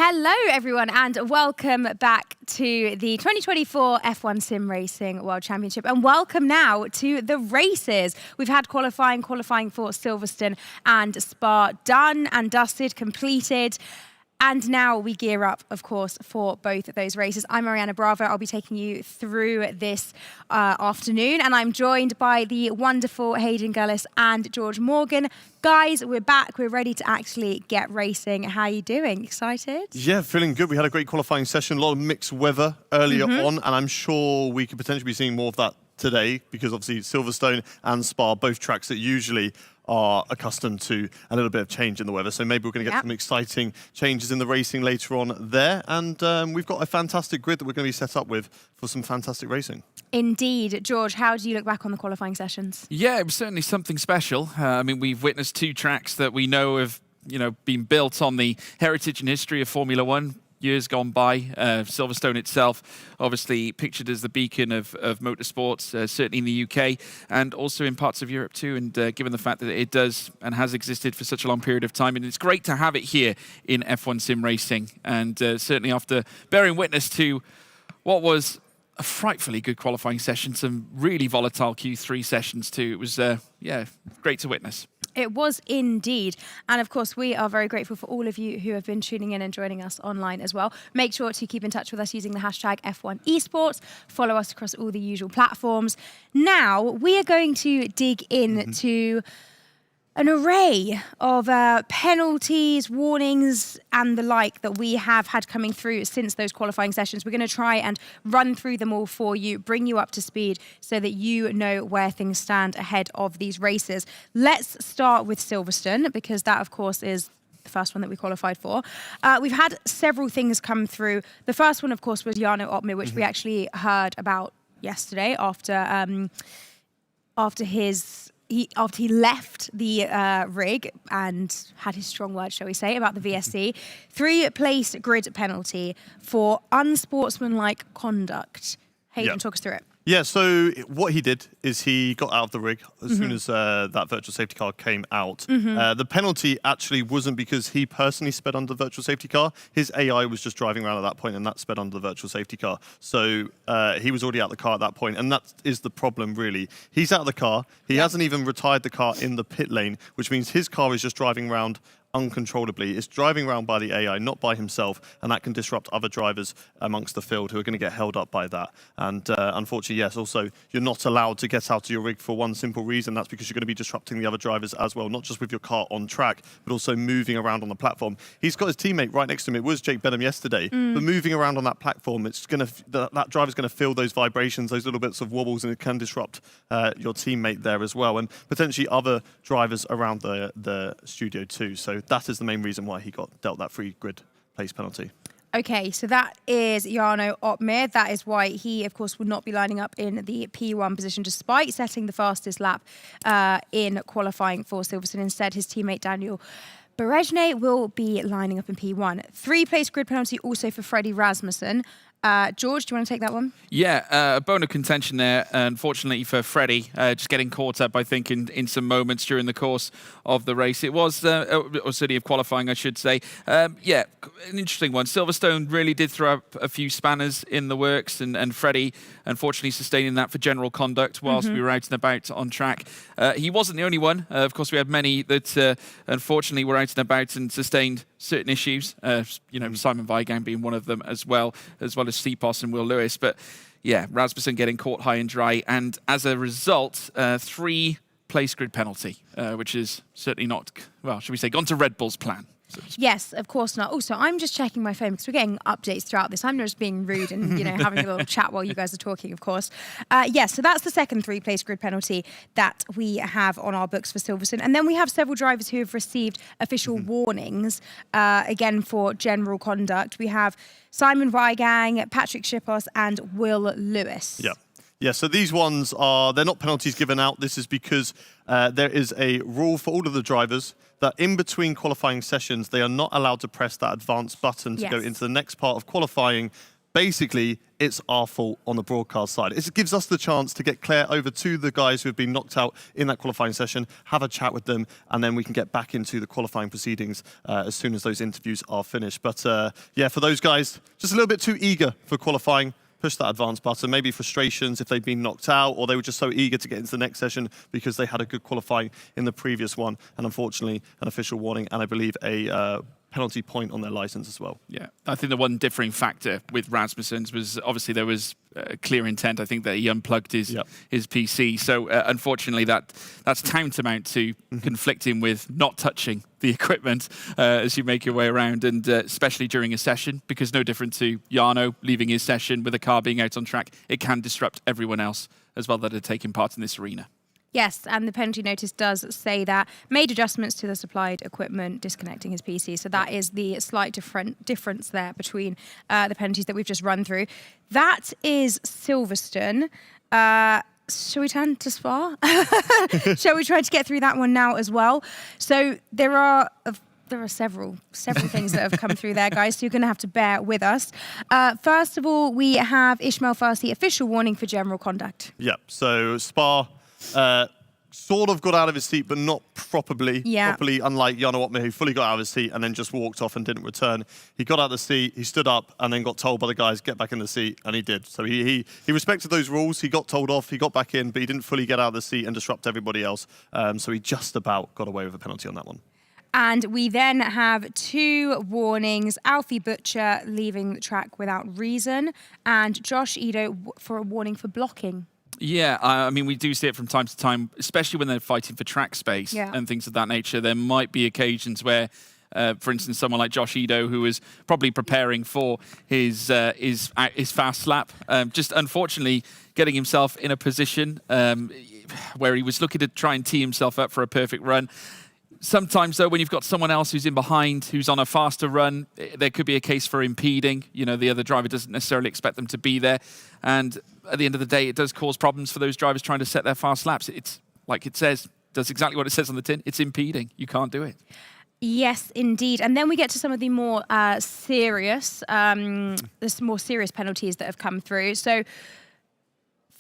Hello, everyone, and welcome back to the 2024 F1 Sim Racing World Championship. And welcome now to the races. We've had qualifying for Silverstone and Spa done and dusted, completed. And now we gear up, of course, for both of those races. I'm Mariana Bravo. I'll be taking you through this afternoon. And I'm joined by the wonderful Hayden Gullis and George Morgan. Guys, we're back. We're ready to actually get racing. How are you doing? Excited? Yeah, feeling good. We had a great qualifying session. A lot of mixed weather earlier on. And I'm sure we could potentially be seeing more of that today because obviously Silverstone and Spa, both tracks that usually are accustomed to a little bit of change in the weather. So maybe we're going to get some exciting changes in the racing later on there. And we've got a fantastic grid that we're going to be set up with for some fantastic racing. Indeed. George, how do you look back on the qualifying sessions? Yeah, it was certainly something special. I mean, we've witnessed two tracks that we know have, been built on the heritage and history of Formula One. Years gone by, Silverstone itself obviously pictured as the beacon of motorsports, certainly in the UK and also in parts of Europe too. And given the fact that it does and has existed for such a long period of time, and it's great to have it here in F1 Sim Racing. And certainly after bearing witness to what was a frightfully good qualifying session, some really volatile Q3 sessions too. It was, great to witness. It was indeed. And of course, we are very grateful for all of you who have been tuning in and joining us online as well. Make sure to keep in touch with us using the hashtag F1 Esports. Follow us across all the usual platforms. Now, we are going to dig into an array of penalties, warnings, and the like that we have had coming through since those qualifying sessions. We're going to try and run through them all for you, bring you up to speed so that you know where things stand ahead of these races. Let's start with Silverstone, because that, of course, is the first one that we qualified for. We've had several things come through. The first one, of course, was Jarno Opmeer, which we actually heard about yesterday after he left the rig and had his strong words, shall we say, about the VSC. 3-place grid penalty for unsportsmanlike conduct. Hayden, talk us through it. Yeah, so what he did is he got out of the rig as soon as that virtual safety car came out. The penalty actually wasn't because he personally sped under the virtual safety car. His AI was just driving around at that point and that sped under the virtual safety car. So he was already out of the car at that point, and that is the problem, really. He's out of the car. He hasn't even retired the car in the pit lane, which means his car is just driving around uncontrollably. It's driving around by the AI, not by himself, and that can disrupt other drivers amongst the field who are going to get held up by that. And unfortunately, yes, also, you're not allowed to get out of your rig for one simple reason. That's because you're going to be disrupting the other drivers as well, not just with your car on track, but also moving around on the platform. He's got his teammate right next to him. It was Jake Benham yesterday, but moving around on that platform, it's going to that driver's going to feel those vibrations, those little bits of wobbles, and it can disrupt your teammate there as well, and potentially other drivers around the studio too. So that is the main reason why he got dealt that free grid place penalty. Okay, so that is Jarno Opmeer. That is why he, of course, would not be lining up in the P1 position, despite setting the fastest lap in qualifying for Silverstone. Instead, his teammate Daniel Berejne will be lining up in P1. 3-place grid penalty also for Freddie Rasmussen. George, do you want to take that one? Yeah, a bone of contention there, unfortunately for Freddie, just getting caught up, I think, in some moments during the course of the race. It was a city of qualifying, I should say. Yeah, an interesting one. Silverstone really did throw up a few spanners in the works, and Freddie, unfortunately, sustaining that for general conduct whilst we were out and about on track. He wasn't the only one. Of course, we had many that, unfortunately, were out and about and sustained certain issues. Simon Weigang being one of them as well as Sipos and Will Lewis. But yeah, Rasmussen getting caught high and dry, and as a result, 3-place grid penalty, which is certainly not, well, should we say, gone to Red Bull's plan. Yes, of course not. Also, I'm just checking my phone because we're getting updates throughout this. I'm not just being rude and, having a little chat while you guys are talking, of course. Yes, so that's the second 3-place grid penalty that we have on our books for Silverstone. And then we have several drivers who have received official warnings, again, for general conduct. We have Simon Weigang, Patrick Schippos, and Will Lewis. Yeah, so these ones they're not penalties given out. This is because there is a rule for all of the drivers that in between qualifying sessions, they are not allowed to press that advanced button to go into the next part of qualifying basically, it's our fault on the broadcast side. It gives us the chance to get Claire over to the guys who have been knocked out in that qualifying session, have a chat with them, and then we can get back into the qualifying proceedings as soon as those interviews are finished. But yeah, for those guys, just a little bit too eager for qualifying. Push that advance button, maybe frustrations if they've been knocked out, or they were just so eager to get into the next session because they had a good qualifying in the previous one, and unfortunately an official warning and I believe a penalty point on their license as well. Yeah, I think the one differing factor with Rasmussen's was obviously there was clear intent. I think that he unplugged his PC. So unfortunately, that's tantamount to conflicting with not touching the equipment as you make your way around, and especially during a session, because no different to Jarno leaving his session with a car being out on track, it can disrupt everyone else as well that are taking part in this arena. Yes, and the penalty notice does say that made adjustments to the supplied equipment, disconnecting his PC. So that is the slight difference there between the penalties that we've just run through. That is Silverstone. Shall we turn to Spa? Shall we try to get through that one now as well? So there are several things that have come through there, guys, so you're going to have to bear with us. First of all, we have Ismail Farsi, official warning for general conduct. Yep, so Spa sort of got out of his seat, but not properly, unlike Jarno Opmeer, who fully got out of his seat and then just walked off and didn't return. He got out of the seat, he stood up, and then got told by the guys, get back in the seat, and he did. So he respected those rules, he got told off, he got back in, but he didn't fully get out of the seat and disrupt everybody else. So he just about got away with a penalty on that one. And we then have 2 warnings. Alfie Butcher leaving the track without reason, and Josh Edo for a warning for blocking. Yeah, I mean, we do see it from time to time, especially when they're fighting for track space and things of that nature. There might be occasions where, for instance, someone like Josh Edo, who was probably preparing for his fast lap, just unfortunately getting himself in a position where he was looking to try and tee himself up for a perfect run. Sometimes, though, when you've got someone else who's in behind, who's on a faster run, there could be a case for impeding. You know, the other driver doesn't necessarily expect them to be there. And at the end of the day, it does cause problems for those drivers trying to set their fast laps. It's, like it says, does exactly what it says on the tin. It's impeding. You can't do it. Yes, indeed. And then we get to some of the more serious penalties that have come through. So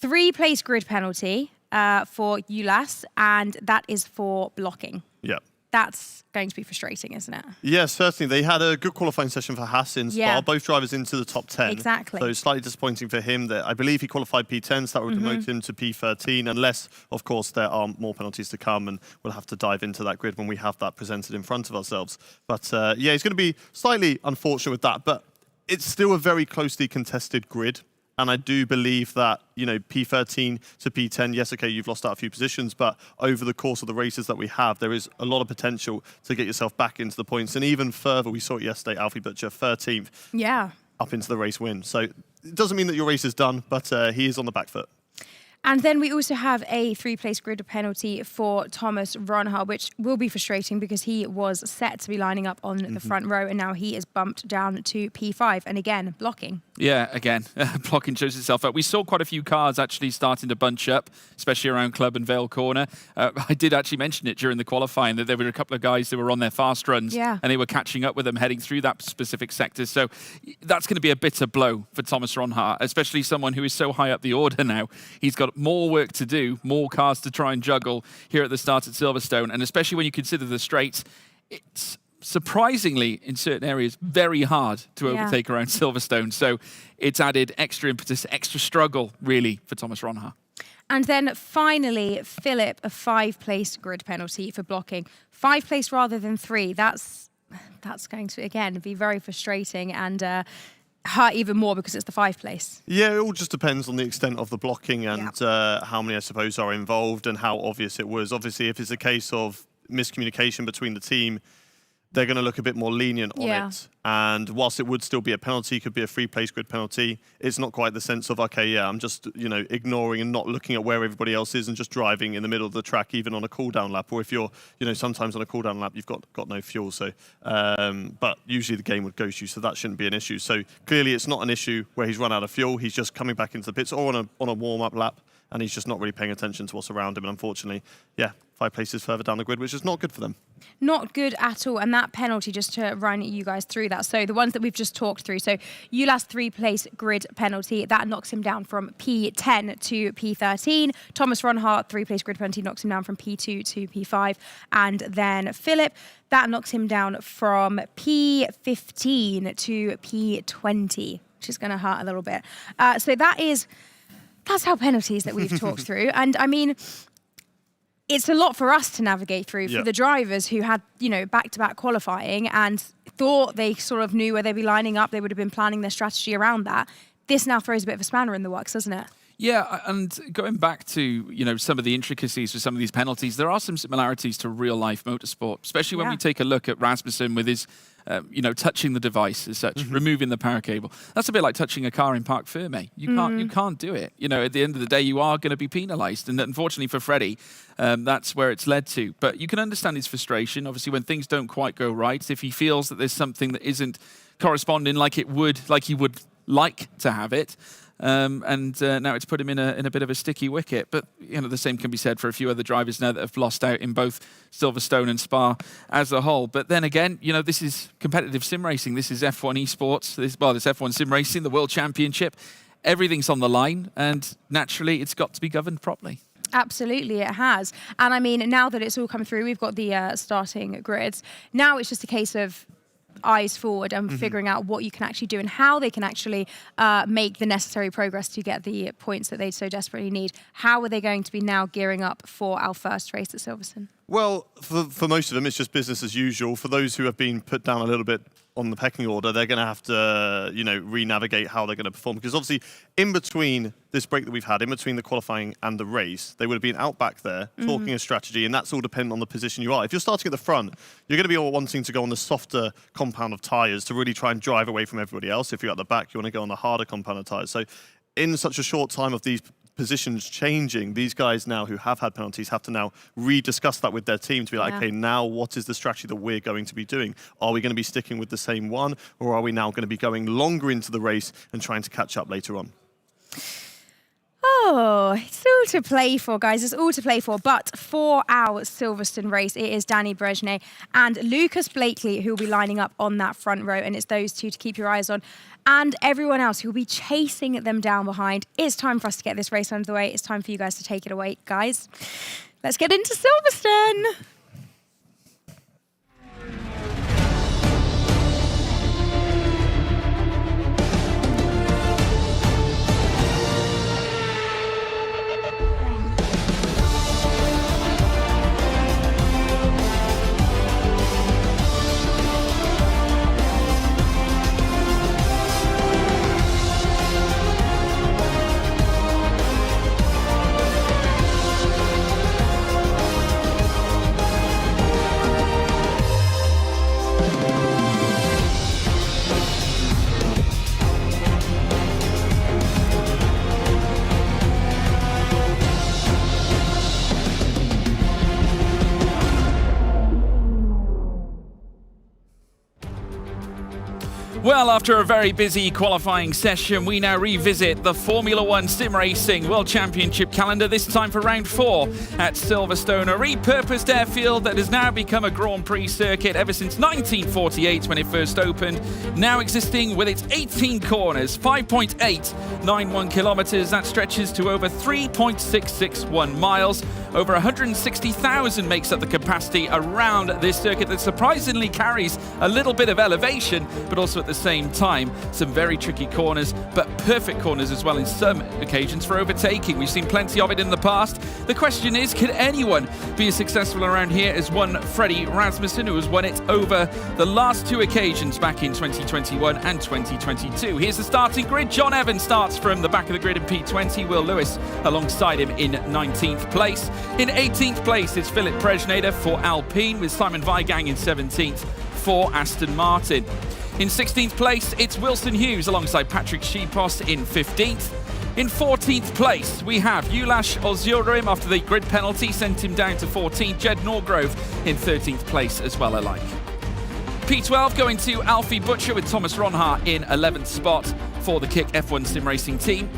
3-place grid penalty for ULAS, and that is for blocking. Yeah. That's going to be frustrating, isn't it? Yeah, certainly. They had a good qualifying session for Haas in Spa, both drivers into the top 10. Exactly. So slightly disappointing for him that I believe he qualified P10, so that would demote him to P13, unless, of course, there are more penalties to come, and we'll have to dive into that grid when we have that presented in front of ourselves. But yeah, he's going to be slightly unfortunate with that, but it's still a very closely contested grid. And I do believe that, you know, P13 to P10, yes, okay, you've lost out a few positions, but over the course of the races that we have, there is a lot of potential to get yourself back into the points. And even further, we saw it yesterday, Alfie Butcher, 13th, up into the race win. So it doesn't mean that your race is done, but he is on the back foot. And then we also have a 3-place grid penalty for Thomas Ronha, which will be frustrating because he was set to be lining up on the front row, and now he is bumped down to P5. And again, blocking. Yeah, again, blocking shows itself out. We saw quite a few cars actually starting to bunch up, especially around Club and Vale Corner. I did actually mention it during the qualifying that there were a couple of guys that were on their fast runs and they were catching up with them heading through that specific sector. So that's going to be a bitter blow for Thomas Ronha, especially someone who is so high up the order now. He's got more work to do, more cars to try and juggle here at the start at Silverstone. And especially when you consider the straights, it's surprisingly, in certain areas, very hard to overtake around Silverstone. So it's added extra impetus, extra struggle, really, for Thomas Ronha. And then finally, Philip, a 5-place grid penalty for blocking. 5-place rather than 3. That's going to, again, be very frustrating and hurt even more because it's the 5-place. Yeah, it all just depends on the extent of the blocking and how many, I suppose, are involved and how obvious it was. Obviously, if it's a case of miscommunication between the team, they're going to look a bit more lenient on it. And whilst it would still be a penalty, could be a 3-place grid penalty, it's not quite the sense of, okay, yeah, I'm just, you know, ignoring and not looking at where everybody else is and just driving in the middle of the track, even on a cool-down lap. Or if you're, you know, sometimes on a cool-down lap, you've got no fuel. So, but usually the game would ghost you, so that shouldn't be an issue. So clearly it's not an issue where he's run out of fuel. He's just coming back into the pits or on a warm-up lap. and he's just not really paying attention to what's around him. And unfortunately, 5 places further down the grid, which is not good for them. Not good at all. And that penalty, just to run you guys through that. So the ones that we've just talked through. So Ulas 3-place grid penalty, that knocks him down from P10 to P13. Thomas Ronhart, 3-place grid penalty, knocks him down from P2 to P5. And then Philip, that knocks him down from P15 to P20, which is going to hurt a little bit. So that's how penalties that we've talked through. And I mean, it's a lot for us to navigate through for the drivers who had, back-to-back qualifying and thought they sort of knew where they'd be lining up. They would have been planning their strategy around that. This now throws a bit of a spanner in the works, doesn't it? Yeah, and going back to, some of the intricacies with some of these penalties, there are some similarities to real-life motorsport, especially when we take a look at Rasmussen with his, touching the device as such, removing the power cable. That's a bit like touching a car in Parc Fermé. You can't do it. At the end of the day, you are going to be penalised. And unfortunately for Freddie, that's where it's led to. But you can understand his frustration, obviously, when things don't quite go right. If he feels that there's something that isn't corresponding like he would like to have it. And now it's put him in a bit of a sticky wicket. But the same can be said for a few other drivers now that have lost out in both Silverstone and Spa as a whole. But then again, this is competitive sim racing. This is F1 Esports. This F1 sim racing, the World Championship. Everything's on the line, and naturally, it's got to be governed properly. Absolutely, it has. And I mean, now that it's all come through, we've got the starting grids. Now it's just a case of eyes forward and figuring out what you can actually do and how they can actually make the necessary progress to get the points that they so desperately need. How are they going to be now gearing up for our first race at Silverstone? Well, for most of them, it's just business as usual. For those who have been put down a little bit on the pecking order, they're going to have to, re-navigate how they're going to perform. Because obviously, in between this break that we've had, in between the qualifying and the race, they would have been out back there talking a strategy, and that's all dependent on the position you are. If you're starting at the front, you're going to be all wanting to go on the softer compound of tyres to really try and drive away from everybody else. If you're at the back, you want to go on the harder compound of tyres. So in such a short time of these positions changing, these guys now who have had penalties have to now rediscuss that with their team to be like, okay, now what is the strategy that we're going to be doing? Are we going to be sticking with the same one, or are we now going to be going longer into the race and trying to catch up later on? Oh, it's all to play for, guys. It's all to play for. But for our Silverstone race, it is Danny Brezhnev and Lucas Blakely who will be lining up on that front row. And it's those two to keep your eyes on. And everyone else who will be chasing them down behind. It's time for us to get this race under the way. It's time for you guys to take it away, guys. Let's get into Silverstone. Well, after a very busy qualifying session, we now revisit the Formula One Sim Racing World Championship calendar, this time for round 4 at Silverstone, a repurposed airfield that has now become a Grand Prix circuit ever since 1948 when it first opened, now existing with its 18 corners, 5.891 kilometers, that stretches to over 3.661 miles. Over 160,000 makes up the capacity around this circuit that surprisingly carries a little bit of elevation, but also at the same time some very tricky corners, but perfect corners as well in some occasions for overtaking. We've seen plenty of it in the past. The question is, can anyone be as successful around here as one Freddie Rasmussen, who has won it over the last 2 occasions back in 2021 and 2022? Here's the starting grid. John Evans starts from the back of the grid in P20, Will Lewis alongside him in 19th place. In 18th place is Philip Brezhnev for Alpine, with Simon Weigang in 17th for Aston Martin. In 16th place, it's Wilson Hughes alongside Patrick Schipos in 15th. In 14th place, we have Ulash Ozyorim after the grid penalty sent him down to 14th. Jed Norgrove in 13th place as well alike. P12 going to Alfie Butcher with Thomas Ronhart in 11th spot for the Kick F1 Sim Racing team.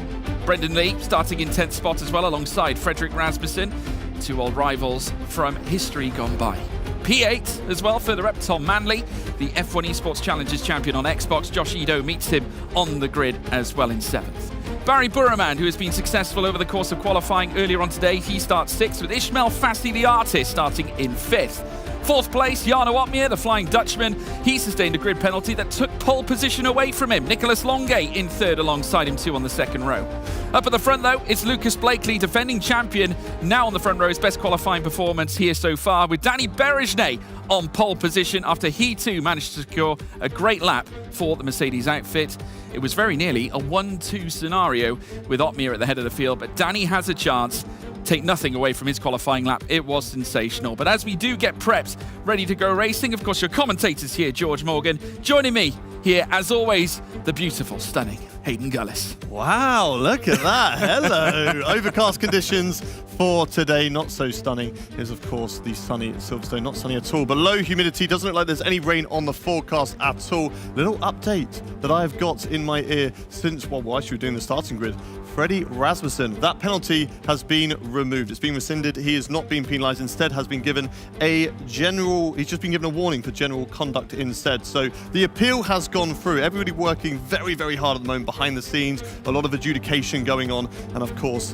Brendan Lee starting in 10th spot as well, alongside Frederick Rasmussen, 2 old rivals from history gone by. P8 as well, further up, Tom Manley, the F1 Esports Challengers champion on Xbox. Josh Edo meets him on the grid as well in 7th. Barry Burraman, who has been successful over the course of qualifying earlier on today, he starts 6th, with Ismail Fassi, the artist, starting in 5th. 4th place, Jarno Opmeer, the Flying Dutchman. He sustained a grid penalty that took pole position away from him. Nicholas Longay in 3rd alongside him too on the 2nd row. Up at the front though, it's Lucas Blakely, defending champion, now on the front row, his best qualifying performance here so far, with Danny Berejnay on pole position after he too managed to secure a great lap for the Mercedes outfit. It was very nearly a 1-2 scenario with Opmeer at the head of the field, but Danny has a chance. Take nothing away from his qualifying lap. It was sensational. But as we do get prepped, ready to go racing, of course, your commentators here, George Morgan. Joining me here, as always, the beautiful, stunning Hayden Gullis. Wow, look at that. Hello. Overcast conditions for today. Not so stunning is, of course, the sunny Silverstone. Not sunny at all, but low humidity. Doesn't look like there's any rain on the forecast at all. Little update that I've got in my ear since, well, whilst you were doing the starting grid. Freddie Rasmussen, that penalty has been removed. It's been rescinded. He has not been penalised. Instead, has been given he's just been given a warning for general conduct instead. So the appeal has gone through. Everybody working very, very hard at the moment behind the scenes. A lot of adjudication going on. And of course,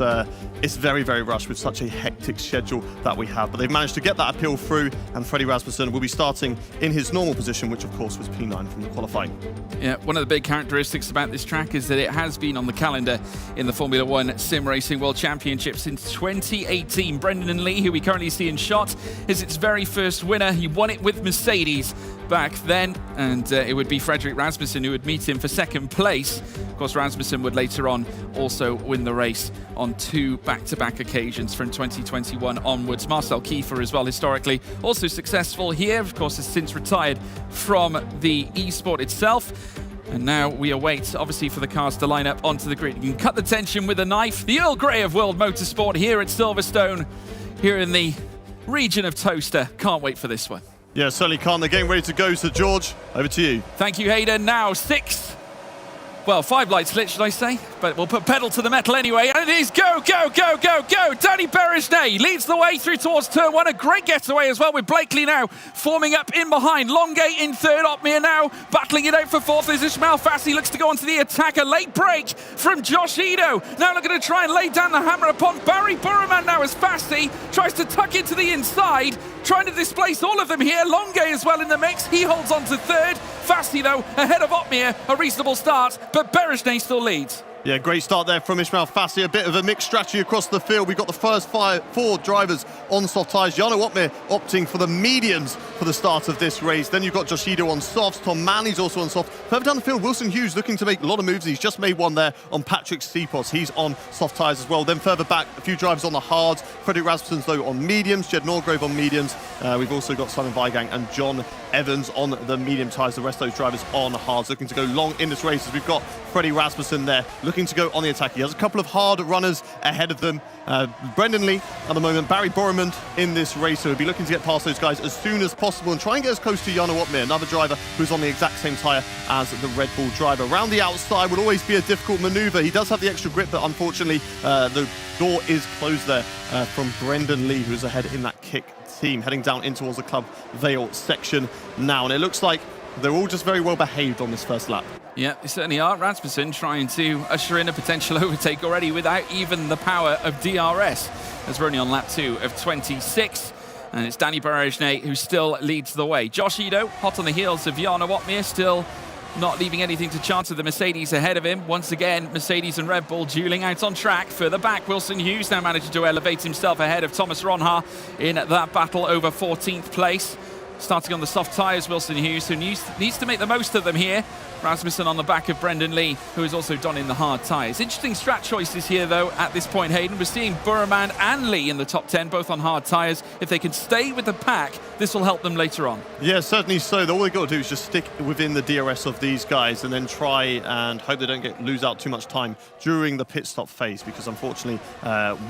it's very, very rushed with such a hectic schedule that we have. But they've managed to get that appeal through. And Freddie Rasmussen will be starting in his normal position, which of course was P9 from the qualifying. Yeah, one of the big characteristics about this track is that it has been on the calendar in the Formula One Sim Racing World Championship since 2018. Brendan Lee, who we currently see in shot, is its very first winner. He won it with Mercedes back then, and it would be Frederick Rasmussen who would meet him for 2nd place. Of course, Rasmussen would later on also win the race on 2 back-to-back occasions from 2021 onwards. Marcel Kiefer as well, historically also successful here. Of course, has since retired from the esport itself. And now we await, obviously, for the cars to line up onto the grid. You can cut the tension with a knife. The Earl Grey of World Motorsport here at Silverstone, here in the region of Toaster. Can't wait for this one. Yeah, certainly can't. They're getting ready to go. So, George, over to you. Thank you, Hayden. Now 5 light split, should I say? But we'll put pedal to the metal anyway. And it is go, go, go, go, go. Danny Berejnay leads the way through towards turn 1. A great getaway as well, with Blakely now forming up in behind. Longay in 3rd. Opmeer now battling it out for 4th as Ismail Fassi looks to go onto the attack. A late break from Josh Edo. Now looking to try and lay down the hammer upon Barry Burraman now as Fassi tries to tuck into the inside, trying to displace all of them here. Longay as well in the mix. He holds on to 3rd. Fassi, though, ahead of Opmeer. A reasonable start, but Berejnay still leads. Yeah, great start there from Ismail Fassi. A bit of a mixed strategy across the field. We've got the first 4 drivers on soft tyres. Jarno Opmeer opting for the mediums for the start of this race. Then you've got Josh Edo on softs. Tom Manley's also on soft. Further down the field, Wilson Hughes looking to make a lot of moves. He's just made one there on Patrick Stepos. He's on soft tyres as well. Then further back, a few drivers on the hards. Frederick Rasmussen's, though, on mediums. Jed Norgrove on mediums. We've also got Simon Weigang and John Evans on the medium tyres. The rest of those drivers on hards, looking to go long in this race, as we've got Freddie Rasmussen there looking to go on the attack. He has a couple of hard runners ahead of them. Brendan Lee at the moment, Barry Burraman in this race, so he'll be looking to get past those guys as soon as possible and try and get as close to Jarno Opmeer, another driver who's on the exact same tyre as the Red Bull driver. Around the outside will always be a difficult manoeuvre. He does have the extra grip, but unfortunately the door is closed there from Brendan Lee, who's ahead in that kick team, heading down in towards the Club Vale section now. And it looks like they're all just very well behaved on this first lap. Yeah, they certainly are. Rasmussen trying to usher in a potential overtake already without even the power of DRS, as we're only on lap 2 of 26. And it's Danny Berejnay who still leads the way. Josh Edo, hot on the heels of Jarno Opmeer, still not leaving anything to chance of the Mercedes ahead of him. Once again, Mercedes and Red Bull dueling out on track. Further back, Wilson Hughes now managed to elevate himself ahead of Thomas Ronha in that battle over 14th place. Starting on the soft tyres, Wilson Hughes, who needs to make the most of them here. Rasmussen on the back of Brendan Lee, who is also donning the hard tyres. Interesting strat choices here, though, at this point, Hayden. We're seeing Burraman and Lee in the top 10, both on hard tyres. If they can stay with the pack, this will help them later on. Yeah, certainly so. All they've got to do is just stick within the DRS of these guys and then try and hope they don't lose out too much time during the pit stop phase, because unfortunately,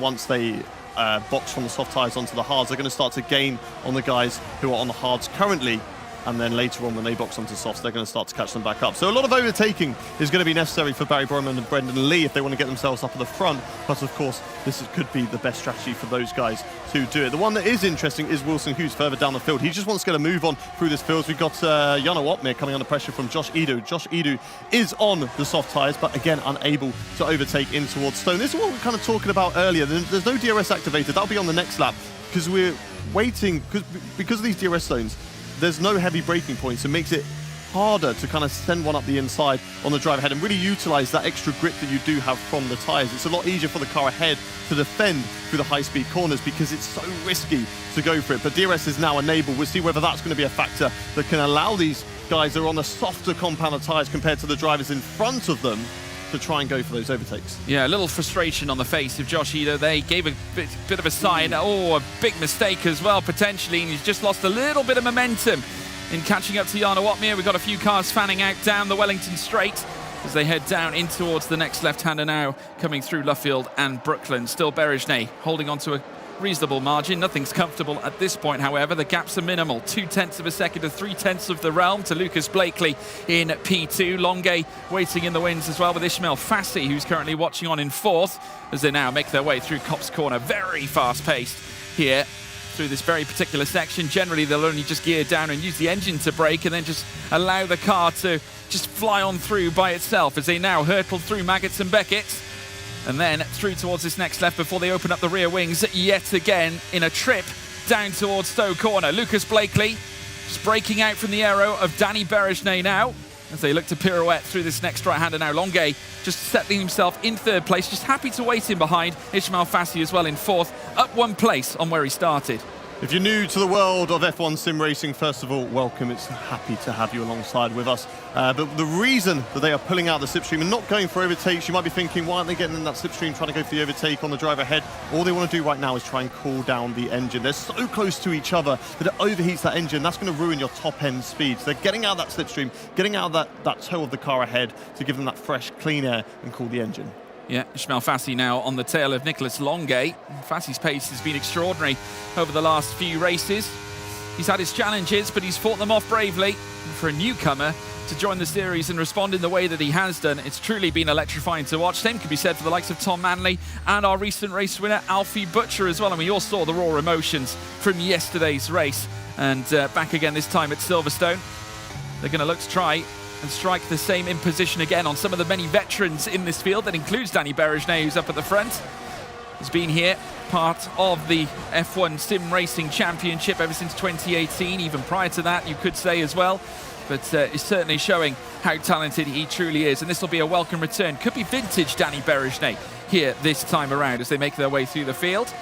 once they box from the soft tyres onto the hards, they're going to start to gain on the guys who are on the hards currently. and then later on when they box onto softs, they're going to start to catch them back up. So a lot of overtaking is going to be necessary for Barry Borman and Brendan Lee if they want to get themselves up at the front. But of course, could be the best strategy for those guys to do it. The one that is interesting is Wilson Hughes further down the field. He just wants to get a move on through this field. We've got Jano Opmir coming under pressure from Josh Edu. Josh Edu is on the soft tyres, but again, unable to overtake in towards Stone. This is what we were kind of talking about earlier. There's no DRS activated. That'll be on the next lap because we're waiting, because of these DRS zones, there's no heavy braking points. It makes it harder to kind of send one up the inside on the drive ahead and really utilize that extra grip that you do have from the tires. It's a lot easier for the car ahead to defend through the high-speed corners because it's so risky to go for it. But DRS is now enabled. We'll see whether that's going to be a factor that can allow these guys that are on the softer compound of tires compared to the drivers in front of them to try and go for those overtakes. Yeah, a little frustration on the face of Josh Edo. They gave a bit of a sign. Oh, a big mistake as well, potentially. And he's just lost a little bit of momentum in catching up to Jano Opmir. We've got a few cars fanning out down the Wellington Straight as they head down in towards the next left-hander now, coming through Luffield and Brooklyn. Still Berejnay holding on to a reasonable margin. Nothing's comfortable at this point, however. The gaps are minimal. 0.2 of a second to 0.3 of the realm to Lucas Blakely in P2. Longuet waiting in the wings as well with Ishmael Fassi, who's currently watching on in 4th as they now make their way through Copse Corner. Very fast-paced here through this very particular section. Generally, they'll only just gear down and use the engine to brake and then just allow the car to just fly on through by itself as they now hurtle through Maggots and Beckett and then through towards this next left before they open up the rear wings yet again in a trip down towards Stowe Corner. Lucas Blakely just breaking out from the aero of Danny Berejnay now as they look to pirouette through this next right-hander now. Longuet just settling himself in 3rd place, just happy to wait in behind. Ishmael Fassi as well in 4th, up 1 place on where he started. If you're new to the world of F1 sim racing, first of all, welcome. It's happy to have you alongside with us. But the reason that they are pulling out the slipstream and not going for overtakes, you might be thinking, why aren't they getting in that slipstream trying to go for the overtake on the drive ahead? All they want to do right now is try and cool down the engine. They're so close to each other that it overheats that engine. That's going to ruin your top-end speed. So they're getting out of that slipstream, getting out of that toe of the car ahead to give them that fresh, clean air and cool the engine. Yeah, Ishmael Fassi now on the tail of Nicholas Longuet. Fassi's pace has been extraordinary over the last few races. He's had his challenges, but he's fought them off bravely. And for a newcomer to join the series and respond in the way that he has done, it's truly been electrifying to watch. Same could be said for the likes of Tom Manley and our recent race winner, Alfie Butcher as well. And we all saw the raw emotions from yesterday's race. And back again this time at Silverstone. They're going to look to try and strike the same imposition again on some of the many veterans in this field. That includes Danny Berejnay, who's up at the front. Has been here, part of the F1 Sim Racing Championship ever since 2018, even prior to that, you could say as well. But is certainly showing how talented he truly is. And this will be a welcome return. Could be vintage Danny Berejnay here this time around as they make their way through the field.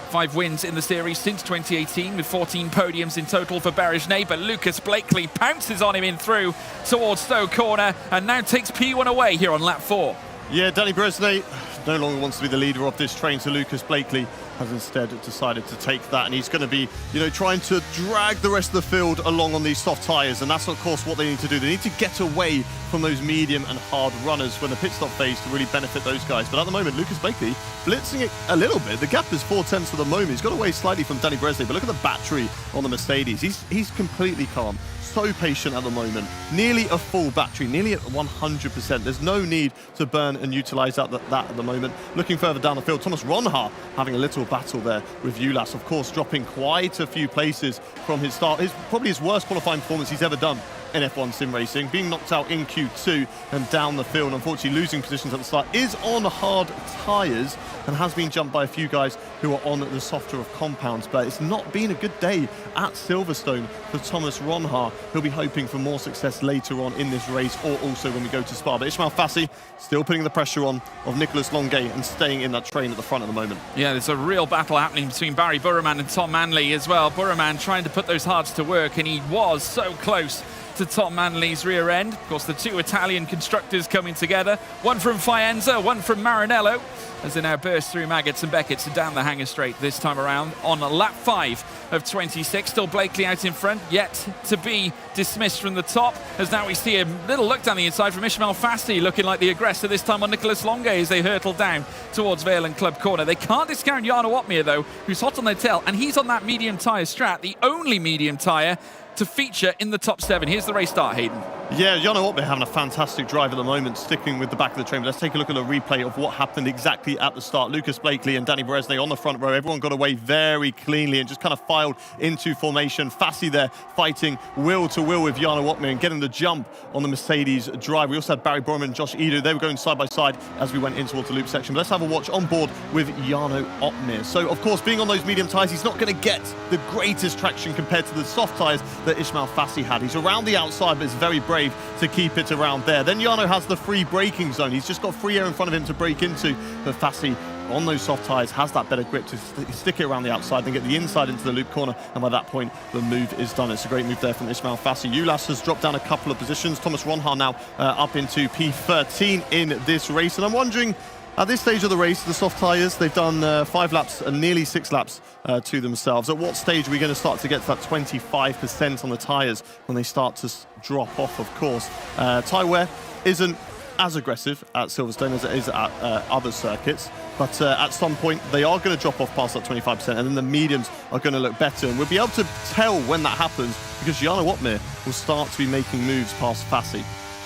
5 wins in the series since 2018 with 14 podiums in total for Berejnay, but Lucas Blakely pounces on him in through towards Stowe Corner and now takes P1 away here on lap 4. Yeah, Danny Berejnay no longer wants to be the leader of this train, so Lucas Blakely has instead decided to take that, and he's going to be, trying to drag the rest of the field along on these soft tyres, and that's of course what they need to do. They need to get away from those medium and hard runners when the pit stop phase to really benefit those guys. But at the moment, Lucas Blakely blitzing it a little bit. The gap is 0.4 at the moment. He's got away slightly from Danny Berejnay, but look at the battery on the Mercedes. He's completely calm. So patient at the moment. Nearly a full battery, nearly at 100%. There's no need to burn and utilize that at the moment. Looking further down the field, Thomas Ronha having a little battle there with Ulas, of course, dropping quite a few places from his start. Probably his worst qualifying performance he's ever done in F1 sim racing, being knocked out in Q2 and down the field, unfortunately losing positions at the start, is on hard tyres and has been jumped by a few guys who are on the softer of compounds. But it's not been a good day at Silverstone for Thomas Ronha. He'll be hoping for more success later on in this race, or also when we go to Spa. But Ishmael Fassi still putting the pressure on of Nicholas Longuet and staying in that train at the front at the moment. Yeah, there's a real battle happening between Barry Burman and Tom Manley as well. Burman trying to put those hards to work, and he was so close to Tom Manley's rear end. Of course, the 2 Italian constructors coming together, one from Faenza, one from Maranello, as they now burst through Maggots and Beckett and down the Hanger Straight this time around on lap 5 of 26. Still Blakely out in front, yet to be dismissed from the top, as now we see a little look down the inside from Ishmael Fassi, looking like the aggressor this time on Nicholas Longuet as they hurtle down towards Vale and Club Corner. They can't discount Jano Opmir though, who's hot on their tail, and he's on that medium tyre strat, the only medium tyre to feature in the top 7. Here's the race start, Hayden. Yeah, Jarno Opmeer having a fantastic drive at the moment, sticking with the back of the train. But let's take a look at a replay of what happened exactly at the start. Lucas Blakely and Danny Beresnay on the front row. Everyone got away very cleanly and just kind of filed into formation. Fassi there fighting wheel to wheel with Jarno Opmeer and getting the jump on the Mercedes drive. We also had Barry Borman and Josh Edo. They were going side by side as we went in towards the loop section. But let's have a watch on board with Jarno Opmeer. So, of course, being on those medium tyres, he's not going to get the greatest traction compared to the soft tyres that Ismail Fassi had. He's around the outside, but it's very brave to keep it around there. Then Jarno has the free braking zone. He's just got free air in front of him to brake into, but Fassi on those soft tyres has that better grip to stick it around the outside, then get the inside into the loop corner, and by that point the move is done. It's a great move there from Ismail Fassi. Ulas has dropped down a couple of positions. Thomas Ronhaar now up into P13 in this race, and I'm wondering, at this stage of the race, the soft tyres, they've done 5 laps and nearly 6 laps to themselves. At what stage are we going to start to get to that 25% on the tyres when they start to drop off, of course? Tyre wear isn't as aggressive at Silverstone as it is at other circuits, but at some point they are going to drop off past that 25%, and then the mediums are going to look better, and we'll be able to tell when that happens because Jarno Opmeer will start to be making moves past Fassi.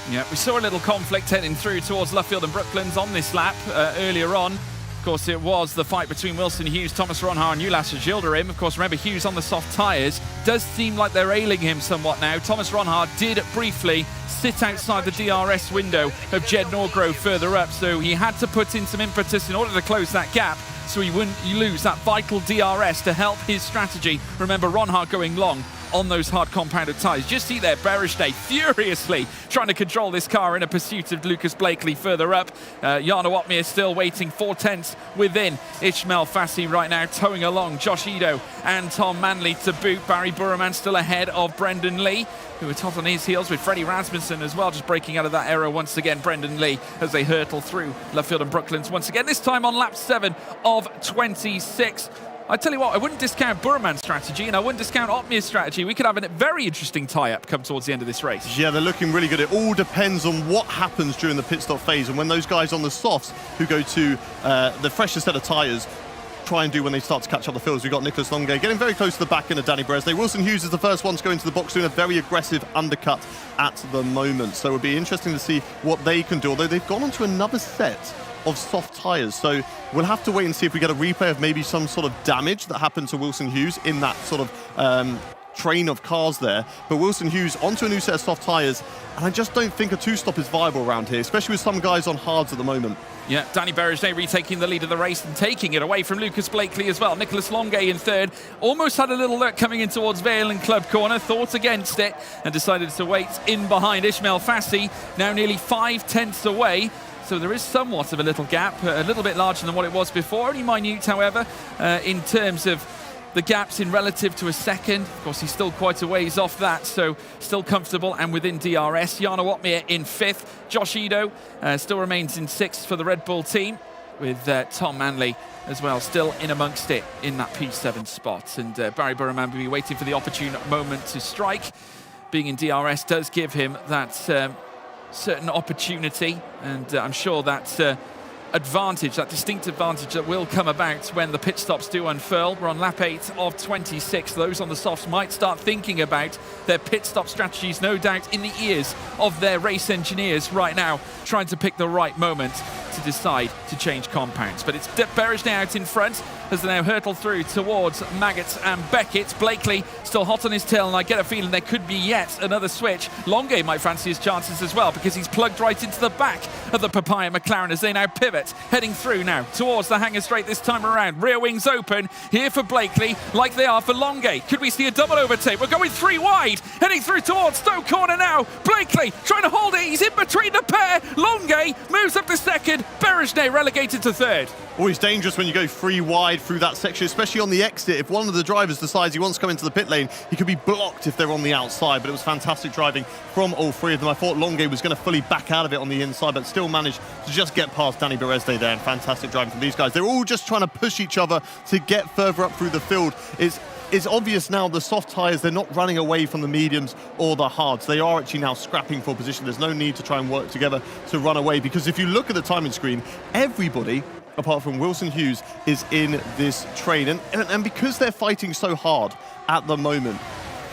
Yeah, we saw a little conflict heading through towards Luffield and Brooklands on this lap earlier on. Of course, it was the fight between Wilson Hughes, Thomas Ronhaar and Ulas Gilderim. Of course, remember, Hughes on the soft tyres. Does seem like they're ailing him somewhat now. Thomas Ronhaar did briefly sit outside the DRS window of Jed Norgrove further up, so he had to put in some impetus in order to close that gap so he wouldn't lose that vital DRS to help his strategy. Remember, Ronhaar going long on those hard compounded tyres. Just see there, Beresnay furiously trying to control this car in a pursuit of Lucas Blakely further up. Jarno Opmeer still waiting 4/10 within Ismail Fassi right now, towing along Josh Edo and Tom Manley to boot. Barry Burman still ahead of Brendan Lee, who was hot on his heels with Freddie Rasmussen as well, just breaking out of that error once again. Brendan Lee as they hurtle through Luffield and Brooklands once again, this time on lap 7 of 26. I tell you what, I wouldn't discount Burman's strategy and I wouldn't discount Opmeer's strategy. We could have a very interesting tie-up come towards the end of this race. Yeah, they're looking really good. It all depends on what happens during the pit stop phase, and when those guys on the softs who go to the freshest set of tyres try and do when they start to catch up the fields. We've got Nicholas Longay getting very close to the back end of Danny Beresnay. Wilson Hughes is the first one to go into the box doing a very aggressive undercut at the moment. So it'll be interesting to see what they can do, although they've gone on to another set of soft tyres. So we'll have to wait and see if we get a replay of maybe some sort of damage that happened to Wilson Hughes in that sort of train of cars there. But Wilson Hughes onto a new set of soft tyres, and I just don't think a two-stop is viable around here, especially with some guys on hards at the moment. Yeah, Danny Beresnay retaking the lead of the race and taking it away from Lucas Blakely as well. Nicholas Longay in third. Almost had a little lurk coming in towards Vale and Club Corner. Thought against it and decided to wait in behind Ismail Fassi. Now nearly 5/10 away. So there is somewhat of a little gap, a little bit larger than what it was before. Only minute, however, in terms of the gaps in relative to a second. Of course, he's still quite a ways off that, so still comfortable and within DRS. Jarno Opmeer in 5th. Josh Edo still remains in 6th for the Red Bull team, with Tom Manley as well, still in amongst it in that P7 spot. And Barry Burman will be waiting for the opportune moment to strike. Being in DRS does give him that certain opportunity, and I'm sure that advantage, that distinct advantage that will come about when the pit stops do unfurl. We're on lap 8 of 26. Those on the softs might start thinking about their pit stop strategies, no doubt in the ears of their race engineers right now, trying to pick the right moment to decide to change compounds. But it's Beresnay out in front as they now hurtle through towards Maggots and Beckett. Blakely still hot on his tail, and I get a feeling there could be yet another switch. Longay might fancy his chances as well, because he's plugged right into the back of the Papaya McLaren as they now pivot, heading through now towards the hanger straight this time around. Rear wings open here for Blakely, like they are for Longay. Could we see a double overtake? We're going 3 wide, heading through towards Stoke Corner now. Blakely trying to hold it, he's in between the pair. Longay moves up to second, Beresnay relegated to third. Always dangerous when you go 3 wide through that section, especially on the exit. If one of the drivers decides he wants to come into the pit lane, he could be blocked if they're on the outside. But it was fantastic driving from all 3 of them. I thought Longay was going to fully back out of it on the inside, but still managed to just get past Danny Beresnay there. And fantastic driving from these guys. They're all just trying to push each other to get further up through the field. It's obvious now the soft tyres, they're not running away from the mediums or the hards. They are actually now scrapping for position. There's no need to try and work together to run away, because if you look at the timing screen, everybody apart from Wilson Hughes is in this train. And because they're fighting so hard at the moment,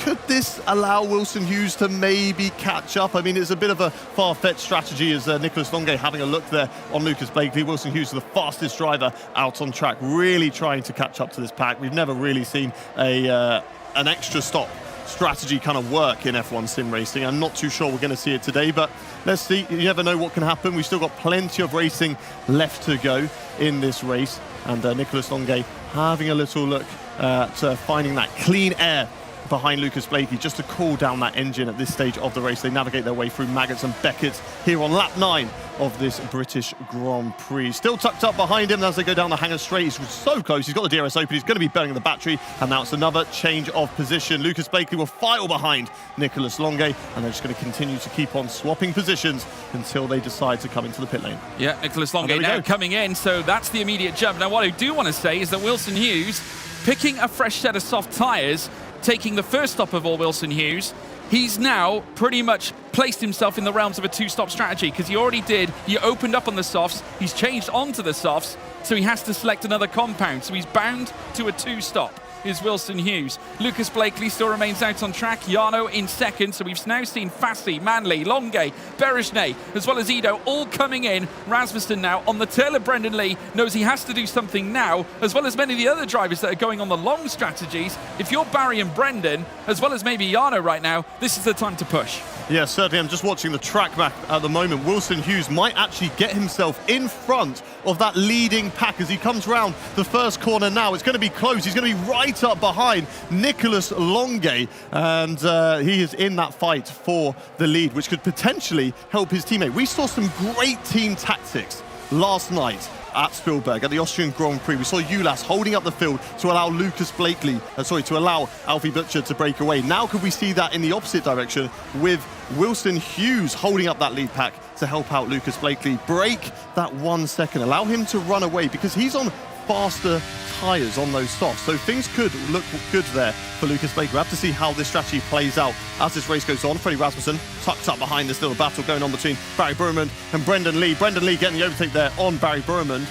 could this allow Wilson Hughes to maybe catch up? I mean, it's a bit of a far-fetched strategy as Nicholas Longuet having a look there on Lucas Blakely. Wilson Hughes, the fastest driver out on track, really trying to catch up to this pack. We've never really seen an extra stop strategy kind of work in F1 sim racing. I'm not too sure we're going to see it today, but let's see. You never know what can happen. We've still got plenty of racing left to go in this race. And Nicholas Longuet having a little look at finding that clean air behind Lucas Blakely just to cool down that engine at this stage of the race. They navigate their way through Maggots and Beckett here on lap 9 of this British Grand Prix. Still tucked up behind him as they go down the Hangar Straight. He's so close. He's got the DRS open. He's going to be burning the battery. And now it's another change of position. Lucas Blakely will file behind Nicholas Longuet, and they're just going to continue to keep on swapping positions until they decide to come into the pit lane. Yeah, Nicholas Longuet now coming in, so that's the immediate jump. Now, what I do want to say is that Wilson Hughes, picking a fresh set of soft tyres, taking the first stop of all Wilson Hughes, he's now pretty much placed himself in the realms of a two-stop strategy, because he already did. He opened up on the softs, he's changed onto the softs, so he has to select another compound. So he's bound to a two-stop, is Wilson Hughes. Lucas Blakely still remains out on track. Jarno in second, so we've now seen Fassi, Manley, Longuet, Berejnet, as well as Ido all coming in. Rasmussen now on the tail of Brendan Lee, knows he has to do something now, as well as many of the other drivers that are going on the long strategies. If you're Barry and Brendan, as well as maybe Jarno right now, this is the time to push. Yeah, certainly. I'm just watching the track back at the moment. Wilson Hughes might actually get himself in front of that leading pack as he comes round the first corner now. It's going to be close. He's going to be right up behind Nicholas Longuet, and he is in that fight for the lead, which could potentially help his teammate. We saw some great team tactics last night at Spielberg, at the Austrian Grand Prix. We saw Ulas holding up the field to allow Lucas Blakely, to allow Alfie Butcher to break away. Now could we see that in the opposite direction with Wilson Hughes holding up that lead pack to help out Lucas Blakely, break that 1 second, allow him to run away because he's on faster tyres on those softs. So things could look good there for Lucas Blakely. We'll have to see how this strategy plays out as this race goes on. Freddie Rasmussen tucked up behind this little battle going on between Barry Burman and Brendan Lee. Brendan Lee getting the overtake there on Barry Burman.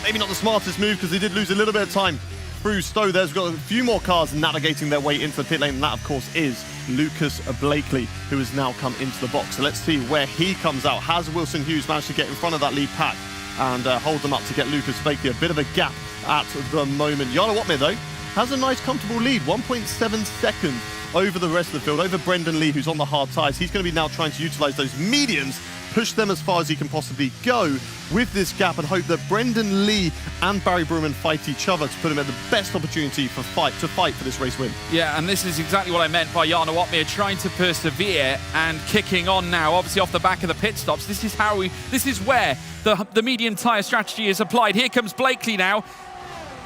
Maybe not the smartest move because he did lose a little bit of time through Stowe. There's got a few more cars navigating their way into the pit lane, and that of course is Lucas Blakely, who has now come into the box. So let's see where he comes out. Has Wilson Hughes managed to get in front of that lead pack and hold them up to get Lucas Blakely? A bit of a gap at the moment. Jarno Watmir, though, has a nice comfortable lead, 1.7 seconds over the rest of the field, over Brendan Lee, who's on the hard tyres. He's going to be now trying to utilise those mediums, push them as far as he can possibly go with this gap, and hope that Brendan Lee and Barry Burman fight each other to put him at the best opportunity to fight for this race win. Yeah, and this is exactly what I meant by Jarno Watmir trying to persevere and kicking on now, obviously off the back of the pit stops. This is where the medium tyre strategy is applied. Here comes Blakely now,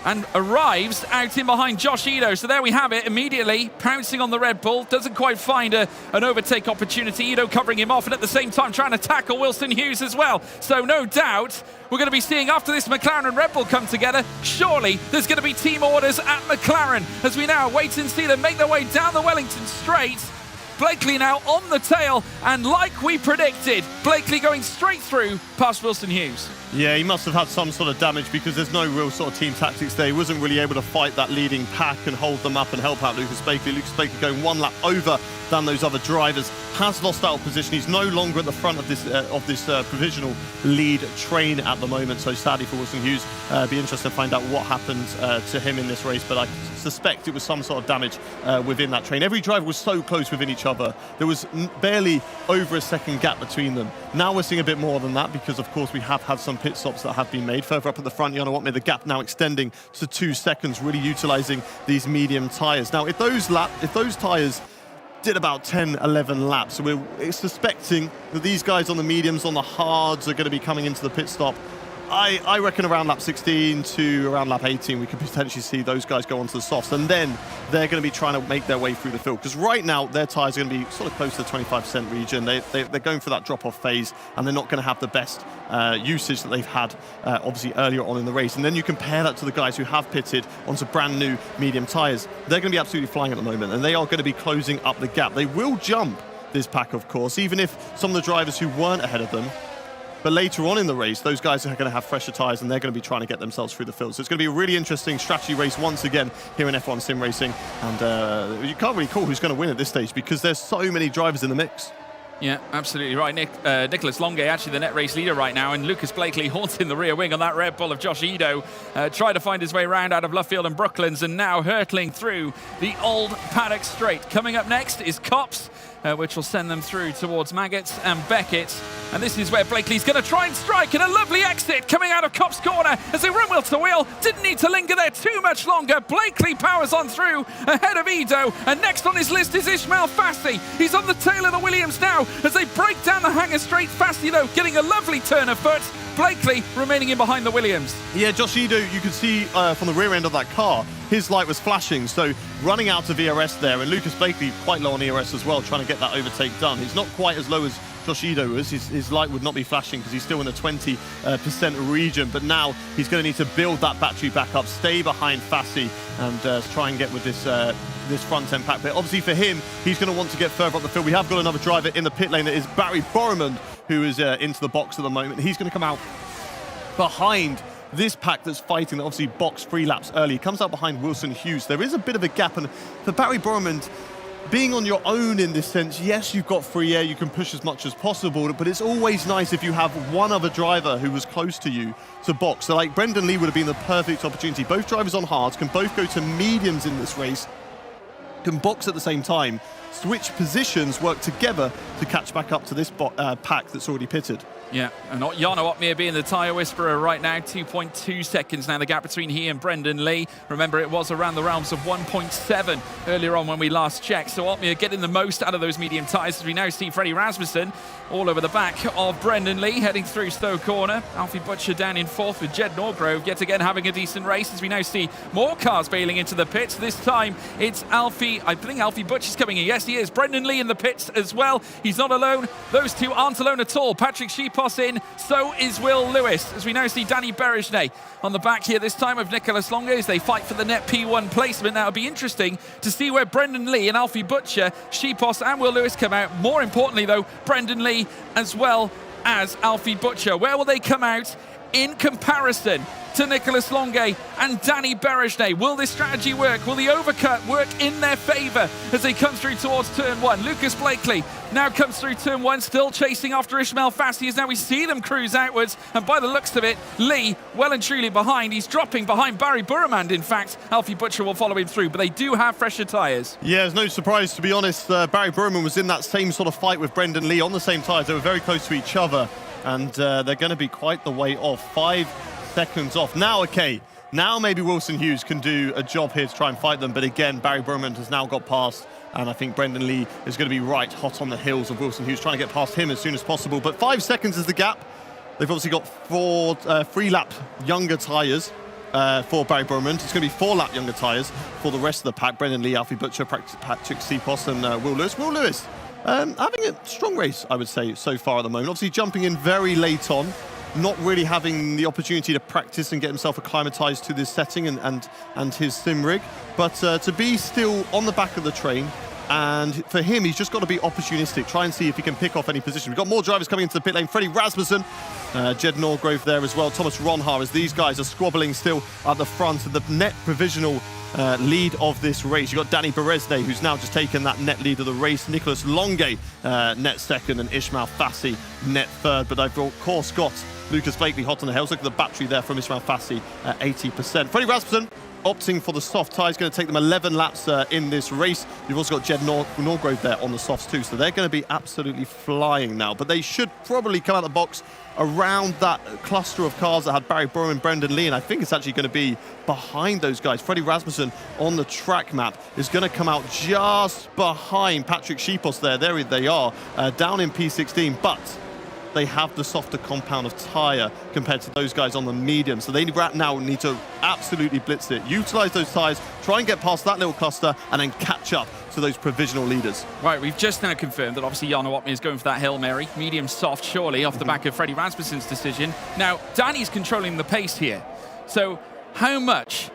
and arrives out in behind Josh Ido. So there we have it, immediately pouncing on the Red Bull. Doesn't quite find an overtake opportunity. Ido covering him off, and at the same time trying to tackle Wilson Hughes as well. So no doubt we're going to be seeing, after this McLaren and Red Bull come together, surely there's going to be team orders at McLaren as we now wait and see them make their way down the Wellington Straight. Blakely now on the tail, and like we predicted, Blakely going straight through past Wilson Hughes. Yeah, he must have had some sort of damage because there's no real sort of team tactics there. He wasn't really able to fight that leading pack and hold them up and help out Lucas Blakely. Lucas Blakely going one lap over than those other drivers, has lost out of position. He's no longer at the front of this provisional lead train at the moment. So sadly for Wilson Hughes, be interested to find out what happened to him in this race. But I suspect it was some sort of damage within that train. Every driver was so close within each other. There was barely over a second gap between them. Now we're seeing a bit more than that because, of course, we have had some pit stops that have been made. Further up at the front, Jarno Watmir, the gap now extending to 2 seconds, really utilising these medium tyres. Now, if those tyres did about 10, 11 laps, so we're suspecting that these guys on the mediums, on the hards, are going to be coming into the pit stop. I reckon around lap 16 to around lap 18, we could potentially see those guys go onto the softs, and then they're going to be trying to make their way through the field. Because right now, their tyres are going to be sort of close to the 25% region. They're going for that drop-off phase, and they're not going to have the best usage that they've had, obviously, earlier on in the race. And then you compare that to the guys who have pitted onto brand new medium tyres. They're going to be absolutely flying at the moment, and they are going to be closing up the gap. They will jump this pack, of course, even if some of the drivers who weren't ahead of them But later on in the race, those guys are going to have fresher tyres and they're going to be trying to get themselves through the field. So it's going to be a really interesting strategy race once again here in F1 Sim Racing. And you can't really call who's going to win at this stage because there's so many drivers in the mix. Yeah, absolutely right. Nicholas Longue, actually the net race leader right now, and Lucas Blakely haunting the rear wing on that Red Bull of Josh Ido, trying to find his way around out of Luffield and Brooklands, and now hurtling through the old paddock straight. Coming up next is Copse, which will send them through towards Maggots and Beckett. And this is where Blakely's going to try and strike, and a lovely exit coming out of Copse corner as they run wheel to wheel. Didn't need to linger there too much longer. Blakely powers on through ahead of Ido, and next on his list is Ismail Fassi. He's on the tail of the Williams now as they break down the hanger straight. Fassi, though, getting a lovely turn of foot. Blakely remaining in behind the Williams. Yeah, Josh Ido, you can see from the rear end of that car, his light was flashing, so running out of ERS there, and Lucas Blakely quite low on ERS as well, trying to get that overtake done. He's not quite as low as Josh Ido was. His light would not be flashing because he's still in the 20% region, but now he's going to need to build that battery back up, stay behind Fassi, and try and get with this front end pack. But obviously for him, he's going to want to get further up the field. We have got another driver in the pit lane, that is Barry Boromond, who is into the box at the moment. He's going to come out behind this pack that's fighting, that obviously boxed 3 laps early. He comes out behind Wilson Hughes. There is a bit of a gap, and for Barry Boromond, being on your own in this sense, yes, you've got free air, you can push as much as possible, but it's always nice if you have one other driver who was close to you to box. So like Brendan Lee would have been the perfect opportunity. Both drivers on hards can both go to mediums in this race, can box at the same time, switch positions, work together to catch back up to this pack that's already pitted. Yeah, and Jarno Opmeer being the tyre whisperer right now. 2.2 seconds now, the gap between he and Brendan Lee. Remember, it was around the realms of 1.7 earlier on when we last checked. So Opmeer getting the most out of those medium tyres, as we now see Freddie Rasmussen all over the back of Brendan Lee, heading through Stowe Corner. Alfie Butcher down in 4th with Jed Norgrove yet again having a decent race, as we now see more cars bailing into the pits. This time it's Alfie, I think Alfie Butcher's coming in. Yes, he is. Brendan Lee in the pits as well. He's not alone. Those two aren't alone at all. Patrick Sheepos in, so is Will Lewis, as we now see Danny Berejnay on the back here this time of Nicholas Longue as they fight for the net P1 placement. Now it'll be interesting to see where Brendan Lee and Alfie Butcher, Sheepos and Will Lewis come out. More importantly though, Brendan Lee as well as Alfie Butcher. Where will they come out in comparison to Nicholas Longue and Danny Berejnay? Will this strategy work? Will the overcut work in their favour as they come through towards turn 1? Lucas Blakely now comes through turn 1, still chasing after Ismail Fassi, as now we see them cruise outwards, and by the looks of it, Lee well and truly behind. He's dropping behind Barry Burmand, in fact. Alfie Butcher will follow him through, but they do have fresher tyres. Yeah, it's no surprise, to be honest. Barry Burmand was in that same sort of fight with Brendan Lee on the same tyres. They were very close to each other, and they're going to be quite the way off. 5 seconds off. Now, okay, now maybe Wilson Hughes can do a job here to try and fight them, but again, Barry Burmand has now got past, and I think Brendan Lee is going to be right hot on the heels of Wilson Hughes, trying to get past him as soon as possible. But 5 seconds is the gap. They've obviously got 3-lap younger tyres for Barry Burmand. It's going to be 4-lap younger tyres for the rest of the pack. Brendan Lee, Alfie Butcher, Patrick Sheepos, and Will Lewis. Will Lewis having a strong race, I would say, so far at the moment. Obviously jumping in very late on, not really having the opportunity to practice and get himself acclimatized to this setting and his sim rig, but to be still on the back of the train, and for him, he's just got to be opportunistic, try and see if he can pick off any position. We've got more drivers coming into the pit lane. Freddie Rasmussen, Jed Norgrove there as well, Thomas Ronhar, as these guys are squabbling still at the front of the net provisional lead of this race. You've got Danny Berejnay, who's now just taken that net lead of the race. Nicholas Longue net second, and Ismail Fassi net third. But they've of course got Lucas Blakely hot on the heels. Look at the battery there from Ismail Fassi at 80%. Freddie Rasmussen opting for the soft tyres, going to take them 11 laps in this race. You've also got Jed Norgrove there on the softs too, so they're going to be absolutely flying now. But they should probably come out of the box around that cluster of cars that had Barry Burham and Brendan Lee, and I think it's actually going to be behind those guys. Freddie Rasmussen on the track map is going to come out just behind Patrick Sheepos there. There they are, down in P16, but they have the softer compound of tyre compared to those guys on the medium. So they now need to absolutely blitz it, utilise those tyres, try and get past that little cluster, and then catch up to those provisional leaders. Right, we've just now confirmed that obviously Jarno Opmeer is going for that Hail Mary, medium soft surely, off the back of Freddie Rasmussen's decision. Now, Danny's controlling the pace here. So how much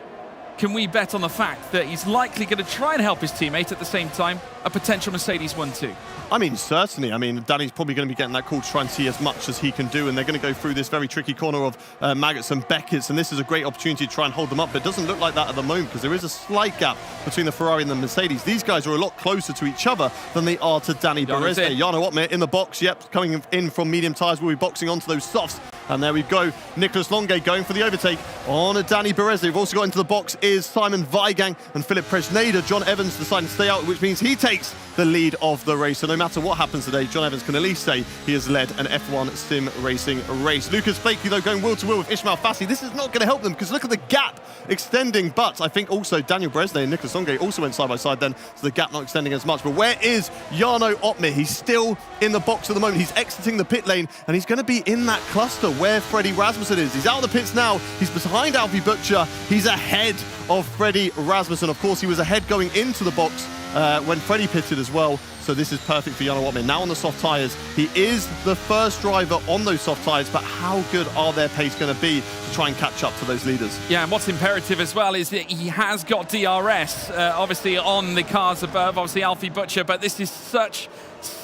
can we bet on the fact that he's likely going to try and help his teammate at the same time, a potential Mercedes 1-2? I mean, certainly. I mean, Danny's probably going to be getting that call to try and see as much as he can do, and they're going to go through this very tricky corner of Maggots and Beckett's, and this is a great opportunity to try and hold them up, but it doesn't look like that at the moment because there is a slight gap between the Ferrari and the Mercedes. These guys are a lot closer to each other than they are to Danny Berezne. Jarno Opmeer in the box, yep, coming in from medium tyres, will be boxing onto those softs. And there we go, Nicholas Longue going for the overtake on a Danny Berezne. We've also got into the box is Simon Weigang and Philip Presneda. John Evans deciding to stay out, which means he takes the lead of the race. So no matter what happens today, John Evans can at least say he has led an F1 sim racing race. Lucas Blakely, though, going wheel to wheel with Ismail Fassi. This is not going to help them because look at the gap extending. But I think also Daniel Berezne and Nicholas Longue also went side by side then, so the gap not extending as much. But where is Jarno Opmeer? He's still in the box at the moment. He's exiting the pit lane, and he's going to be in that cluster where Freddie Rasmussen is. He's out of the pits now. He's behind Alfie Butcher. He's ahead of Freddie Rasmussen. Of course, he was ahead going into the box when Freddie pitted as well. So this is perfect for Jarno Opmeer. Now on the soft tyres, he is the first driver on those soft tyres, but how good are their pace going to be to try and catch up to those leaders? Yeah, and what's imperative as well is that he has got DRS, obviously on the cars above, obviously Alfie Butcher, but this is such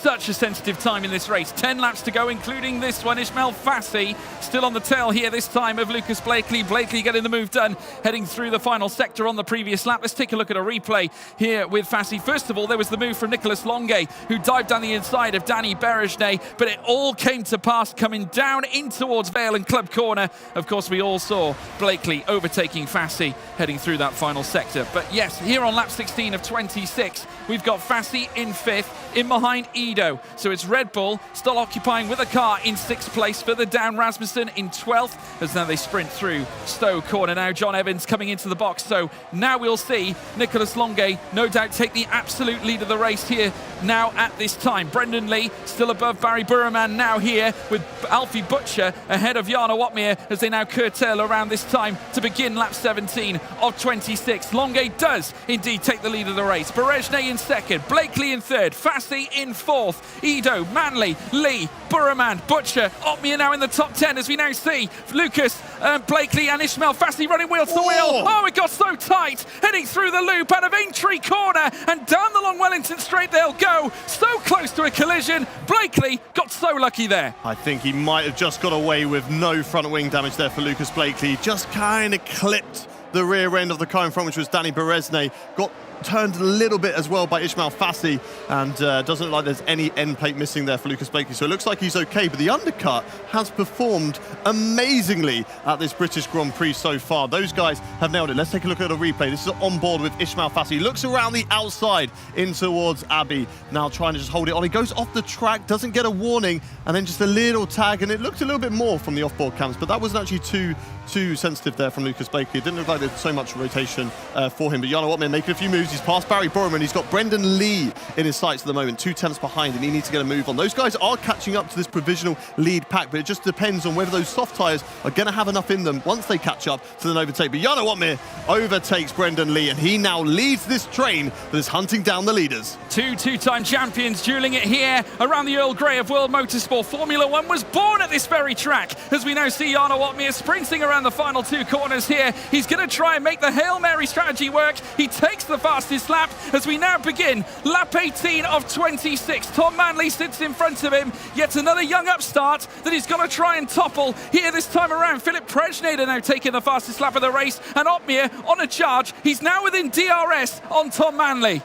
a sensitive time in this race. 10 laps to go, including this one. Ismail Fassi still on the tail here this time of Lucas Blakely. Blakely getting the move done, heading through the final sector on the previous lap. Let's take a look at a replay here with Fassi. First of all, there was the move from Nicholas Longue, who dived down the inside of Danny Berezne, but it all came to pass coming down in towards Vale and Club Corner. Of course, we all saw Blakely overtaking Fassi, heading through that final sector. But yes, here on lap 16 of 26, we've got Fassi in 5th, in behind Ido. So it's Red Bull still occupying with a car in 6th place, further down Rasmussen in 12th, as now they sprint through Stowe Corner. Now John Evans coming into the box, so now we'll see Nicholas Longue no doubt take the absolute lead of the race here now at this time. Brendan Lee still above Barry Burman now here, with Alfie Butcher ahead of Jarno Opmeer as they now curtail around this time to begin lap 17 of 26. Longue does indeed take the lead of the race. Berezne in 2nd, Blakely in 3rd, Fassi in 4th, Ido, Manley, Lee, Burman, Butcher, Opmeer now in the top 10 as we now see Lucas, Blakely and Ismail Fassi running wheel to wheel. Oh, it got so tight, heading through the loop out of Aintree Corner and down the long Wellington Straight they'll go. So close to a collision. Blakely got so lucky there. I think he might have just got away with no front wing damage there for Lucas Blakely. Just kind of clipped the rear end of the car in front, which was Danny Berezne. Got turned a little bit as well by Ismail Fassi, and doesn't look like there's any end plate missing there for Lucas Blakely, so it looks like he's okay. But the undercut has performed amazingly at this British Grand Prix so far. Those guys have nailed it. Let's take a look at a replay. This is on board with Ismail Fassi. Looks around the outside in towards Abbey, now trying to just hold it on. He goes off the track, doesn't get a warning, and then just a little tag, and it looked a little bit more from the off-board cams, but that wasn't actually too sensitive there from Lucas Blakely. It didn't look like there's so much rotation for him. But Jarno Opmeer making a few moves. He's past Barry Burman. He's got Brendan Lee in his sights at the moment, 2 tenths behind, and he needs to get a move on. Those guys are catching up to this provisional lead pack, but it just depends on whether those soft tyres are going to have enough in them once they catch up to then overtake. But Jarno Opmeer overtakes Brendan Lee, and he now leads this train that is hunting down the leaders. Two-time champions dueling it here around the Earl Grey of World Motorsport. Formula One was born at this very track, as we now see Jarno Opmeer sprinting around the final 2 corners here. He's going to try and make the Hail Mary strategy work. He takes the fastest lap as we now begin lap 18 of 26. Tom Manley sits in front of him. Yet another young upstart that he's going to try and topple here this time around. Philip Presneda now taking the fastest lap of the race, and Opmeer on a charge. He's now within DRS on Tom Manley.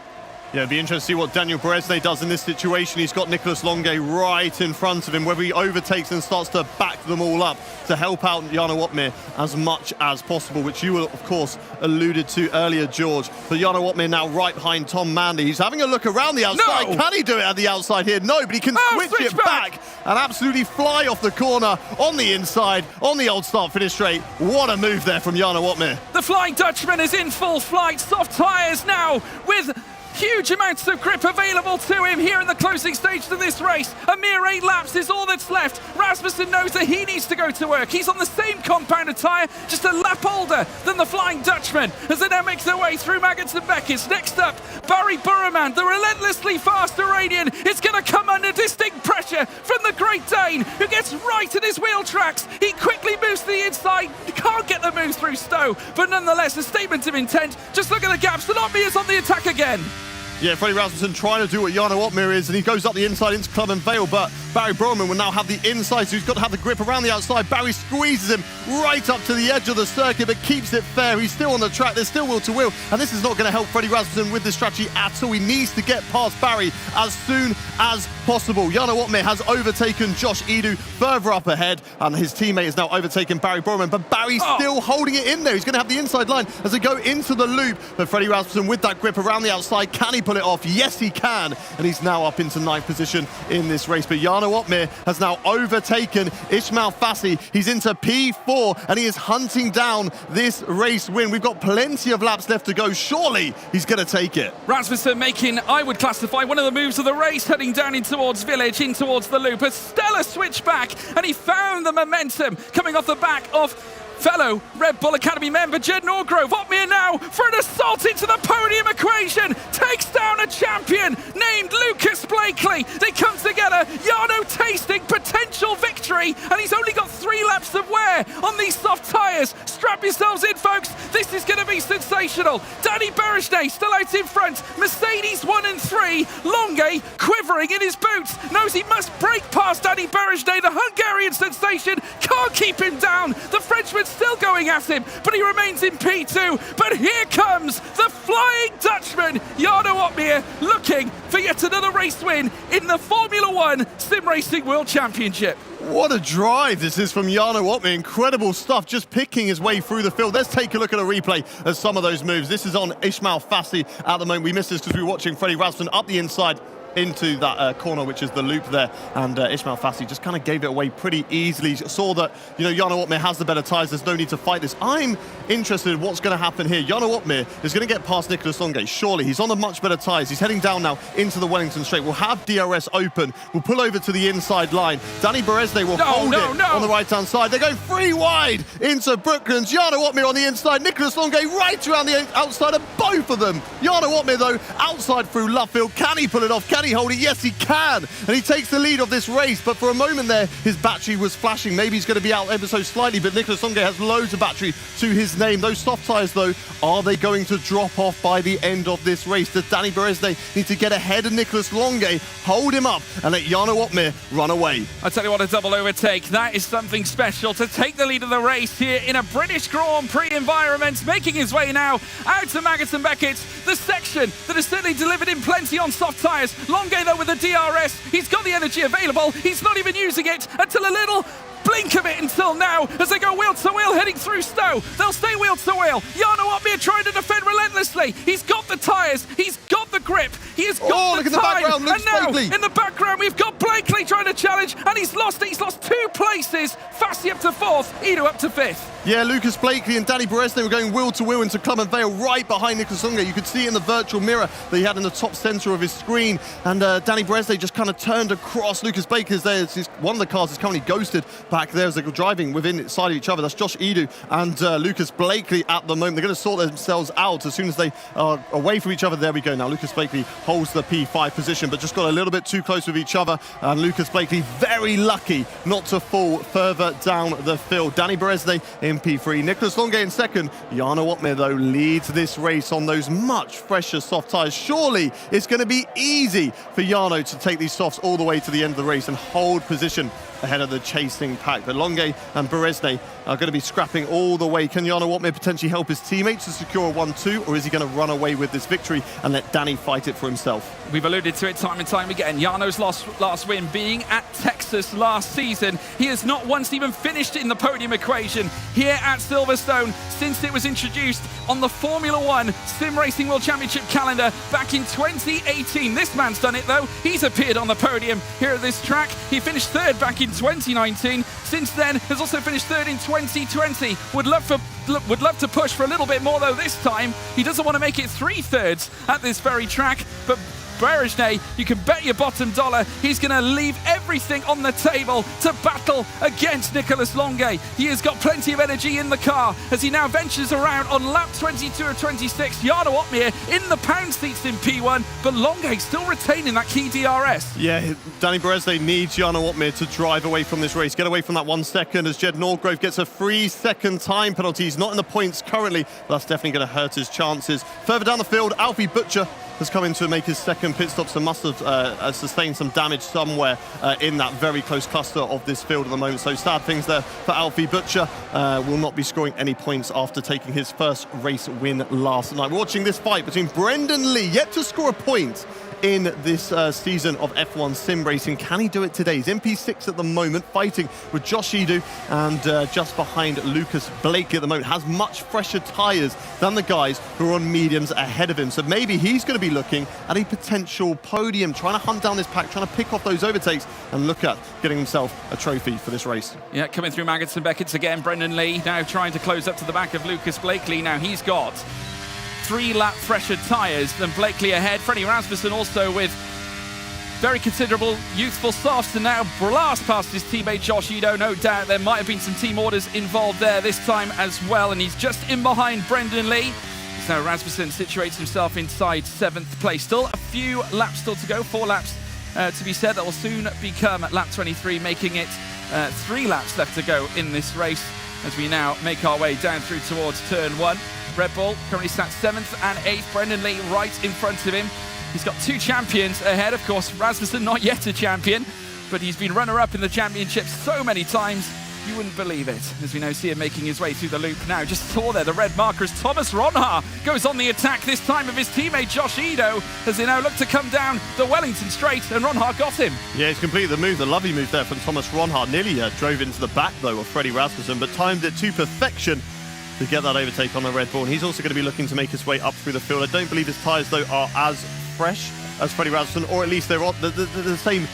Yeah, it'd be interesting to see what Daniel Berezne does in this situation. He's got Nicholas Longue right in front of him, whether he overtakes and starts to back them all up to help out Jarno Opmeer as much as possible, which you, of course, alluded to earlier, George. But Jarno Opmeer now right behind Tom Manley. He's having a look around the outside. No. Can he do it at the outside here? No, but he can switch it back and absolutely fly off the corner on the inside, on the old start-finish straight. What a move there from Jarno Opmeer. The Flying Dutchman is in full flight. Soft tyres now with Huge amounts of grip available to him here in the closing stage to this race. A mere 8 laps is all that's left. Rasmussen knows that he needs to go to work. He's on the same compounded tyre, just a lap older than the Flying Dutchman, as they now make their way through Maggots and Beckett. Next up, Barry Burman, the relentlessly fast Iranian, is going to come under distinct pressure from the Great Dane, who gets right at his wheel tracks. He quickly moves to the inside, can't get the move through Stowe, but nonetheless a statement of intent. Just look at the gaps, Otmir is on the attack again. Yeah, Freddie Rasmussen trying to do what Jarno Otmir is, and he goes up the inside into Club and Vale, but Barry Broman will now have the inside, so he's got to have the grip around the outside. Barry squeezes him right up to the edge of the circuit, but keeps it fair. He's still on the track, there's still wheel to wheel, and this is not going to help Freddie Rasmussen with this strategy at all. He needs to get past Barry as soon as possible. Jarno Otmir has overtaken Josh Edu further up ahead, and his teammate has now overtaken Barry Broman, but Barry's still holding it in there. He's going to have the inside line as they go into the loop, but Freddie Rasmussen with that grip around the outside, can he pull it off? Yes, he can, and he's now up into 9th position in this race. But Jarno Otmir has now overtaken Ismail Fassi. He's into P4, and he is hunting down this race win. We've got plenty of laps left to go. Surely he's going to take it. Rasmussen making, I would classify, one of the moves of the race, heading down in towards Village, in towards the loop. A stellar switch back, and he found the momentum coming off the back of fellow Red Bull Academy member Jed Norgrove. Otmir now for an assault into the podium equation, takes down a champion named Lucas Blakely. They come together, Jarno tasting potential victory, and he's only got 3 laps of wear on these soft tyres. Strap yourselves in, folks, this is going to be sensational. Danny Berejnay still out in front, Mercedes 1 and 3, Longue quivering in his boots, knows he must break past Danny Berejnay, the Hungarian sensation, can't keep him down. The Frenchman still going at him, but he remains in P2. But here comes the Flying Dutchman, Jarno Otmir, looking for yet another race win in the Formula 1 Sim Racing World Championship. What a drive this is from Jarno Otmir. Incredible stuff, just picking his way through the field. Let's take a look at a replay of some of those moves. This is on Ismail Fassi at the moment. We missed this because we were watching Freddie Rasmussen up the inside into that corner, which is the loop there, and Ismail Fassi just kind of gave it away pretty easily. Saw that, Jarno Otmir has the better tyres, there's no need to fight this. I'm interested in what's going to happen here. Jarno Otmir is going to get past Nicolas Longue, surely. He's on the much better tyres. He's heading down now into the Wellington Straight. We'll have DRS open. We'll pull over to the inside line. Danny Berejnay will hold it on the right-hand side. They're going 3 wide into Brooklands. Jarno Otmir on the inside. Nicolas Longue right around the outside of both of them. Jarno Otmir, though, outside through Luffield. Can he pull it off? Can he hold it? Yes, he can. And he takes the lead of this race. But for a moment there, his battery was flashing. Maybe he's going to be out ever so slightly, but Nicolas Longue has loads of battery to his name. Those soft tyres, though, are they going to drop off by the end of this race? Does Danny Berejnay need to get ahead of Nicolas Longue, hold him up, and let Jarno Otmir run away? I tell you what, a double overtake. That is something special to take the lead of the race here in a British Grand Prix environment, making his way now out to Maggots and Beckett, the section that has certainly delivered him plenty on soft tyres. Longue, though, with the DRS, he's got the energy available. He's not even using it until a little blink of it until now as they go wheel to wheel heading through Stowe. They'll stay wheel to wheel. Jarno Otmir trying to defend relentlessly. He's got the tyres. He's got the grip. He has got the time. And now in the background we've got Blakely trying to challenge, and he's lost 2 places. Fassi up to 4th, Edu up to 5th. Yeah, Lucas Blakely and Danny Berejnay were going wheel to wheel into Club and Vale right behind Nicolas Longue. You could see it in the virtual mirror that he had in the top centre of his screen. And Danny Berejnay just kind of turned across. Lucas Blakely's there. One of the cars is currently ghosted back there as they're driving within side of each other. That's Josh Edu and Lucas Blakely at the moment. They're going to sort themselves out as soon as they are away from each other. There we go. Now Lucas Blakely holds the P5 position, but just got a little bit too close with each other. And Lucas Blakely very lucky not to fall further down the field. Danny Berejnay in P3. Nicolas Longue in second. Jarno Otmir, though, leads this race on those much fresher soft tyres. Surely it's going to be easy for Jarno to take these softs all the way to the end of the race and hold position ahead of the chasing pack. But Longue and Berejnay are going to be scrapping all the way. Can Jarno Otmir potentially help his teammates to secure a 1-2, or is he going to run away with this victory and let Danny fight it for himself? We've alluded to it time and time again. Jarno's last win being at Texas last season. He has not once even finished in the podium equation here at Silverstone since it was introduced on the Formula 1 Sim Racing World Championship calendar back in 2018. This man's done it, though. He's appeared on the podium here at this track. He finished 3rd back in 2019. Since then, has also finished 3rd in 2020. Would love for would love to push for a little bit more, though, this time. He doesn't want to make it 3/3 at this very track, but Berejnay, you can bet your bottom dollar he's going to leave everything on the table to battle against Nicolas Longuet. He has got plenty of energy in the car as he now ventures around on lap 22 of 26. Jarno Opmeer in the pound seats in P1, but Longuet still retaining that key DRS. Yeah, Danny Berejnay needs Jarno Opmeer to drive away from this race, get away from that 1 second as Jed Norgrove gets a 3-second time penalty. He's not in the points currently, but that's definitely going to hurt his chances. Further down the field, Alfie Butcher has come in to make his second pit stop, so must have sustained some damage somewhere in that very close cluster of this field at the moment. So sad things there for Alfie Butcher. Will not be scoring any points after taking his first race win last night. We're watching this fight between Brendan Lee, yet to score a point in this season of F1 sim racing. Can he do it today? He's in P6 at the moment, fighting with Josh Edu and just behind Lucas Blakely at the moment. Has much fresher tyres than the guys who are on mediums ahead of him. So maybe he's going to be looking at a potential podium, trying to hunt down this pack, trying to pick off those overtakes and look at getting himself a trophy for this race. Yeah, coming through Maggots and Beckett's again. Brendan Lee now trying to close up to the back of Lucas Blakely. Now he's got 3-lap fresher tyres than Blakely ahead. Freddie Rasmussen also with very considerable youthful softs and now blast past his teammate Josh Edo. No doubt there might have been some team orders involved there this time as well, and he's just in behind Brendan Lee. So Rasmussen situates himself inside 7th place. Still a few laps still to go, 4 laps to be said. That will soon become at lap 23, making it 3 laps left to go in this race as we now make our way down through towards turn 1. Red Bull currently sat 7th and 8th. Brendan Lee right in front of him. He's got 2 champions ahead. Of course, Rasmussen not yet a champion, but he's been runner-up in the championship so many times, you wouldn't believe it. As we now see him making his way through the loop now. Just saw there the red marker as Thomas Ronhaar goes on the attack, this time of his teammate Josh Edo, as they now look to come down the Wellington Straight, and Ronhaar got him. Yeah, he's completed the move, the lovely move there from Thomas Ronhaar. Nearly drove into the back, though, of Freddie Rasmussen, but timed it to perfection to get that overtake on the Red Bull. And he's also going to be looking to make his way up through the field. I don't believe his tyres, though, are as fresh as Freddie Rasmussen, or at least they're the same,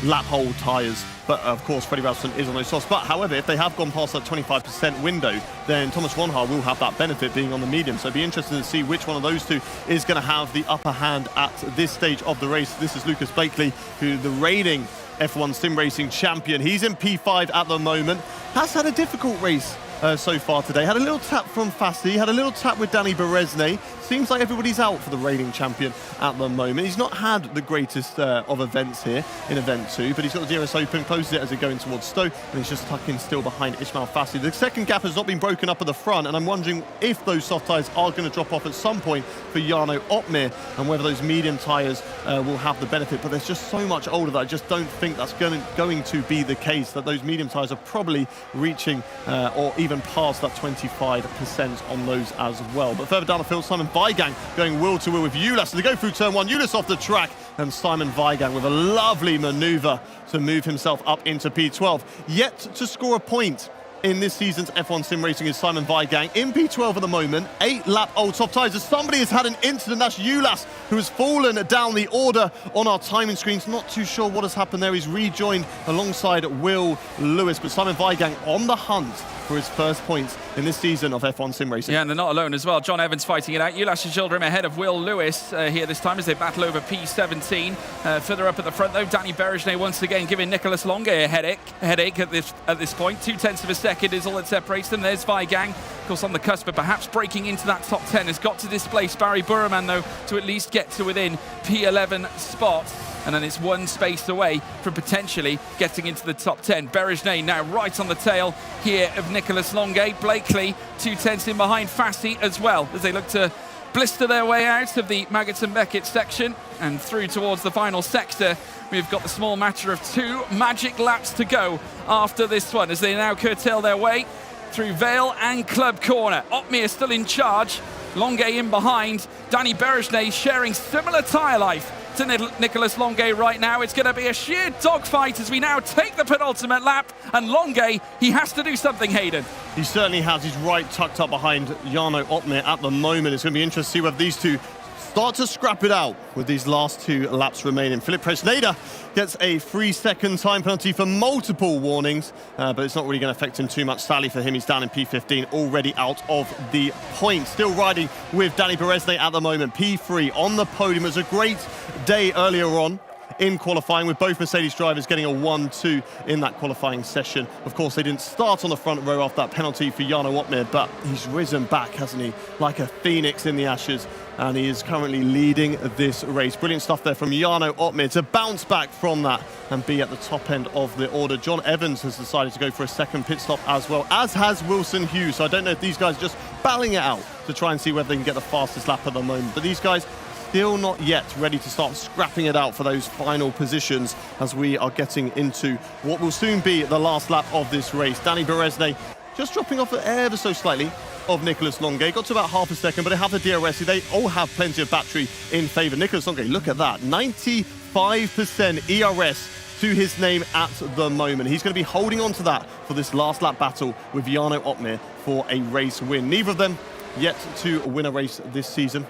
lap hole tyres. But of course, Freddie Rasmussen is on those softs. But however, if they have gone past that 25% window, then Thomas Ronhaar will have that benefit being on the medium. So it'd be interesting to see which one of those two is going to have the upper hand at this stage of the race. This is Lucas Blakely, who the reigning F1 sim racing champion. He's in P5 at the moment. Has had a difficult race so far today. Had a little tap from Fassi, had a little tap with Danny Berejnay. Seems like everybody's out for the reigning champion at the moment. He's not had the greatest of events here in Event 2, but he's got the DRS open, closes it as they're going towards Stowe, and he's just tucking still behind Ismail Fassi. The second gap has not been broken up at the front, and I'm wondering if those soft tyres are going to drop off at some point for Jarno Opmeer, and whether those medium tyres will have the benefit. But there's just so much older that I just don't think that's going to be the case, that those medium tyres are probably reaching or even past that 25% on those as well. But further down the field, Simon Weigang going wheel to wheel with Ulas. So they go through turn 1, Ulas off the track, and Simon Weigang with a lovely manoeuvre to move himself up into P12. Yet to score a point in this season's F1 sim racing is Simon Weigang in P12 at the moment, 8-lap old soft tyres. As somebody has had an incident, that's Ulas, who has fallen down the order on our timing screens. Not too sure what has happened there. He's rejoined alongside Will Lewis, but Simon Weigang on the hunt for his first points in this season of F1 sim racing. Yeah, and they're not alone as well. John Evans fighting it out. Ulas Yildirim ahead of Will Lewis here this time as they battle over P17. Further up at the front, though, Danny Berejnay once again giving Nicolas Longuet a headache at this point. 0.2 of a second is all that separates them. There's Weigang, of course, on the cusp, but perhaps breaking into that top 10. Has got to displace Barry Burman, though, to at least get to within P11 spot. And then it's 1 space away from potentially getting into the top 10. Berejnay now right on the tail here of Nicolas Longuet. Blakely 2/10 in behind Fassi as well, as they look to blister their way out of the Maggots and Beckett section and through towards the final sector. We've got the small matter of 2 magic laps to go after this one, as they now curtail their way through Vale and Club Corner. Opmeer still in charge, Longuet in behind. Danny Berejnay sharing similar tyre life to Nicolas Longuet right now. It's going to be a sheer dogfight as we now take the penultimate lap, and Longuet, he has to do something, Hayden. He certainly has. He's right tucked up behind Jarno Opmeer at the moment. It's going to be interesting to see whether these two start to scrap it out with these last 2 laps remaining. Philipp Presneder gets a 3-second time penalty for multiple warnings, but it's not really going to affect him too much. Sadly for him, he's down in P15, already out of the point. Still riding with Dani Beresnay at the moment, P3 on the podium. It was a great day earlier on in qualifying, with both Mercedes drivers getting a 1-2 in that qualifying session. Of course, they didn't start on the front row after that penalty for Jarno Opmeer, but he's risen back, hasn't he? Like a phoenix in the ashes, and he is currently leading this race. Brilliant stuff there from Jarno Opmeer to bounce back from that and be at the top end of the order. John Evans has decided to go for a second pit stop as well, as has Wilson Hughes. So I don't know if these guys are just battling it out to try and see whether they can get the fastest lap at the moment, but these guys still not yet ready to start scrapping it out for those final positions as we are getting into what will soon be the last lap of this race. Dani Beresnay just dropping off ever so slightly of Nicolas Longuet. Got to about half a second, but they have the DRS. They all have plenty of battery in favour. Nicolas Longuet, look at that, 95% ERS to his name at the moment. He's going to be holding on to that for this last lap battle with Jarno Opmeer for a race win. Neither of them yet to win a race this season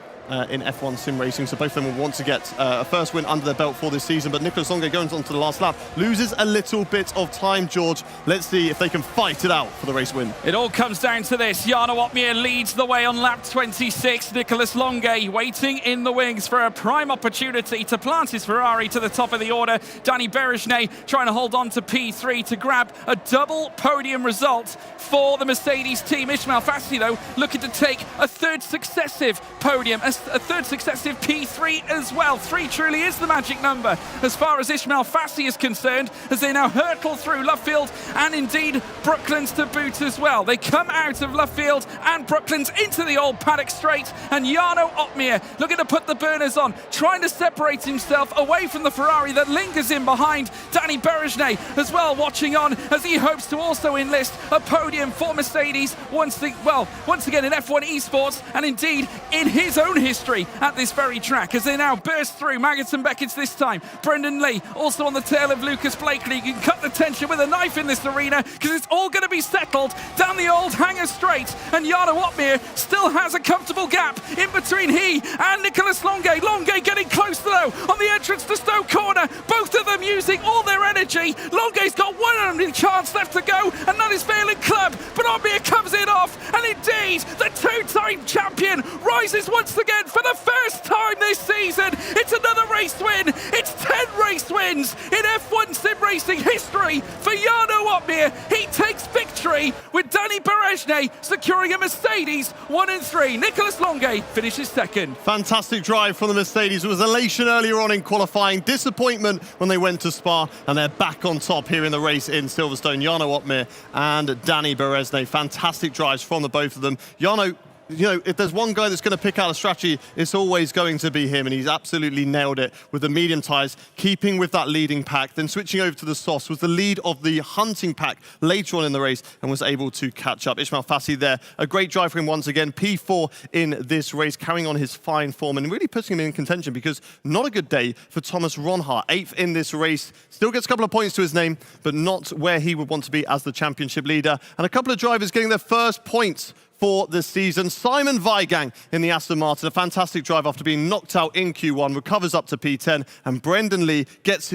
in F1 sim racing, so both of them will want to get a first win under their belt for this season. But Nicolas Longuet going on to the last lap loses a little bit of time, George. Let's see if they can fight it out for the race win. It all comes down to this. Jarno Opmeer leads the way on lap 26. Nicolas Longuet waiting in the wings for a prime opportunity to plant his Ferrari to the top of the order. Dani Beresnay trying to hold on to P3 to grab a double podium result for the Mercedes team. Ismail Fassi, though, looking to take a 3rd successive podium, a 3rd successive P3 as well. 3 truly is the magic number as far as Ismail Fassi is concerned, as they now hurtle through Lovefield and indeed Brooklands to boot as well. They come out of Lovefield and Brooklands into the old paddock straight, and Jarno Opmeer looking to put the burners on, trying to separate himself away from the Ferrari that lingers in behind. Dani Beresnay as well watching on as he hopes to also enlist a podium for Mercedes once again in F1 Esports, and indeed in his own history at this very track, as they now burst through Magnussen Beckett's this time. Brendan Lee also on the tail of Lucas Blakely. You can cut the tension with a knife in this arena, because it's all going to be settled down the old hangar straight, and Jarno Opmeer still has a comfortable gap in between he and Nicolas Longuet. Longuet getting close though on the entrance to Stowe Corner, both of them using all their energy. Longuet's got one only chance left to go, and that is failing club, but Opmeer comes it off, and indeed the 2-time champion rises once again for the first time this season. It's another race win. It's 10 race wins in F1 sim racing history for Jarno Opmeer. He takes victory with Dani Beresnay securing a Mercedes 1 and 3. Nicolas Longuet finishes 2nd. Fantastic drive from the Mercedes. It was elation earlier on in qualifying, disappointment when they went to Spa, and they're back on top here in the race in Silverstone. Jarno Opmeer and Dani Beresnay. Fantastic drives from the both of them. Jarno, you know, if there's one guy that's going to pick out a strategy, it's always going to be him, and he's absolutely nailed it with the medium tyres, keeping with that leading pack, then switching over to the softs, was the lead of the hunting pack later on in the race and was able to catch up. Ismail Fassi there, a great drive for him once again, P4 in this race, carrying on his fine form and really putting him in contention, because not a good day for Thomas Ronhart, 8th in this race, still gets a couple of points to his name, but not where he would want to be as the championship leader, and a couple of drivers getting their first points for the season. Simon Weigang in the Aston Martin, a fantastic drive after being knocked out in Q1, recovers up to P10, and Brendan Lee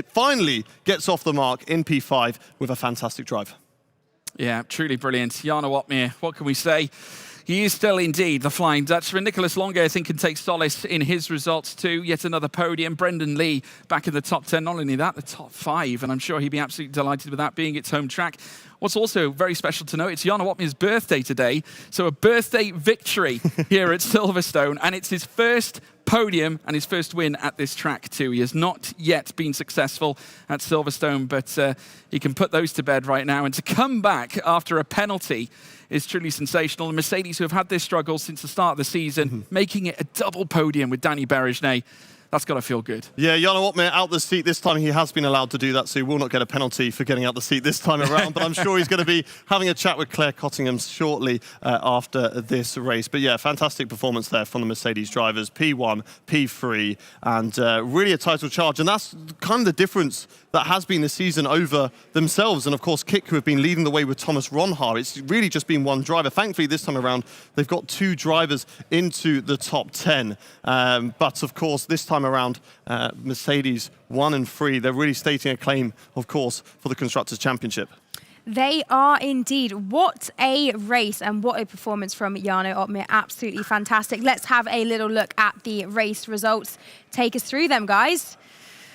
finally gets off the mark in P5 with a fantastic drive. Yeah, truly brilliant. Jarno Opmeer, what can we say? He is still indeed the Flying Dutchman. Nicolas Longuet, I think, can take solace in his results too. Yet another podium. Brendan Lee back in the top 10. Not only that, the top 5. And I'm sure he'd be absolutely delighted with that being its home track. What's also very special to note, it's Jarno Opmeer's birthday today. So a birthday victory here at Silverstone. And it's his first podium and his first win at this track too. He has not yet been successful at Silverstone, but he can put those to bed right now. And to come back after a penalty is truly sensational. And Mercedes, who have had this struggle since the start of the season, making it a double podium with Dani Beresnay. That's got to feel good. Yeah, Jarno Opmeer out the seat this time. He has been allowed to do that, so he will not get a penalty for getting out the seat this time around. But I'm sure he's going to be having a chat with Claire Cottingham shortly after this race. But yeah, fantastic performance there from the Mercedes drivers. P1, P3, and really a title charge. And that's kind of the difference that has been this season over themselves. And of course, Kik, who have been leading the way with Thomas Ronhaar. It's really just been one driver. Thankfully, this time around, they've got 2 drivers into the top 10. But of course, this time around, Mercedes 1 and 3, they're really stating a claim, of course, for the Constructors' Championship. They are indeed. What a race and what a performance from Jarno Opmeer. Absolutely fantastic. Let's have a little look at the race results. Take us through them, guys.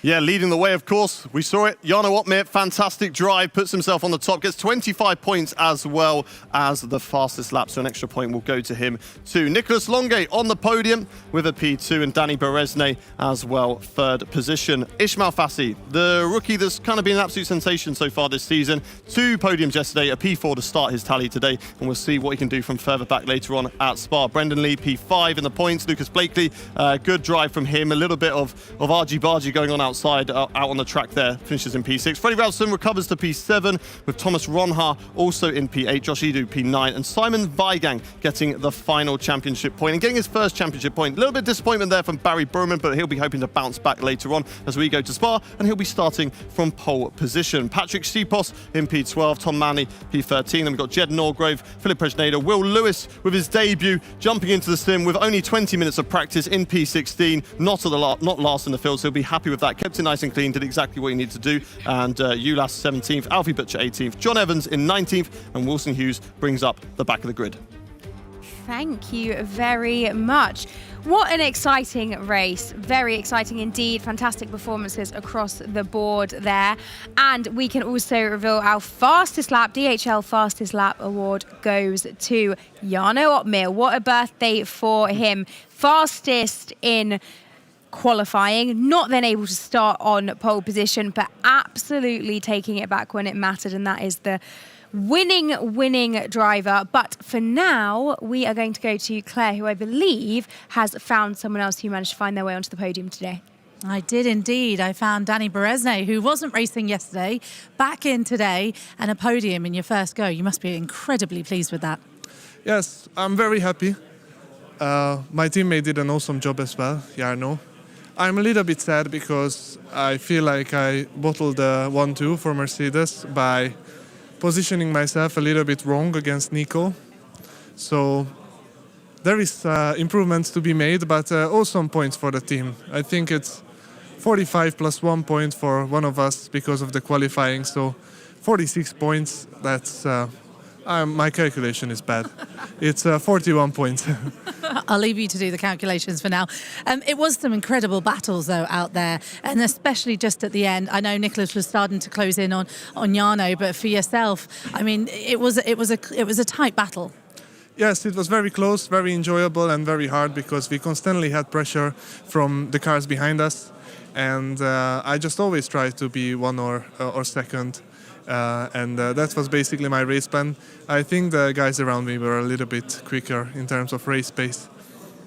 Yeah, leading the way, of course. We saw it. Jarno Opmeer, fantastic drive, puts himself on the top, gets 25 points as well as the fastest lap, so an extra point will go to him too. Nicolas Longuet on the podium with a P2, and Danny Beresne as well, 3rd position. Ismail Fassi, the rookie that's kind of been an absolute sensation so far this season. 2 podiums yesterday, a P4 to start his tally today, and we'll see what he can do from further back later on at Spa. Brendan Lee, P5 in the points. Lucas Blakely, good drive from him. A little bit of argy-bargy going on outside, out on the track there, finishes in P6. Freddie Ralston recovers to P7 with Thomas Ronhaar also in P8, Josh Edu P9, and Simon Weigang getting the final championship point and getting his first championship point. A little bit of disappointment there from Barry Burman, but he'll be hoping to bounce back later on as we go to Spa, and he'll be starting from pole position. Patrick Sipos in P12, Tom Manley P13, then we've got Jed Norgrove, Philip Presneda, Will Lewis with his debut, jumping into the sim with only 20 minutes of practice in P16, not last in the field, so he'll be happy with that. Kept it nice and clean, did exactly what he needed to do. And Ulas 17th, Alfie Butcher 18th, John Evans in 19th, and Wilson Hughes brings up the back of the grid. Thank you very much. What an exciting race. Very exciting indeed. Fantastic performances across the board there. And we can also reveal our fastest lap, DHL Fastest Lap Award goes to Jarno Opmeer. What a birthday for him. Fastest in qualifying, not then able to start on pole position, but absolutely taking it back when it mattered, and that is the winning driver. But for now, we are going to go to Claire, who I believe has found someone else who managed to find their way onto the podium today. I did indeed. I found Danny Beresne, who wasn't racing yesterday, back in today, and a podium in your first go. You must be incredibly pleased with that. Yes, I'm very happy. My teammate did an awesome job as well, Jarno. I'm a little bit sad because I feel like I bottled the 1-2 for Mercedes by positioning myself a little bit wrong against Nico. So there is improvements to be made, but awesome points for the team. I think it's 45 plus 1 point for one of us because of the qualifying. So 46 points, that's... my calculation is bad. It's 41 points. I'll leave you to do the calculations for now. It was some incredible battles, though, out there, and especially just at the end. I know Nicholas was starting to close in on Jarno, but for yourself, I mean, it was a tight battle. Yes, it was very close, very enjoyable, and very hard because we constantly had pressure from the cars behind us, and I just always tried to be one or second. And that was basically my race plan. I think the guys around me were a little bit quicker in terms of race pace.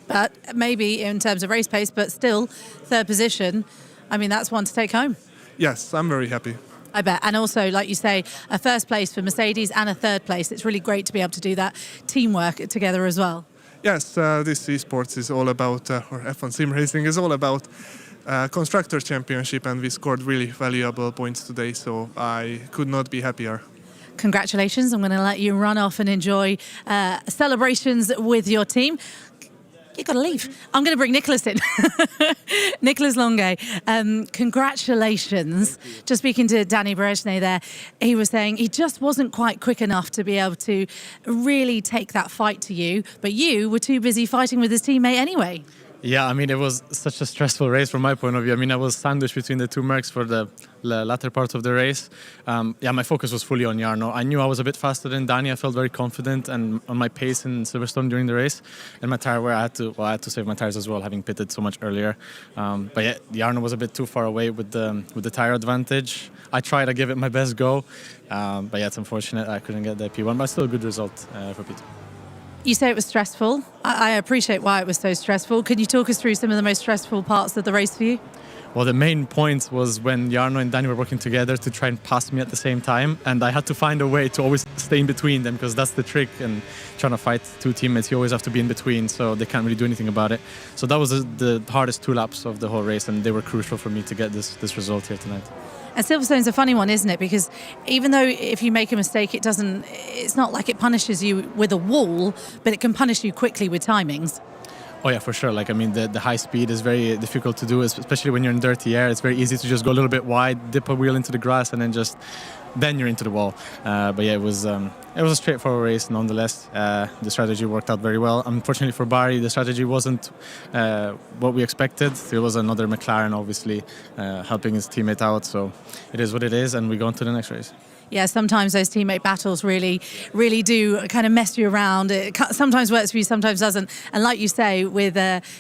But maybe in terms of race pace, but still, 3rd position, I mean, that's one to take home. Yes, I'm very happy. I bet. And also, like you say, a 1st place for Mercedes and a 3rd place. It's really great to be able to do that teamwork together as well. Yes, this Esports is all about, or F1 Sim Racing is all about Constructors' Championship, and we scored really valuable points today, so I could not be happier. Congratulations. I'm going to let you run off and enjoy celebrations with your team. You've got to leave. I'm going to bring Nicholas in. Nicolas Longuet, congratulations. Just speaking to Danny Beresne there, he was saying he just wasn't quite quick enough to be able to really take that fight to you, but you were too busy fighting with his teammate anyway. Yeah, I mean, it was such a stressful race from my point of view. I mean, I was sandwiched between the 2 Mercs for the latter part of the race. My focus was fully on Jarno. I knew I was a bit faster than Danny. I felt very confident and on my pace in Silverstone during the race. And my tire wear, I had to save my tires as well, having pitted so much earlier. But yeah, Jarno was a bit too far away with the tire advantage. I tried to give it my best go, but yeah, it's unfortunate I couldn't get the P1, but still a good result for P2. You say it was stressful. I appreciate why it was so stressful. Could you talk us through some of the most stressful parts of the race for you? Well, the main point was when Jarno and Danny were working together to try and pass me at the same time, and I had to find a way to always stay in between them, because that's the trick. And trying to fight two teammates, you always have to be in between, so they can't really do anything about it. So that was the hardest 2 laps of the whole race, and they were crucial for me to get this result here tonight. And Silverstone's a funny one, isn't it? Because even though if you make a mistake, it's not like it punishes you with a wall, but it can punish you quickly with timings. Oh yeah, for sure. Like, I mean, the high speed is very difficult to do, especially when you're in dirty air. It's very easy to just go a little bit wide, dip a wheel into the grass, and then you're into the wall. But yeah, it was a straightforward race nonetheless. The strategy worked out very well. Unfortunately for Barry, the strategy wasn't what we expected. There was another McLaren, obviously, helping his teammate out. So it is what it is, and we go on to the next race. Yeah, sometimes those teammate battles really do kind of mess you around. It sometimes works for you, sometimes doesn't. And like you say, with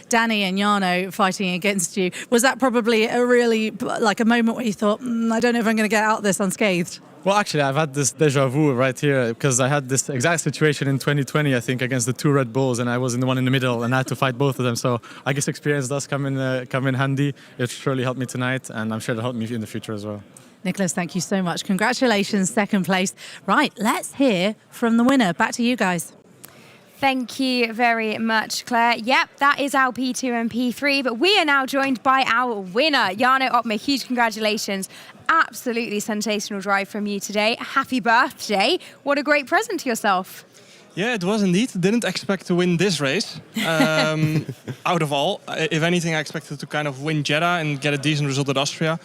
Danny and Jarno fighting against you, was that probably a moment where you thought, I don't know if I'm going to get out of this unscathed? Well, actually, I've had this deja vu right here, because I had this exact situation in 2020, I think, against the 2 Red Bulls, and I was in the one in the middle, and I had to fight both of them. So I guess experience does come in handy. It surely helped me tonight, and I'm sure it'll help me in the future as well. Nicholas, thank you so much. Congratulations, second place. Right, let's hear from the winner. Back to you guys. Thank you very much, Claire. Yep, that is our P2 and P3, but we are now joined by our winner, Jarno Opma. Huge congratulations. Absolutely sensational drive from you today. Happy birthday. What a great present to yourself. Yeah, it was indeed. Didn't expect to win this race. Out of all, if anything, I expected to kind of win Jeddah and get a decent result at Austria.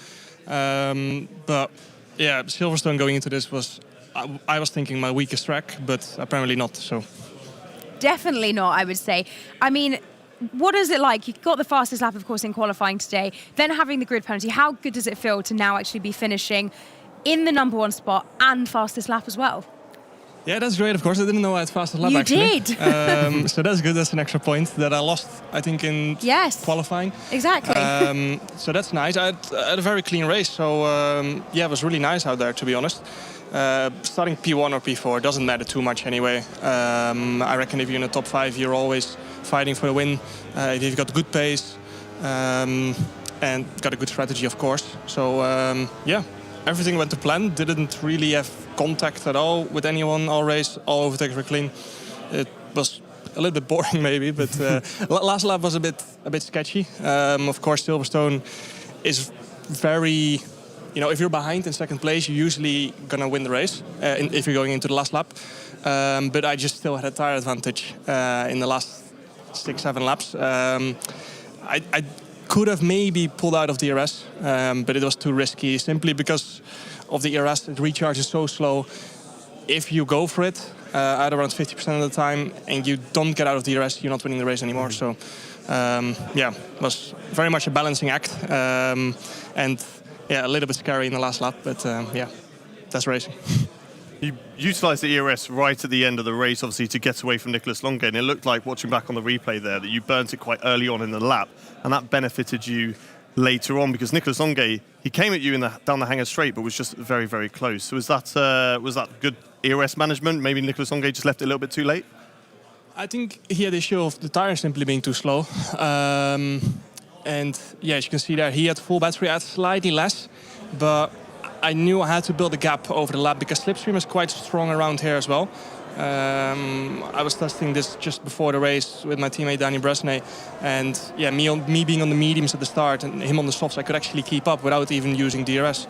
But yeah, Silverstone going into this was, I was thinking, my weakest track, but apparently not. So Definitely not, I would say. I mean, what is it like? You got the fastest lap, of course, in qualifying today, then having the grid penalty. How good does it feel to now actually be finishing in the number 1 spot and fastest lap as well? yeah, that's great. Of course, I didn't know I had fastest lap You actually. did. So that's good. That's an extra point that I lost, I think, in qualifying. Exactly. So that's nice. I had a very clean race. So yeah, it was really nice out there, to be honest. Starting P1 or P4 doesn't matter too much anyway. I reckon if you're in the top 5, you're always fighting for the win. If you've got good pace and got a good strategy, of course. So yeah, everything went to plan. Didn't really have contact at all with anyone all race. All overtakes were clean. It was a little bit boring maybe, but last lap was a bit sketchy. Of course, Silverstone is very... You know, if you're behind in second place, you're usually going to win the race if you're going into the last lap. But I just still had a tire advantage in the last 6-7 laps. I could have maybe pulled out of DRS, but it was too risky simply because of the ERS. It recharges so slow. If you go for it at around 50% of the time and you don't get out of DRS, you're not winning the race anymore. So, yeah, it was very much a balancing act. And yeah, a little bit scary in the last lap, but yeah, that's racing. You utilised the ERS right at the end of the race, obviously, to get away from Nicholas Longay, and it looked like, watching back on the replay there, that you burnt it quite early on in the lap, and that benefited you later on, because Nicholas Longay, he came at you down the hanger straight, but was just very, very close. So was that good ERS management? Maybe Nicholas Longay just left it a little bit too late? I think he had the issue of the tire simply being too slow. And yeah, as you can see there, he had full battery, I had slightly less, but I knew I had to build a gap over the lap because slipstream is quite strong around here as well. I was testing this just before the race with my teammate Danny Bresnay, and yeah, me being on the mediums at the start and him on the softs, I could actually keep up without even using DRS,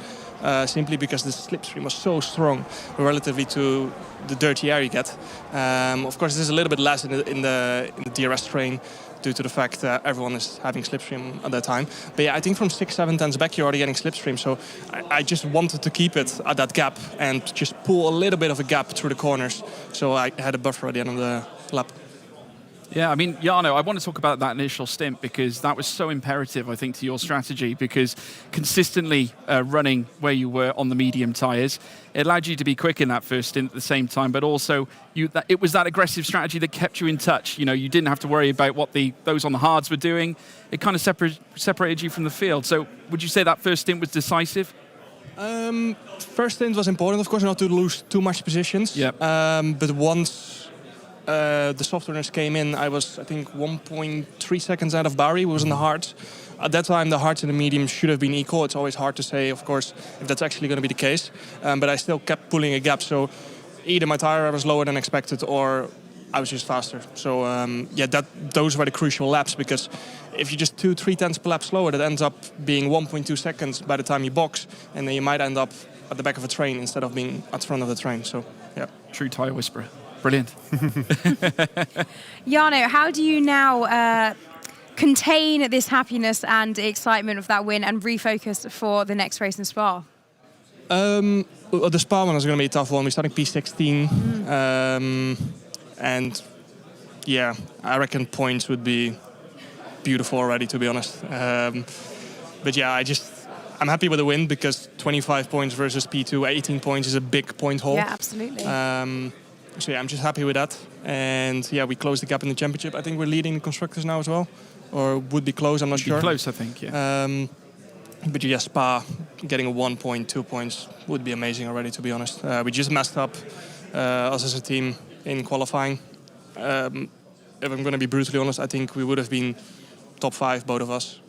simply because the slipstream was so strong relatively to the dirty air you get. Of course, this is a little bit less in the DRS train, due to the fact that everyone is having slipstream at that time. But yeah, I think from 6-7 tenths back, you're already getting slipstream. So I just wanted to keep it at that gap and just pull a little bit of a gap through the corners. So I had a buffer at the end of the lap. Yeah, I mean, Jarno, I want to talk about that initial stint because that was so imperative, I think, to your strategy, because consistently running where you were on the medium tyres, it allowed you to be quick in that first stint at the same time, but also it was that aggressive strategy that kept you in touch. You know, you didn't have to worry about what those on the hards were doing. It kind of separated you from the field. So would you say that first stint was decisive? First stint was important, of course, not to lose too much positions. Yep. But once the softwares came in, I was, I think, 1.3 seconds out of Barry, who was in the hard. At that time, the hards and the medium should have been equal. It's always hard to say, of course, if that's actually going to be the case. But I still kept pulling a gap. So either my tire was lower than expected or I was just faster. So those were the crucial laps, because if you just 2-3 tenths per lap slower, that ends up being 1.2 seconds by the time you box, and then you might end up at the back of a train instead of being at the front of the train. So, yeah. True tyre whisperer. Brilliant. Jarno, how do you now contain this happiness and excitement of that win and refocus for the next race in Spa? The Spa one is going to be a tough one. We're starting P16. And yeah, I reckon points would be beautiful already, to be honest. But yeah, I'm happy with the win, because 25 points versus P2, 18 points is a big point haul. Yeah, absolutely. So yeah, I'm just happy with that. And yeah, we closed the gap in the championship. I think we're leading the constructors now as well, or would be close, I'm not sure. Be close, I think, yeah. But yeah, Spa getting a 1 point, 2 points would be amazing already, to be honest. We just messed up, us as a team, in qualifying. If I'm going to be brutally honest, I think we would have been top 5, both of us.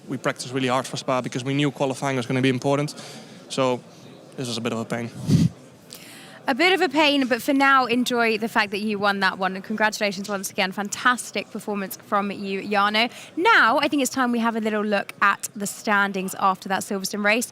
We practiced really hard for Spa because we knew qualifying was going to be important. So this was a bit of a pain. A bit of a pain, but for now, enjoy the fact that you won that one. And congratulations once again. Fantastic performance from you, Jarno. Now, I think it's time we have a little look at the standings after that Silverstone race.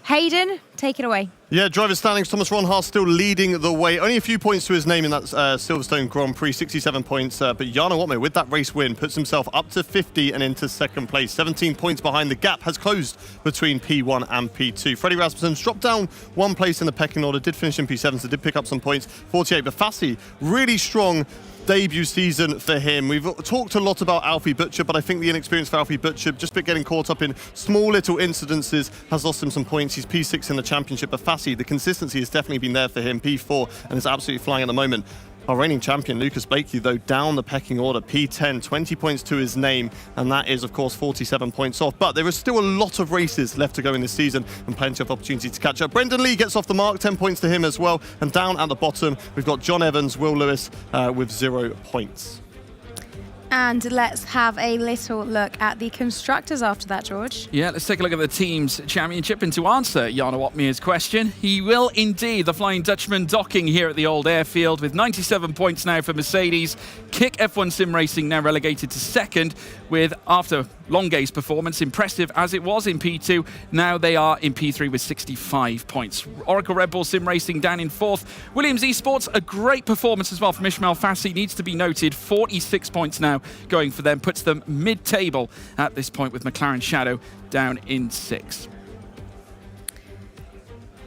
Hayden, take it away. Yeah, driver standings, Thomas Ronhaar still leading the way. Only a few points to his name in that Silverstone Grand Prix, 67 points. But Jarno Opmeer, with that race win, puts himself up to 50 and into second place. 17 points behind. The gap has closed between P1 and P2. Freddie Rasmussen's dropped down 1 place in the pecking order, did finish in P7, so did pick up some points, 48. But Fassi, really strong debut season for him. We've talked a lot about Alfie Butcher, but I think the inexperience for Alfie Butcher, just getting caught up in small little incidences, has lost him some points. He's P6 in the championship, but Fassi, the consistency has definitely been there for him, P4, and is absolutely flying at the moment. Our reigning champion, Lucas Blakely, though, down the pecking order, P10, 20 points to his name, and that is, of course, 47 points off. But there is still a lot of races left to go in this season and plenty of opportunity to catch up. Brendan Lee gets off the mark, 10 points to him as well. And down at the bottom, we've got John Evans, Will Lewis with 0 points. And let's have a little look at the constructors after that, George. Yeah, let's take a look at the team's championship. And to answer Jarno Opmeer's question, he will indeed, the Flying Dutchman, docking here at the old airfield with 97 points now for Mercedes. Kick F1 Sim Racing now relegated to second, with, after Longay's performance, impressive as it was in P2, now they are in P3 with 65 points. Oracle Red Bull Sim Racing down in fourth. Williams Esports, a great performance as well from Ishmael Fassi, needs to be noted. 46 points now going for them, puts them mid-table at this point, with McLaren Shadow down in 6th.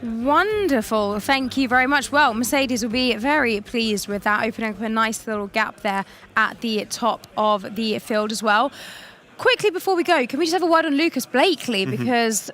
Wonderful. Thank you very much. Well, Mercedes will be very pleased with that, opening up a nice little gap there at the top of the field as well. Quickly before we go, can we just have a word on Lucas Blakely? Because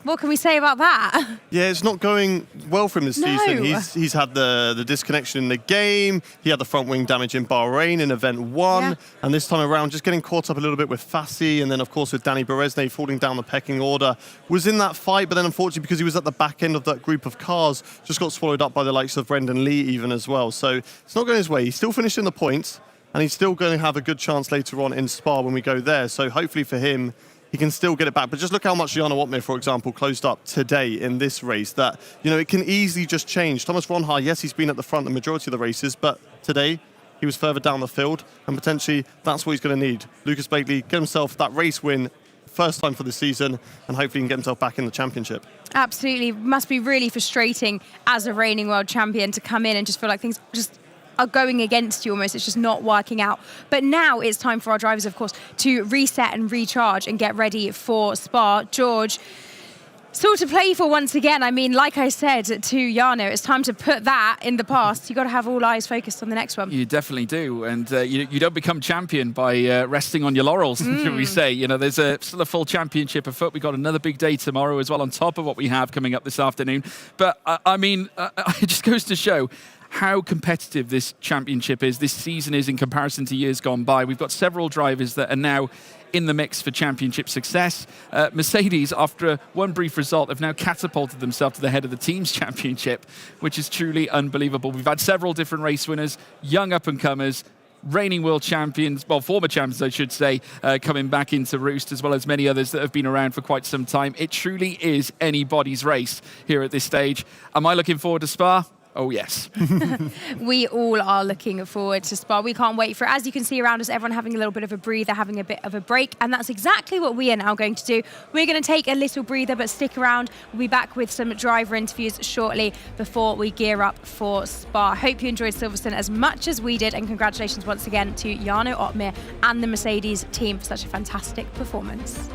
what can we say about that? Yeah, it's not going well for him this season. He's had the disconnection in the game. He had the front wing damage in Bahrain in event 1. Yeah. And this time around, just getting caught up a little bit with Fassi, and then, of course, with Danny Beresne falling down the pecking order. Was in that fight, but then, unfortunately, because he was at the back end of that group of cars, just got swallowed up by the likes of Brendan Lee even as well. So it's not going his way. He's still finishing the points, and he's still going to have a good chance later on in Spa when we go there. So hopefully for him, he can still get it back. But just look how much Jarno Opmeer, for example, closed up today in this race. That, you know, it can easily just change. Thomas Ronhaar, yes, he's been at the front the majority of the races, but today he was further down the field, and potentially that's what he's going to need. Lucas Blakely get himself that race win, first time for the season, and hopefully he can get himself back in the championship. Absolutely. Must be really frustrating as a reigning world champion to come in and just feel like things just are going against you almost. It's just not working out. But now it's time for our drivers, of course, to reset and recharge and get ready for Spa. George, still to play for once again. I mean, like I said to Jarno, it's time to put that in the past. You've got to have all eyes focused on the next one. You definitely do. And you don't become champion by resting on your laurels, should we say. You know, there's still a full championship afoot. We've got another big day tomorrow as well, on top of what we have coming up this afternoon. But, I mean, it just goes to show how competitive this championship is, this season is in comparison to years gone by. We've got several drivers that are now in the mix for championship success. Mercedes, after one brief result, have now catapulted themselves to the head of the team's championship, which is truly unbelievable. We've had several different race winners, young up-and-comers, reigning world champions, well, former champions, I should say, coming back into roost, as well as many others that have been around for quite some time. It truly is anybody's race here at this stage. Am I looking forward to Spa? Oh, yes. We all are looking forward to Spa. We can't wait for it. As you can see around us, everyone having a little bit of a breather, having a bit of a break, and that's exactly what we are now going to do. We're going to take a little breather, but stick around. We'll be back with some driver interviews shortly before we gear up for Spa. Hope you enjoyed Silverstone as much as we did, and congratulations once again to Jarno Opmeer and the Mercedes team for such a fantastic performance.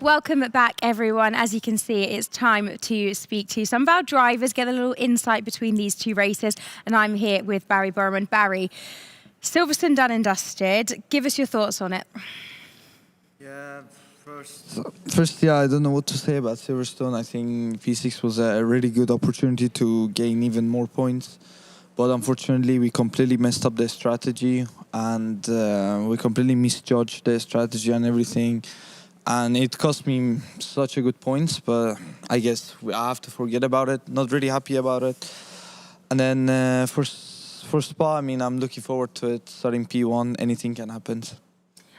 Welcome back, everyone. As you can see, it's time to speak to some of our drivers, get a little insight between these two races. And I'm here with Barry Burman. Barry, Silverstone done and dusted. Give us your thoughts on it. Yeah, first, I don't know what to say about Silverstone. I think P6 was a really good opportunity to gain even more points. But unfortunately, we completely messed up their strategy and we completely misjudged their strategy and everything. And it cost me such a good points, but I guess I have to forget about it. Not really happy about it. And then for Spa, I mean, I'm looking forward to it. Starting P1, anything can happen.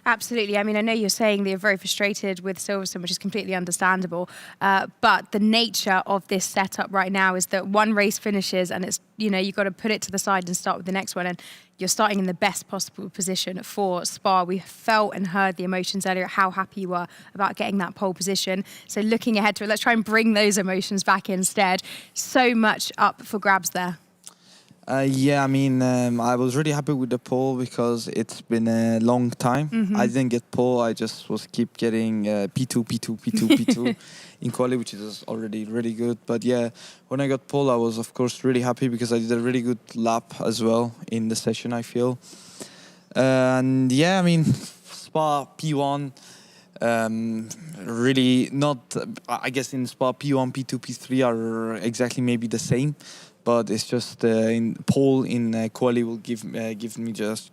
Absolutely. I mean, I know you're saying that you're very frustrated with Silverstone, which is completely understandable. But the nature of this setup right now is that one race finishes and it's, you've got to put it to the side and start with the next one. And you're starting in the best possible position for Spa. We felt and heard the emotions earlier, how happy you were about getting that pole position. So looking ahead to it, let's try and bring those emotions back instead. So much up for grabs there. Yeah, I mean, I was really happy with the pole because it's been a long time. I didn't get pole. I just was keep getting P2, P2, P2, P2 in quali, which is already really good. But yeah, when I got pole, I was, of course, really happy because I did a really good lap as well in the session, I feel. And yeah, I mean, Spa, P1, really not... I guess in Spa, P1, P2, P3 are exactly maybe the same. But it's just in pole in quali will gave me just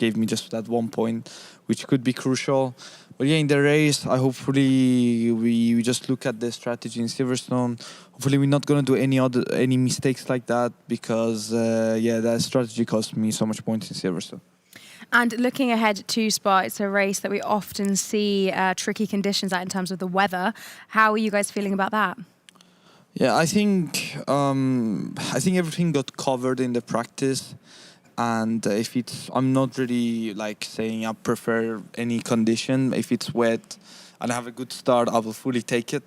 that 1 point, which could be crucial. But yeah, in the race, hopefully we just look at the strategy in Silverstone. Hopefully we're not gonna do any mistakes like that because that strategy cost me so much points in Silverstone. And looking ahead to Spa, it's a race that we often see tricky conditions at in terms of the weather. How are you guys feeling about that? Yeah, I think everything got covered in the practice, and I'm not really like saying I prefer any condition. If it's wet and I have a good start, I will fully take it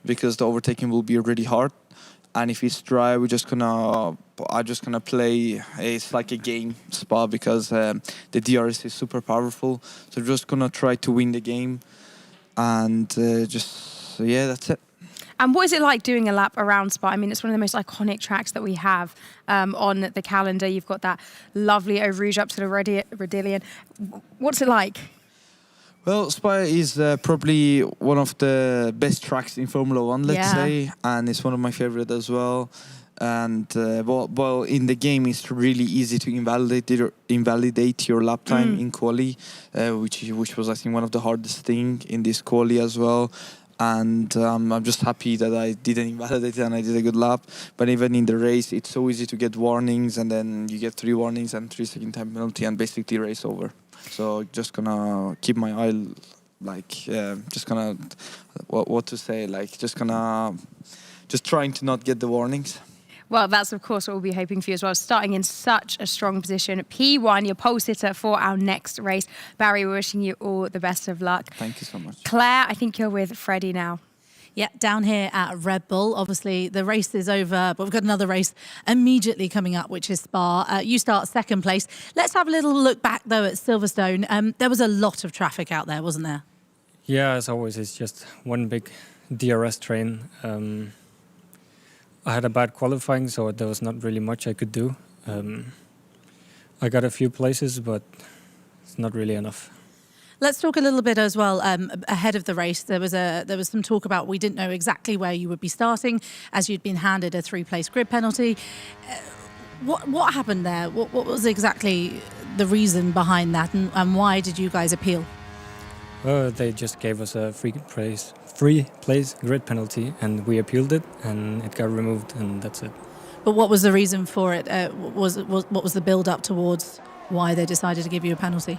because the overtaking will be really hard. And if it's dry, I'm just gonna play. It's like a game Spa because the DRS is super powerful. So we're just gonna try to win the game, and that's it. And what is it like doing a lap around Spa? I mean, it's one of the most iconic tracks that we have on the calendar. You've got that lovely Eau Rouge up to the Rodillion. What's it like? Well, Spa is probably one of the best tracks in Formula One, let's say, and it's one of my favorite as well. And well, in the game, it's really easy to invalidate your lap time in quali, which was I think one of the hardest thing in this quali as well. And I'm just happy that I didn't invalidate it and I did a good lap. But even in the race, it's so easy to get warnings, and then you get 3 warnings and 3-second time penalty, and basically race over. So just gonna keep my eye, just gonna what to say, just trying to not get the warnings. Well, that's, of course, what we'll be hoping for you as well. Starting in such a strong position. P1, your pole sitter for our next race. Barry, we're wishing you all the best of luck. Thank you so much. Claire, I think you're with Freddie now. Yeah, down here at Red Bull. Obviously, the race is over, but we've got another race immediately coming up, which is Spa. You start second place. Let's have a little look back, though, at Silverstone. There was a lot of traffic out there, wasn't there? Yeah, as always, it's just one big DRS train. I had a bad qualifying, so there was not really much I could do. I got a few places, but it's not really enough. Let's talk a little bit as well ahead of the race. There was some talk about we didn't know exactly where you would be starting as you'd been handed a 3-place grid penalty. What happened there? What was exactly the reason behind that, and why did you guys appeal? They just gave us a free place grid penalty, and we appealed it, and it got removed, and that's it. But what was the reason for it? What was the build-up towards why they decided to give you a penalty?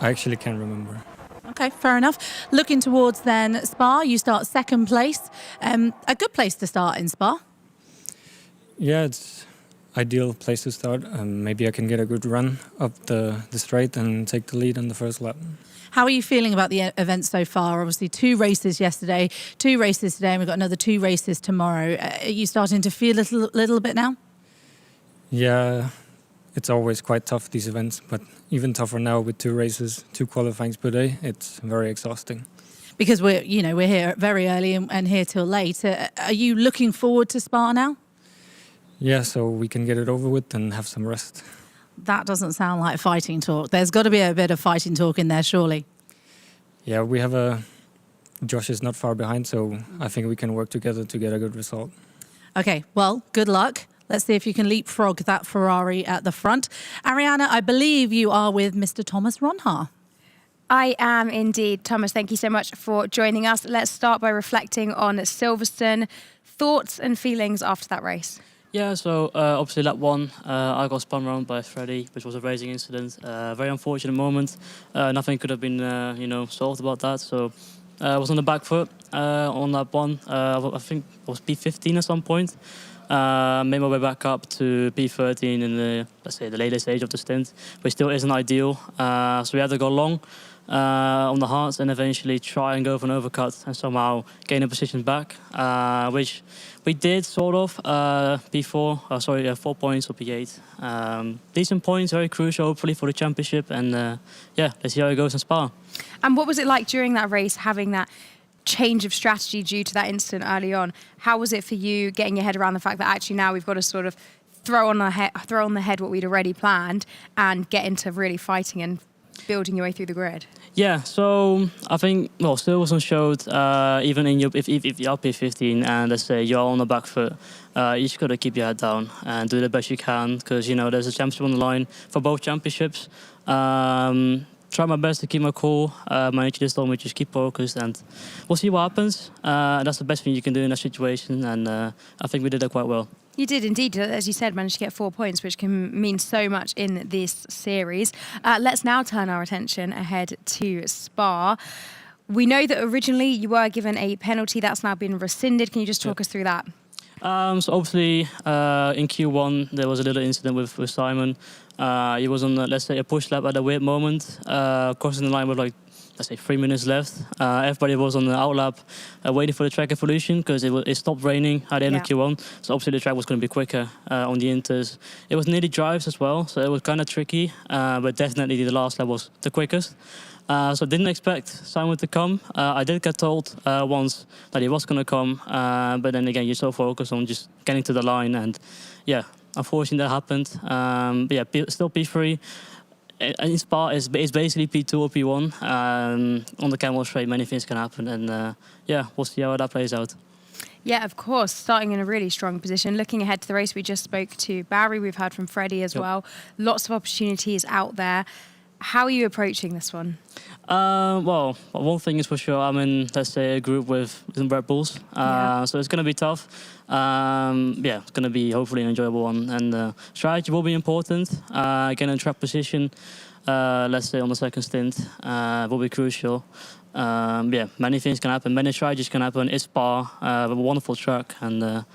I actually can't remember. Okay, fair enough. Looking towards then Spa, you start second place. A good place to start in Spa. Yeah, it's ideal place to start. Maybe I can get a good run up the straight and take the lead on the first lap. How are you feeling about the event so far? Obviously, 2 races yesterday, 2 races today, and we've got another 2 races tomorrow. Are you starting to feel a little bit now? Yeah, it's always quite tough, these events, but even tougher now with 2 races, 2 qualifyings per day. It's very exhausting. because we're here very early and here till late. Are you looking forward to Spa now? Yeah, so we can get it over with and have some rest. That doesn't sound like fighting talk. There's got to be a bit of fighting talk in there, surely. Yeah, we have Josh is not far behind, so I think we can work together to get a good result. Okay, well, good luck. Let's see if you can leapfrog that Ferrari at the front. Ariana, I believe you are with Mr. Thomas Ronhaar. I am indeed. Thomas, thank you so much for joining us. Let's start by reflecting on Silverstone. Thoughts and feelings after that race? Yeah, so obviously lap 1, I got spun around by Freddie, which was a racing incident. Very unfortunate moment. Nothing could have been, solved about that. So I was on the back foot on lap 1. I think it was P15 at some point. Made my way back up to P13 in the, let's say, the later stage of the stint, which still isn't ideal. So we had to go long on the hards and eventually try and go for an overcut and somehow gain a position back, which we did sort of. 4 points or P8. Decent points, very crucial hopefully for the championship, and let's see how it goes in Spa. And what was it like during that race, having that change of strategy due to that incident early on? How was it for you getting your head around the fact that actually now we've got to sort of throw on the head what we'd already planned and get into really fighting and building your way through the grid? Yeah, so I think, Silverstone showed even in if you're up P15 and let's say you're on the back foot, you just got to keep your head down and do the best you can, because there's a championship on the line for both championships. Try my best to keep my cool. Manage this time, just keep focused, and we'll see what happens. That's the best thing you can do in that situation, and I think we did that quite well. You did indeed, as you said, manage to get 4 points, which can mean so much in this series. Let's now turn our attention ahead to Spa. We know that originally you were given a penalty that's now been rescinded. Can you just talk us through that? So obviously in Q1 there was a little incident with Simon. He was on, let's say, a push lap at a weird moment, crossing the line with let's say 3 minutes left. Everybody was on the out lap waiting for the track evolution because it stopped raining at the end of Q1. So obviously the track was going to be quicker on the inters. It was nearly drives as well, so it was kind of tricky, but definitely the last lap was the quickest. So didn't expect Simon to come. I did get told once that he was going to come, but then again, you're so focused on just getting to the line, and unfortunately that happened. Still P3. In Spa, it's basically P2 or P1. On the camel straight, many things can happen, and we'll see how that plays out. Yeah, of course, starting in a really strong position. Looking ahead to the race, we just spoke to Barry, we've heard from Freddie as well. Lots of opportunities out there. How are you approaching this one? One thing is for sure, I'm in, let's say, a group with some Red Bulls. So it's going to be tough. It's going to be hopefully an enjoyable one. And strategy will be important. Getting in track position, let's say on the second stint, will be crucial. Many things can happen. Many strategies can happen. It's Spa, a wonderful track. And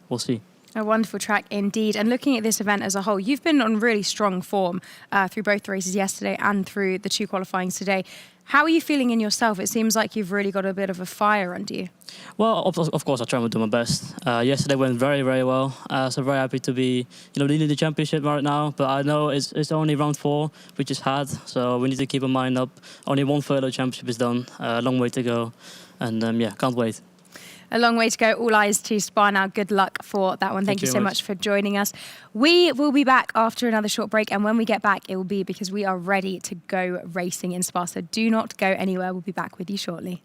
we'll see. A wonderful track indeed. And looking at this event as a whole, you've been on really strong form through both the races yesterday and through the 2 qualifyings today. How are you feeling in yourself? It seems like you've really got a bit of a fire under you. Well, of course, I try to do my best. Yesterday went very, very well. So very happy to be, leading the championship right now. But I know it's only round 4 we just had, so we need to keep our mind up. Only 1/3 of the championship is done. A long way to go, and can't wait. A long way to go. All eyes to Spa now. Good luck for that one. Thank you so much for joining us. We will be back after another short break. And when we get back, it will be because we are ready to go racing in Spa. So do not go anywhere. We'll be back with you shortly.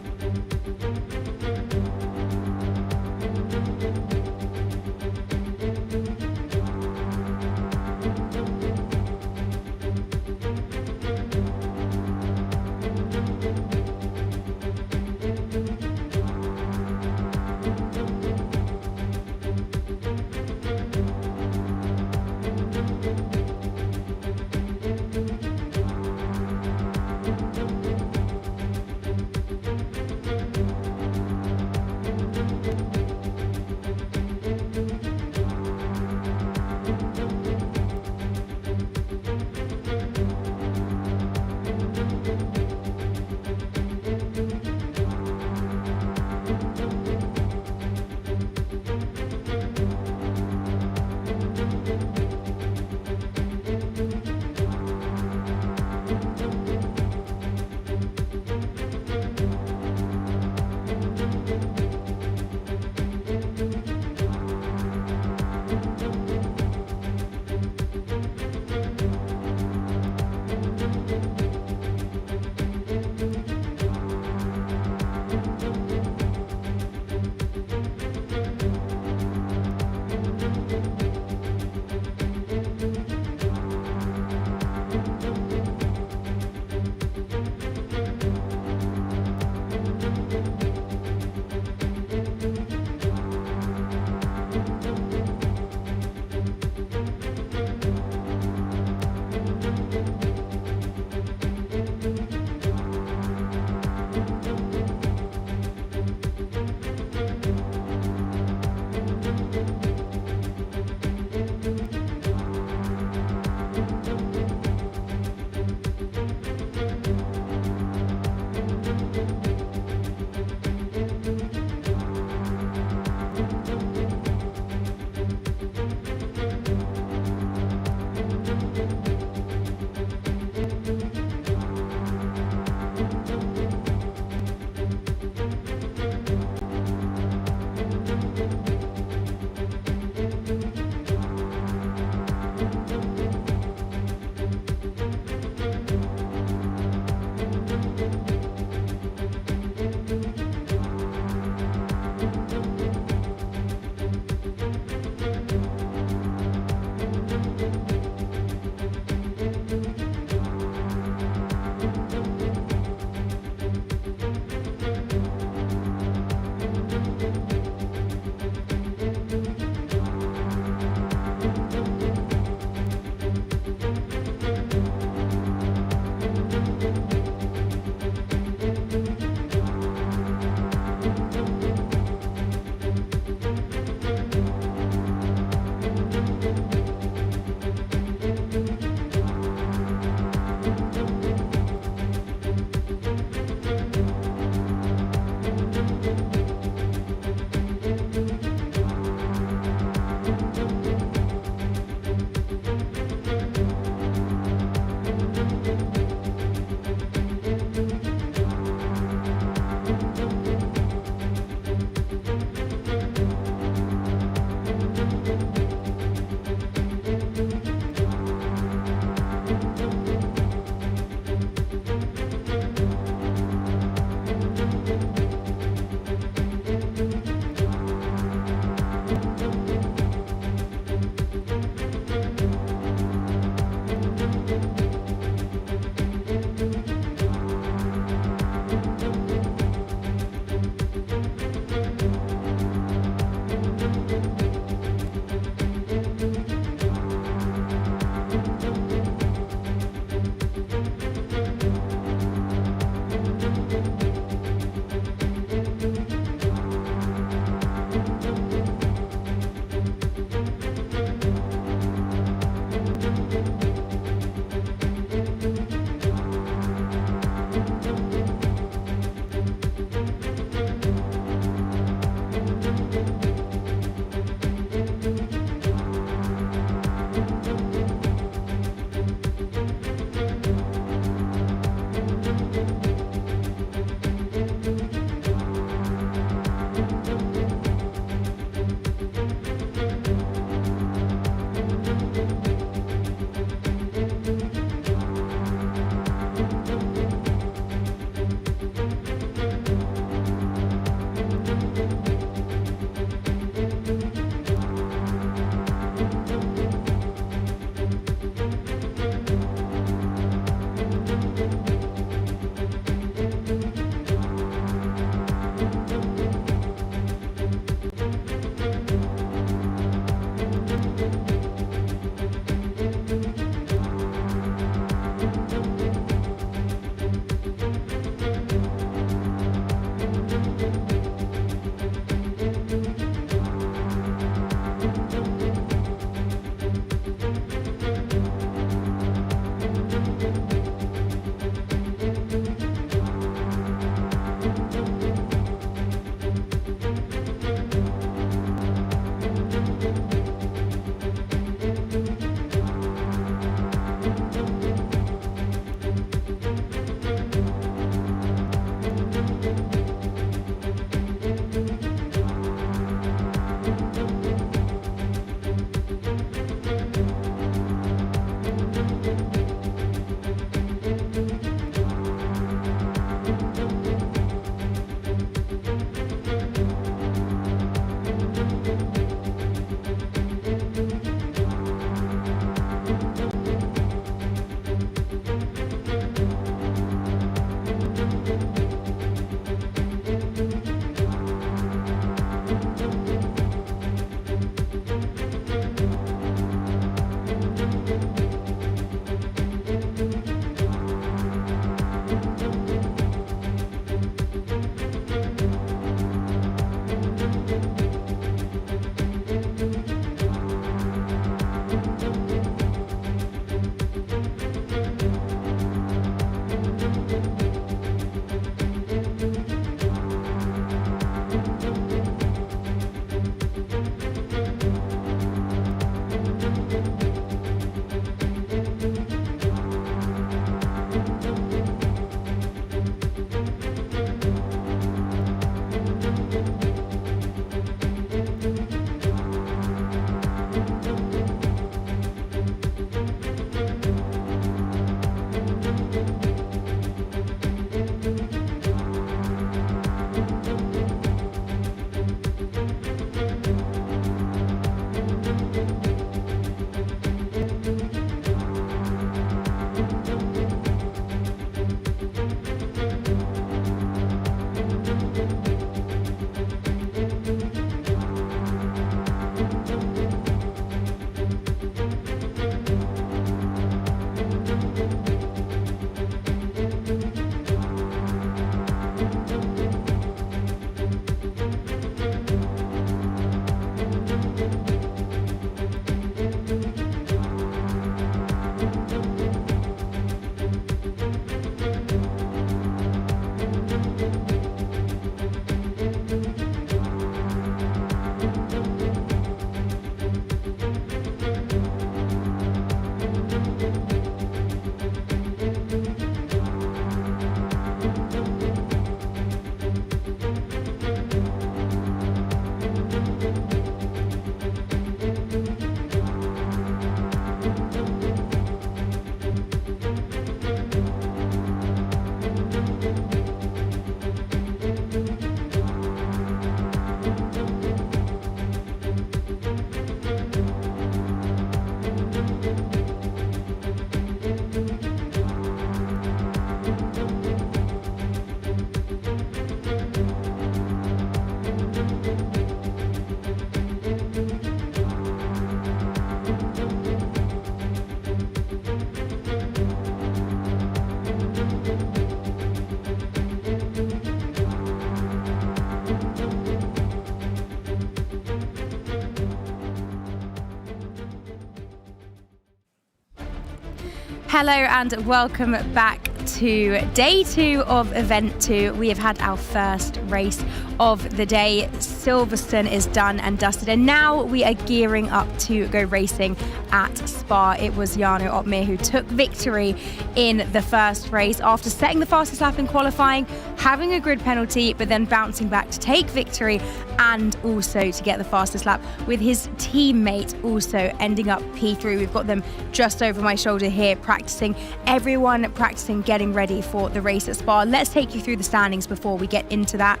Hello and welcome back to day 2 of event 2. We have had our first race of the day. Silverstone is done and dusted, and now we are gearing up to go racing at Spa. It was Jarno Opmeer who took victory in the first race after setting the fastest lap in qualifying, having a grid penalty, but then bouncing back to take victory and also to get the fastest lap, with his teammate also ending up P3. We've got them just over my shoulder here practicing, everyone practicing getting ready for the race at Spa. Let's take you through the standings before we get into that.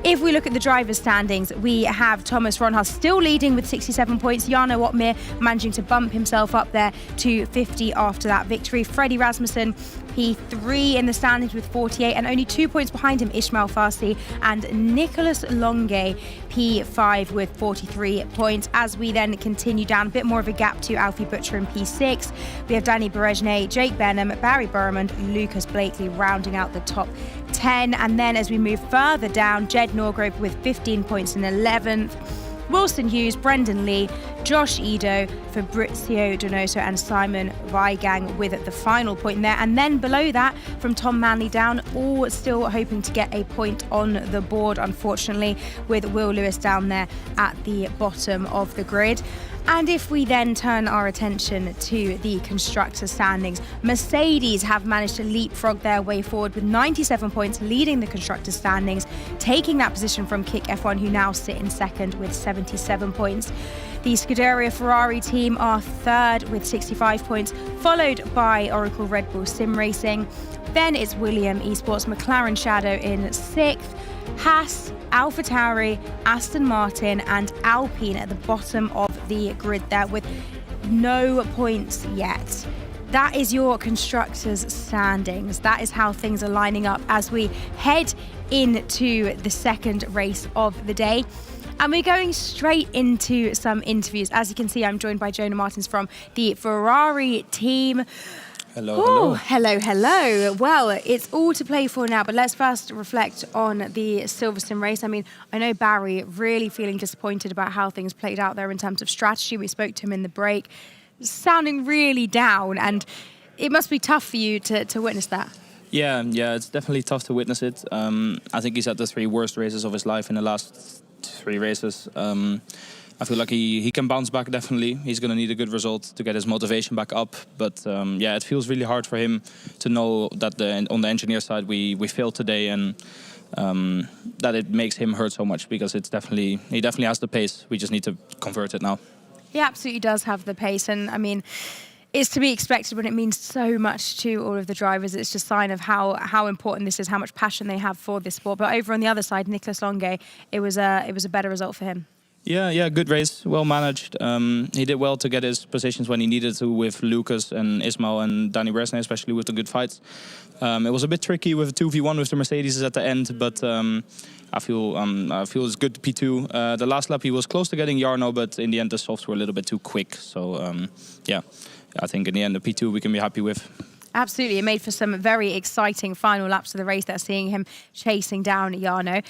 If we look at the drivers' standings, we have Thomas Ronhaus still leading with 67 points. Jarno Opmeer managing to bump himself up there to 50 after that victory. Freddie Rasmussen P3 in the standings with 48, and only 2 points behind him, Ismail Farsi and Nicolas Longuet P5 with 43 points. As we then continue down, a bit more of a gap to Alfie Butcher in P6. We have Danny Berejne, Jake Benham, Barry Burmond, Lucas Blakely rounding out the top 10. And then as we move further down, Jed Norgrove with 15 points in 11th. Wilson Hughes, Brendan Lee, Josh Edo, Fabrizio Donoso and Simon Weigang with the final point there. And then below that, from Tom Manley down, all still hoping to get a point on the board, unfortunately, with Will Lewis down there at the bottom of the grid. And if we then turn our attention to the constructor standings, Mercedes have managed to leapfrog their way forward with 97 points, leading the constructor standings, taking that position from Kick F1, who now sit in second with 77 points. The Scuderia Ferrari team are third with 65 points, followed by Oracle Red Bull Sim Racing. Then it's William Esports, McLaren Shadow in 6th, Haas, AlphaTauri, Aston Martin and Alpine at the bottom of the grid there with no points yet. That is your constructors' standings. That is how things are lining up as we head into the second race of the day. And we're going straight into some interviews. As you can see, I'm joined by Jonah Martins from the Ferrari team. Hello, hello. Well, it's all to play for now, but let's first reflect on the Silverstone race. I mean, I know Barry really feeling disappointed about how things played out there in terms of strategy. We spoke to him in the break, sounding really down, and it must be tough for you to witness that. Yeah, it's definitely tough to witness it. I think he's had the 3 worst races of his life in the last 3 races. I feel like he can bounce back, definitely. He's going to need a good result to get his motivation back up. But it feels really hard for him to know that on the engineer side we failed today, and that it makes him hurt so much, because he definitely has the pace. We just need to convert it now. He absolutely does have the pace, and I mean, it's to be expected when it means so much to all of the drivers. It's just a sign of how important this is, how much passion they have for this sport. But over on the other side, Nicolas Longuet, it was a better result for him. Yeah, good race, well managed. He did well to get his positions when he needed to with Lucas and Ismail and Danny Berejne, especially with the good fights. It was a bit tricky with a 2v1 with the Mercedes at the end, but I feel it's good P2. The last lap he was close to getting Jarno, but in the end the softs were a little bit too quick. So I think in the end the P2 we can be happy with. Absolutely, it made for some very exciting final laps of the race there, seeing him chasing down Jarno.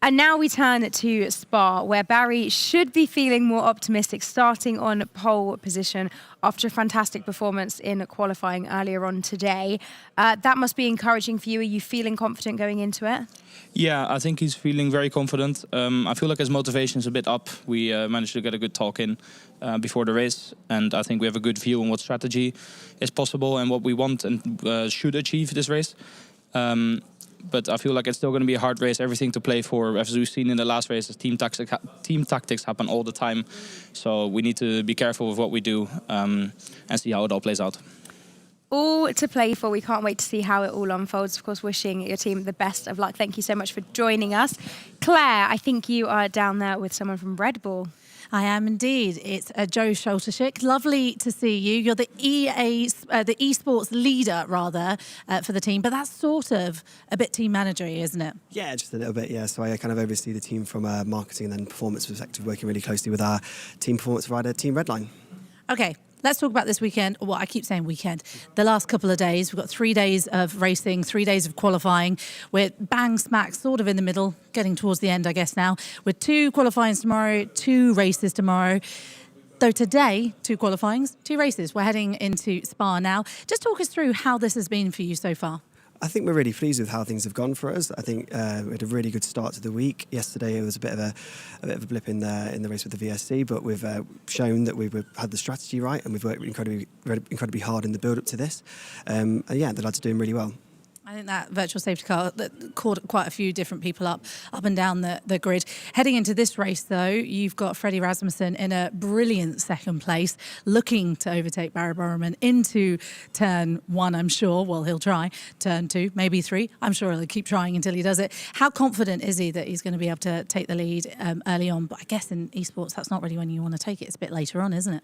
And now we turn to Spa, where Barry should be feeling more optimistic, starting on pole position after a fantastic performance in qualifying earlier on today. That must be encouraging for you. Are you feeling confident going into it? Yeah, I think he's feeling very confident. I feel like his motivation is a bit up. We managed to get a good talk in before the race, and I think we have a good view on what strategy is possible and what we want and should achieve this race. But I feel like it's still going to be a hard race, everything to play for. As we've seen in the last races, team tactics happen all the time. So we need to be careful with what we do and see how it all plays out. All to play for. We can't wait to see how it all unfolds. Of course, wishing your team the best of luck. Thank you so much for joining us. Claire, I think you are down there with someone from Red Bull. I am indeed. It's Joe Scholterschik. Lovely to see you. You're the esports leader, rather, for the team, but that's sort of a bit team managery, isn't it? Yeah, just a little bit, yeah. So I kind of oversee the team from a marketing and then performance perspective, working really closely with our team performance provider, Team Redline. Okay. Let's talk about this weekend. Well, I keep saying weekend. The last couple of days, we've got 3 days of racing, 3 days of qualifying. We're bang smack sort of in the middle, getting towards the end, I guess now. With 2 qualifyings tomorrow, 2 races tomorrow. Though today, 2 qualifyings, 2 races. We're heading into Spa now. Just talk us through how this has been for you so far. I think we're really pleased with how things have gone for us. I think we had a really good start to the week. Yesterday it was a bit of a blip in the race with the VSC, but we've shown that we've had the strategy right, and we've worked incredibly hard in the build up to this. And yeah, the lads are doing really well. I think that virtual safety car that caught quite a few different people up and down the grid. Heading into this race, though, you've got Freddie Rasmussen in a brilliant second place, looking to overtake Barry Borman into turn 1, I'm sure. Well, he'll try. Turn 2, maybe 3. I'm sure he'll keep trying until he does it. How confident is he that he's going to be able to take the lead early on? But I guess in esports, that's not really when you want to take it. It's a bit later on, isn't it?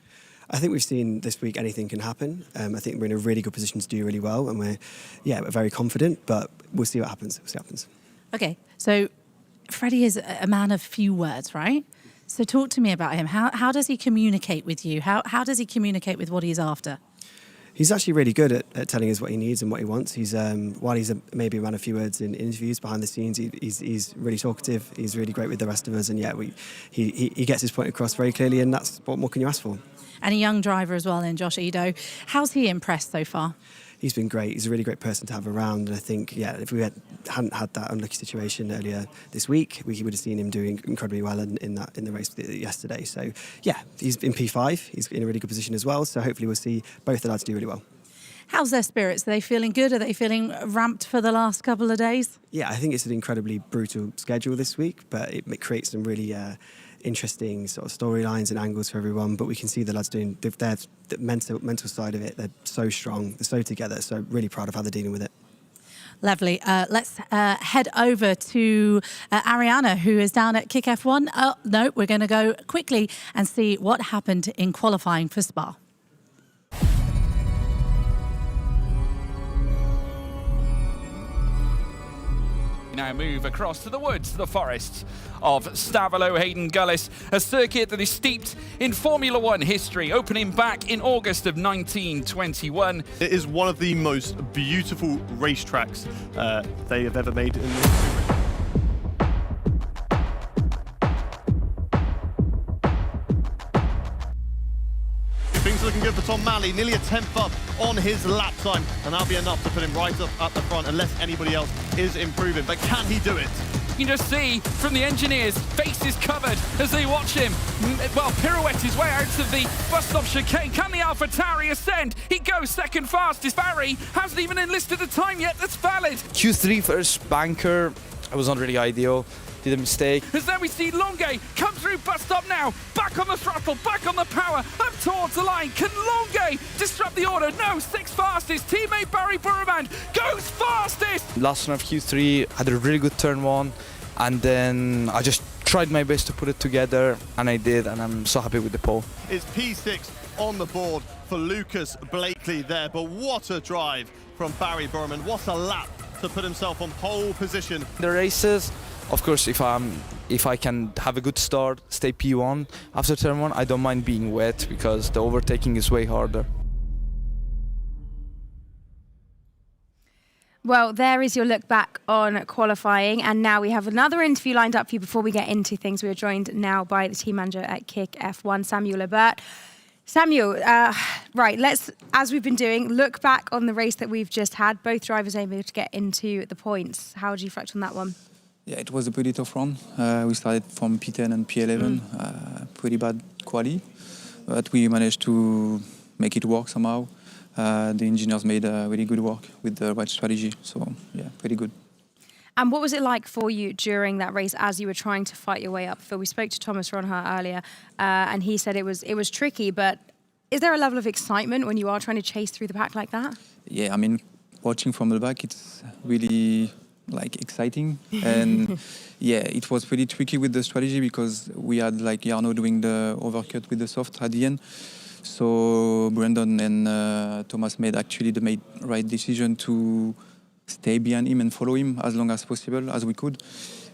I think we've seen this week anything can happen. I think we're in a really good position to do really well, and we're very confident, but we'll see what happens. Okay, so Freddie is a man of few words, right? So talk to me about him. How does he communicate with you? How does he communicate with what he's after? He's actually really good at telling us what he needs and what he wants. He's while he's maybe a man of few words in interviews behind the scenes, he's really talkative. He's really great with the rest of us, and he gets his point across very clearly, and that's what more can you ask for? And a young driver as well in Josh Edo. How's he impressed so far? He's been great. He's a really great person to have around, and I think if we hadn't had that unlucky situation earlier this week, we would have seen him doing incredibly well in the race yesterday. So yeah, he's in P5. He's in a really good position as well. So hopefully we'll see both the lads do really well. How's their spirits? Are they feeling good? Are they feeling ramped for the last couple of days? Yeah, I think it's an incredibly brutal schedule this week, but it creates some really interesting sort of storylines and angles for everyone. But we can see the lads doing the mental side of it. They're so strong, they're so together. So really proud of how they're dealing with it. Lovely. Let's head over to Ariana, who is down at Kick F1. Oh, no, we're going to go quickly and see what happened in qualifying for Spa. Now move across to the woods, the forests of Stavolo Hayden Gullis, a circuit that is steeped in Formula One history, opening back in August of 1921. It is one of the most beautiful racetracks they have ever made in the Things are looking good for Tom Malley, nearly a 10th up on his lap time, and that'll be enough to put him right up at the front unless anybody else is improving. But can he do it? You can just see from the engineers, faces covered as they watch him, pirouette his way out of the bus stop chicane. Can the AlphaTauri ascend? He goes second fastest. Barry hasn't even enlisted a time yet that's valid. Q3 first banker, it was not really ideal. Did a mistake. As then we see Longue come through bus stop now, back on the throttle, back on the power, up towards the line. Can Longue disrupt the order? No, 6th fastest. Teammate Barry Burrowman goes fastest. Last run of Q3, had a really good turn 1, and then I just tried my best to put it together, and I did, and I'm so happy with the pole. It's P6 on the board for Lucas Blakely there, but what a drive from Barry Burrowman. What a lap to put himself on pole position. The races, of course, if I can have a good start, stay P1 after turn 1, I don't mind being wet because the overtaking is way harder. Well, there is your look back on qualifying, and now we have another interview lined up for you before we get into things. We are joined now by the team manager at Kick F1, Samuel Lebert. Samuel, right, let's, as we've been doing, look back on the race that we've just had. Both drivers able to get into the points. How do you reflect on that one? Yeah, it was a pretty tough run. We started from P10 and P11, pretty bad quali, but we managed to make it work somehow. The engineers made really good work with the right strategy, so yeah, pretty good. And what was it like for you during that race as you were trying to fight your way up? Phil, we spoke to Thomas Ronhart earlier, and he said it was tricky, but is there a level of excitement when you are trying to chase through the pack like that? Yeah, I mean, watching from the back, it's really exciting, and yeah, it was pretty tricky with the strategy because we had Jarno doing the overcut with the soft at the end. So Brandon and Thomas made actually the right decision to stay behind him and follow him as long as possible as we could,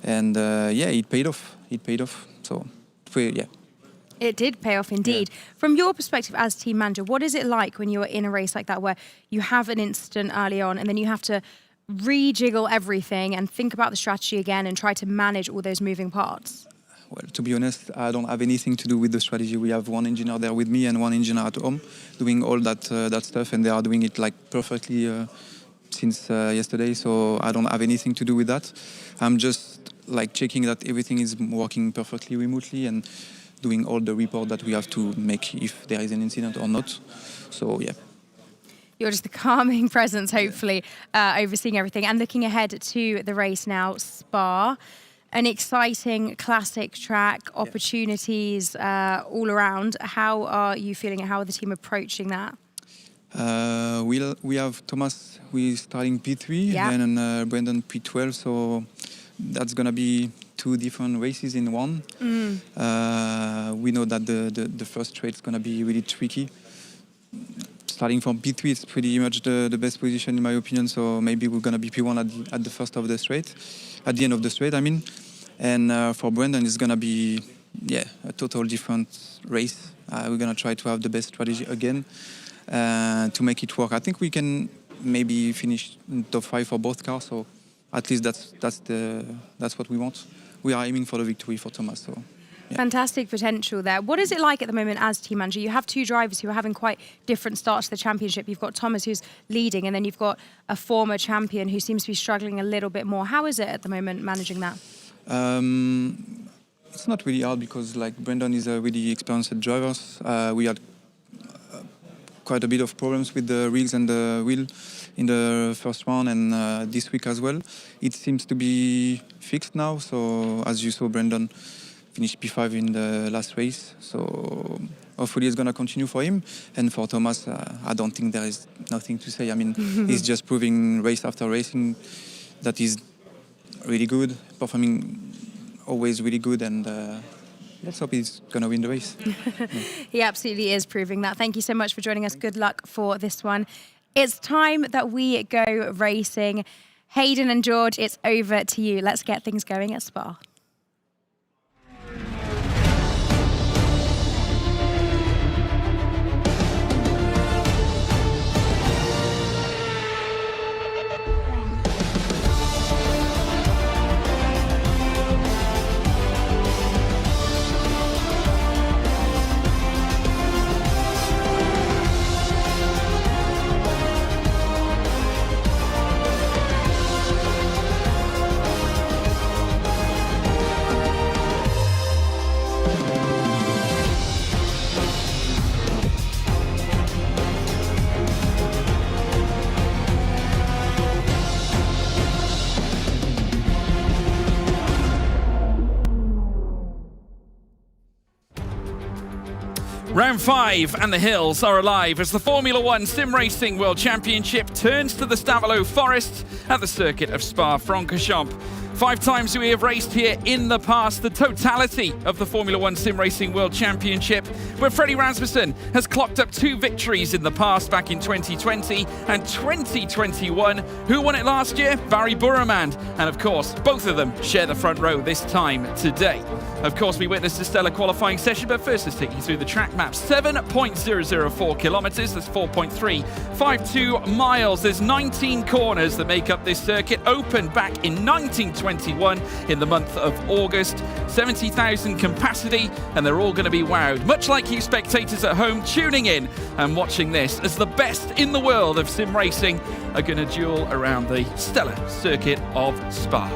and yeah, it paid off. So yeah. It did pay off indeed. Yeah. From your perspective as team manager, what is it like when you're in a race like that where you have an incident early on and then you have to rejiggle everything and think about the strategy again and try to manage all those moving parts? well, to be honest, I don't have anything to do with the strategy. We have one engineer there with me and one engineer at home doing all that stuff, and they are doing it like perfectly since yesterday. So I don't have anything to do with that. I'm just like checking that everything is working perfectly remotely and doing all the report that we have to make if there is an incident or not. So yeah. You're just the calming presence, hopefully, overseeing everything. And looking ahead to the race now, Spa, an exciting classic track, opportunities all around. How are you feeling? How are the team approaching that? We have Thomas, we're starting P3, and Brendan P12, so that's going to be 2 different races in one. We know that the first straight is going to be really tricky. Starting from P3, it's pretty much the best position in my opinion, so maybe we're going to be P1 at the first of the straight, at the end of the straight, I mean. And for Brendan, it's going to be, a total different race. We're going to try to have the best strategy again to make it work. I think we can maybe finish in top 5 for both cars, so at least that's what we want. We are aiming for the victory for Thomas, so... Yeah. Fantastic potential there. What is it like at the moment as team manager? You have 2 drivers who are having quite different starts to the championship. You've got Thomas who's leading, and then you've got a former champion who seems to be struggling a little bit more. How is it at the moment managing that? It's not really hard because like Brendan is a really experienced driver. We had quite a bit of problems with the reels and the wheel in the first round and this week as well. It seems to be fixed now. So as you saw, Brendan finished P5 in the last race, so hopefully it's going to continue for him. And for Thomas, I don't think there is nothing to say. I mean, he's just proving race after racing that he's really good, performing always really good, and let's hope he's going to win the race. He absolutely is proving that. Thank you so much for joining us. Good luck for this one. It's time that we go racing. Hayden and George, it's over to you. Let's get things going at Spa. Round 5 and the hills are alive as the Formula 1 Sim Racing World Championship turns to the Stavelot Forest at the circuit of Spa-Francorchamps. 5 times we have raced here in the past, the totality of the Formula 1 Sim Racing World Championship, where Freddie Rasmussen has clocked up 2 victories in the past back in 2020 and 2021. Who won it last year? Barry Burremand. And of course, both of them share the front row this time today. Of course, we witnessed a stellar qualifying session, but first let's take you through the track map. 7.004 kilometres, that's 4.352 miles. There's 19 corners that make up this circuit, opened back in 1921 in the month of August. 70,000 capacity, and they're all going to be wowed, much like you spectators at home tuning in and watching this, as the best in the world of sim racing are going to duel around the stellar circuit of Spa.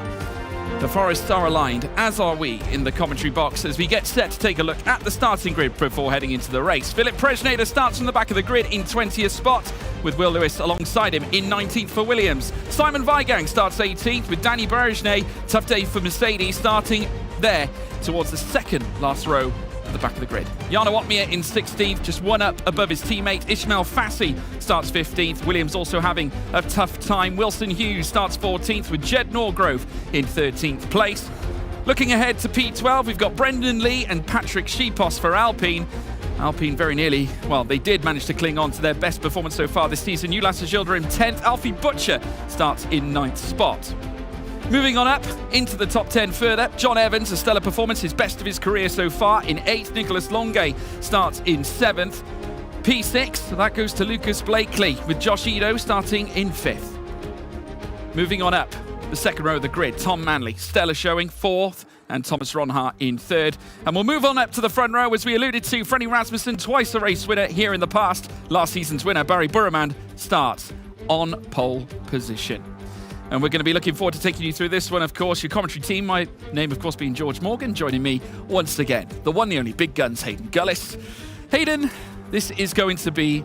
The forests are aligned, as are we in the commentary box, as we get set to take a look at the starting grid before heading into the race. Philip Presnader starts from the back of the grid in 20th spot, with Will Lewis alongside him in 19th for Williams. Simon Weigang starts 18th, with Danny Bergnet. Tough day for Mercedes, starting there towards the second last row at the back of the grid. Jarno Opmeer in 16th, just one up above his teammate. Ismail Fassi starts 15th. Williams also having a tough time. Wilson Hughes starts 14th, with Jed Norgrove in 13th place. Looking ahead to P12, we've got Brendan Lee and Patrick Schipos for Alpine. Alpine very nearly, well, they did manage to cling on to their best performance so far this season. Ulas Gilder in 10th. Alfie Butcher starts in 9th spot. Moving on up into the top 10 further, John Evans, a stellar performance, his best of his career so far, in 8th. Nicholas Longuet starts in 7th. P6, that goes to Lucas Blakely, with Josh Edo starting in 5th. Moving on up, the second row of the grid, Tom Manley, stellar showing, 4th. and Thomas Ronhaar in third. And we'll move on up to the front row. As we alluded to, Freddie Rasmussen, twice a race winner here in the past. Last season's winner, Barry Burman, starts on pole position. And we're going to be looking forward to taking you through this one, of course. Your commentary team, my name, of course, being George Morgan, joining me once again, the one, the only big guns, Hayden Gullis. Hayden, this is going to be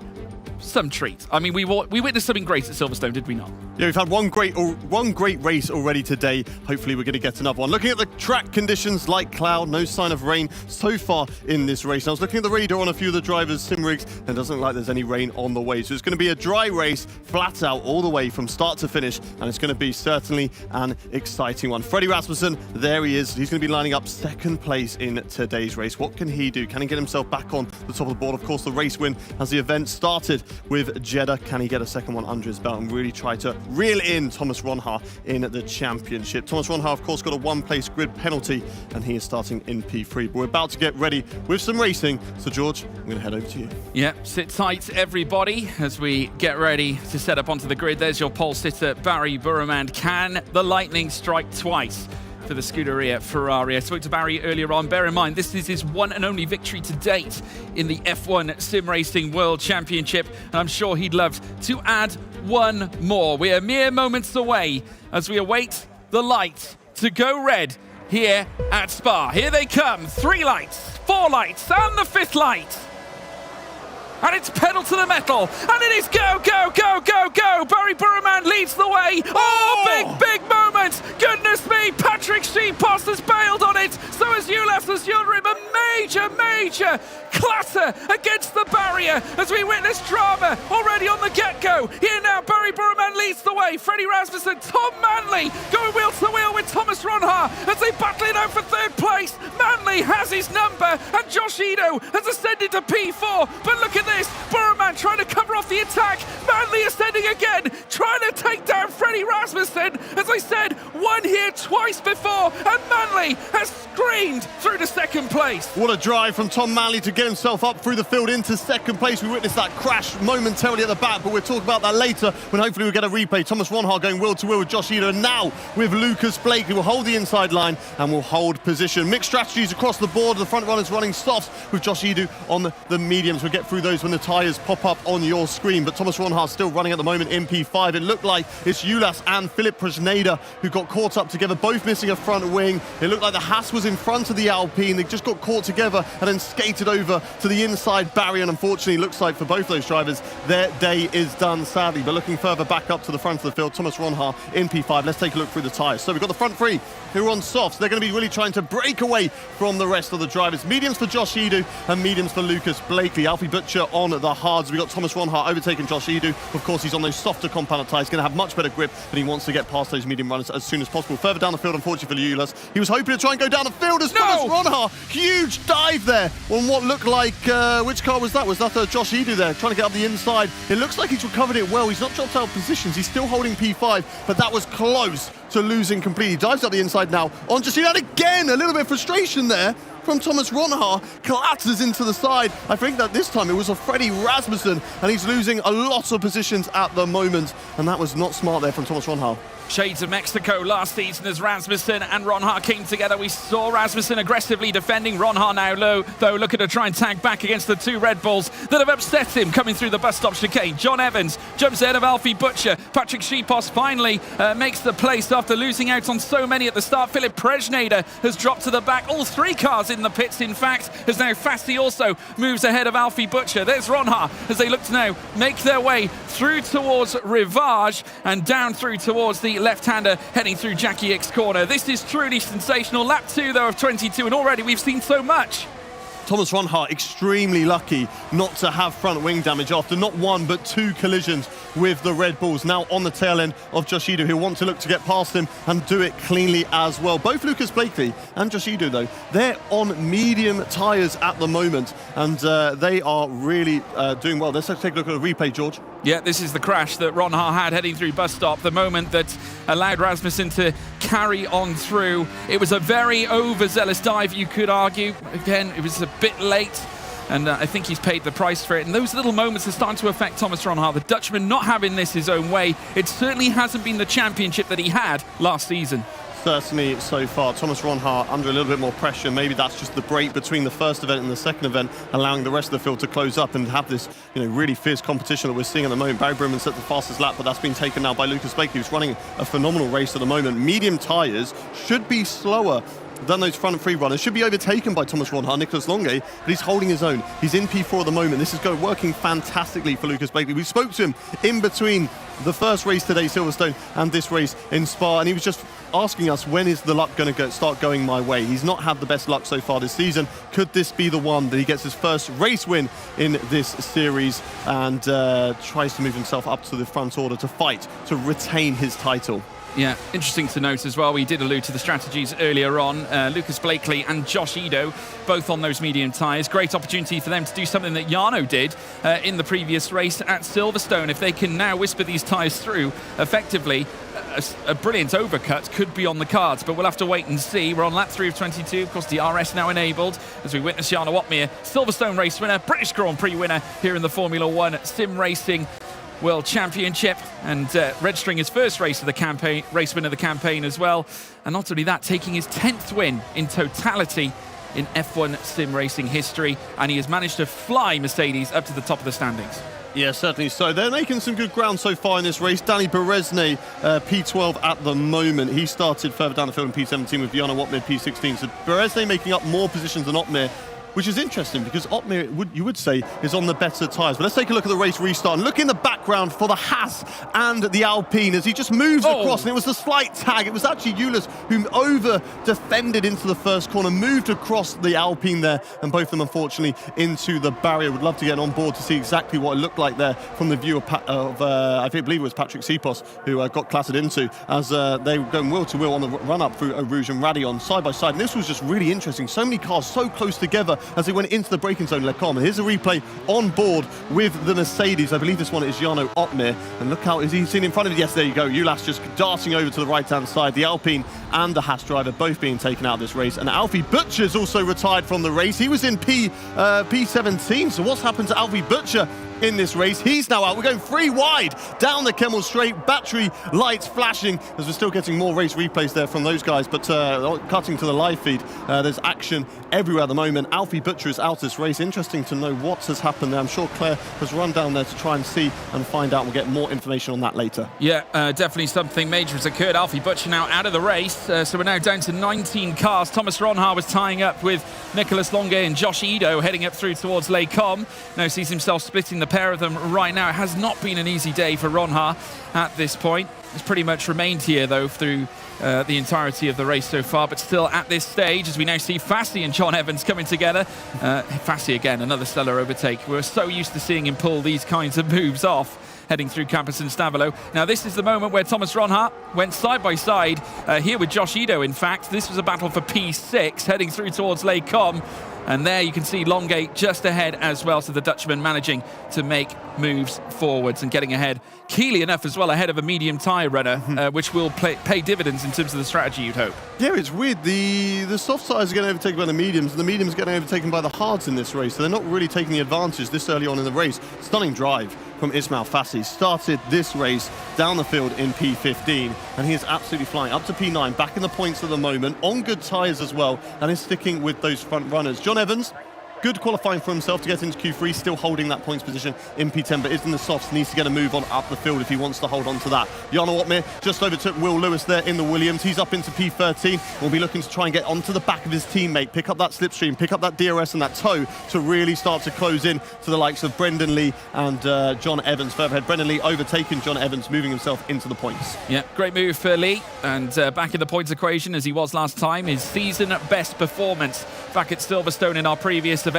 some treat. I mean, we witnessed something great at Silverstone, did we not? Yeah, we've had one great race already today. Hopefully we're going to get another one. Looking at the track conditions, light cloud, no sign of rain so far in this race. I was looking at the radar on a few of the drivers' sim rigs, and it doesn't look like there's any rain on the way. So it's going to be a dry race, flat out all the way from start to finish, and it's going to be certainly an exciting one. Freddie Rasmussen, there he is. He's going to be lining up second place in today's race. What can he do? Can he get himself back on the top of the board? Of course, the race win as the event started with Jeddah. Can he get a second one under his belt and really try to reel in Thomas Ronhaar in the championship? Thomas Ronhaar, of course, got a one-place grid penalty, and he is starting in P3. But we're about to get ready with some racing. So, George, I'm going to head over to you. Yeah, sit tight, everybody, as we get ready to set up onto the grid. There's your pole sitter, Barry Burman. Can the lightning strike twice for the Scuderia Ferrari? I spoke to Barry earlier on. Bear in mind, this is his one and only victory to date in the F1 Sim Racing World Championship, and I'm sure he'd love to add one more. We are mere moments away as we await the light to go red here at Spa. Here they come, 3 lights, 4 lights, and the 5th light. And it's pedal to the metal, and it is go, go, go, go, go. Barry Burman leads the way. Oh, big moment. Goodness me, Patrick Sheepos has bailed on it. So has Ulas Asjulrim. A major clatter against the barrier as we witness drama already on the get-go. Here now, Barry Burman leads the way. Freddie Rasmussen, Tom Manley going wheel to wheel with Thomas Ronhaar as they battle it out for 3rd place. Manley has his number, and Josh Ito has ascended to P4. But look at this, Burman trying to cover off the attack. Manley ascending again, trying to take down Freddie Rasmussen. As I said, won here twice before, and Manley has screamed through to 2nd place. What a drive from Tom Manley to get himself up through the field into 2nd place. We witnessed that crash momentarily at the back, but we'll talk about that later when hopefully we get a replay. Thomas Ronhaar going wheel to wheel with Josh Ito, and now with Lucas Blakely. Will hold the inside line and will hold position. Mixed strategies across the board. The front runners running softs with Josh Ito on the mediums. We'll get through those when the tyres pop up on your screen, but Thomas Ronhaar still running at the moment in P5. It looked like it's Ulas and Philip Prejneda who got caught up together, both missing a front wing. It looked like the Haas was in front of the Alpine. They just got caught together and then skated over to the inside barrier, and unfortunately looks like for both those drivers their day is done, sadly. But looking further back up to the front of the field, Thomas Ronhaar in P5. Let's take a look through the tyres. So we've got the front 3 who are on softs. They're going to be really trying to break away from the rest of the drivers. Mediums for Josh Ito and mediums for Lucas Blakely. Alfie Butcher on the hards. We've got Thomas Ronhaar overtaking Josh Ito. Of course, he's on those softer compound tyres, going to have much better grip, but he wants to get past those medium runners as soon as possible. Further down the field, unfortunately for Ulas, he was hoping to try and go down the field as Thomas Ronhaar. Huge dive there on what looked like, which car was that? Was that Josh Ito there, trying to get up the inside? It looks like he's recovered it well. He's not dropped out of positions. He's still holding P5, but that was close to losing completely. Dives up the inside now on Josh Ito, and again, a little bit of frustration there from Thomas Ronhaar, collapses into the side. I think that this time it was a Freddie Rasmussen, and he's losing a lot of positions at the moment, and that was not smart there from Thomas Ronhaar. Shades of Mexico last season as Rasmussen and Ronhaar came together. We saw Rasmussen aggressively defending. Ronhaar now low, though, looking to try and tag back against the 2 Red Bulls that have upset him coming through the bus stop chicane. John Evans jumps ahead of Alfie Butcher. Patrick Sheepos finally makes the place after losing out on so many at the start. Philip Prejneda has dropped to the back. All 3 cars in the pits, in fact, as now Fassi also moves ahead of Alfie Butcher. There's Ronhaar as they look to now make their way through towards Rivage and down through towards the left-hander heading through Jackie X corner. This is truly sensational. Lap 2 though of 22, and already we've seen so much. Thomas Ronhaar extremely lucky not to have front wing damage after not 1 but 2 collisions with the Red Bulls. Now on the tail end of Josh Ito, who'll want to look to get past him and do it cleanly as well. Both Lucas Blakely and Josh Ito, though, they're on medium tyres at the moment, and they are really doing well. Let's take a look at the replay, George. Yeah, this is the crash that Ronhaar had heading through bus stop, the moment that allowed Rasmussen to carry on through. It was a very overzealous dive, you could argue. Again, it was a bit late, and I think he's paid the price for it. And those little moments are starting to affect Thomas Ronhaar. The Dutchman not having this his own way. It certainly hasn't been the championship that he had last season. Certainly so far, Thomas Ronhaar under a little bit more pressure. Maybe that's just the break between the first event and the second event, allowing the rest of the field to close up and have this, really fierce competition that we're seeing at the moment. Barry Brimman set the fastest lap, but that's been taken now by Lucas Blakely, who's running a phenomenal race at the moment. Medium tyres should be slower than those front three runners, should be overtaken by Thomas Ronhaar, Nicolas Longuet, but he's holding his own. He's in P4 at the moment. This is working fantastically for Lucas Blakely. We spoke to him in between the first race today, Silverstone, and this race in Spa, and he was just asking us, when is the luck going to start going my way? He's not had the best luck so far this season. Could this be the one that he gets his first race win in this series and tries to move himself up to the front order to fight to retain his title? Yeah, interesting to note as well, we did allude to the strategies earlier on. Lucas Blakely and Josh Ido, both on those medium tyres. Great opportunity for them to do something that Jarno did in the previous race at Silverstone. If they can now whisper these tyres through effectively, a brilliant overcut could be on the cards, but we'll have to wait and see. We're on lap 3 of 22. Of course, DRS now enabled as we witness Jarno Opmeer, Silverstone race winner, British Grand Prix winner here in the Formula One Sim Racing World Championship, and registering his first race of the campaign, race win of the campaign as well. And not only that, taking his 10th win in totality in F1 sim racing history, and he has managed to fly Mercedes up to the top of the standings. Yeah, certainly so. They're making some good ground so far in this race. Danny Berezne, P12 at the moment. He started further down the field in P17 with Jarno Opmeer, P16. So Berezne making up more positions than Opmeer, which is interesting because Opmeer, you would say, is on the better tyres. But let's take a look at the race restart and look in the background for the Haas and the Alpine as he just moves across. And it was a slight tag. It was actually Euless who over-defended into the first corner, moved across the Alpine there, and both of them, unfortunately, into the barrier. Would love to get on board to see exactly what it looked like there from the view of I believe it was Patrick Sipos, who got clattered into as they were going wheel to wheel on the run-up through Eau Rouge and Radillon, side by side. And this was just really interesting. So many cars so close together as they went into the braking zone, Le Combe. Here's a replay on board with the Mercedes. I believe this one is Jarno Opmeer. And look how is he seen in front of him? Yes, there you go. Ulas just darting over to the right-hand side. The Alpine and the Haas driver both being taken out of this race. And Alfie Butcher's also retired from the race. He was in P17. So what's happened to Alfie Butcher in this race? He's now out. We're going 3 wide down the Kemmel Straight. Battery lights flashing as we're still getting more race replays there from those guys. But cutting to the live feed, there's action everywhere at the moment. Alfie Butcher is out of this race. Interesting to know what has happened there. I'm sure Claire has run down there to try and see and find out. We'll get more information on that later. Yeah, definitely something major has occurred. Alfie Butcher now out of the race. So we're now down to 19 cars. Thomas Ronhaar was tying up with Nicolas Longuet and Josh Ido, heading up through towards Les Combe. Now sees himself splitting the pair of them right now. It has not been an easy day for Ronhaar at this point. He's pretty much remained here, though, through the entirety of the race so far, but still at this stage, as we now see Fassi and John Evans coming together. Fassi, again, another stellar overtake. We're so used to seeing him pull these kinds of moves off, heading through Campus and Stavolo. Now, this is the moment where Thomas Ronhaar went side by side here with Josh Ido, in fact. This was a battle for P6, heading through towards Les Combe. And there you can see Longuet just ahead as well, so the Dutchman managing to make moves forwards and getting ahead. Keenly enough as well, ahead of a medium tyre runner, which will pay dividends in terms of the strategy, you'd hope. Yeah, it's weird. The soft tyres are getting overtaken by the mediums, and the mediums are getting overtaken by the hards in this race. So they're not really taking the advantage this early on in the race. Stunning drive from Ismail Fassi. Started this race down the field in P15, and he is absolutely flying up to P9, back in the points at the moment, on good tyres as well, and is sticking with those front runners. John Evans, good qualifying for himself to get into Q3, still holding that points position in P10, but is in the softs, needs to get a move on up the field if he wants to hold on to that. Jarno Opmeer just overtook Will Lewis there in the Williams. He's up into P13. Will be looking to try and get onto the back of his teammate, pick up that slipstream, pick up that DRS and that toe to really start to close in to the likes of Brendan Lee and John Evans. Further ahead, Brendan Lee overtaking John Evans, moving himself into the points. Yeah, great move for Lee, and back in the points equation as he was last time. His season best performance back at Silverstone in our previous event.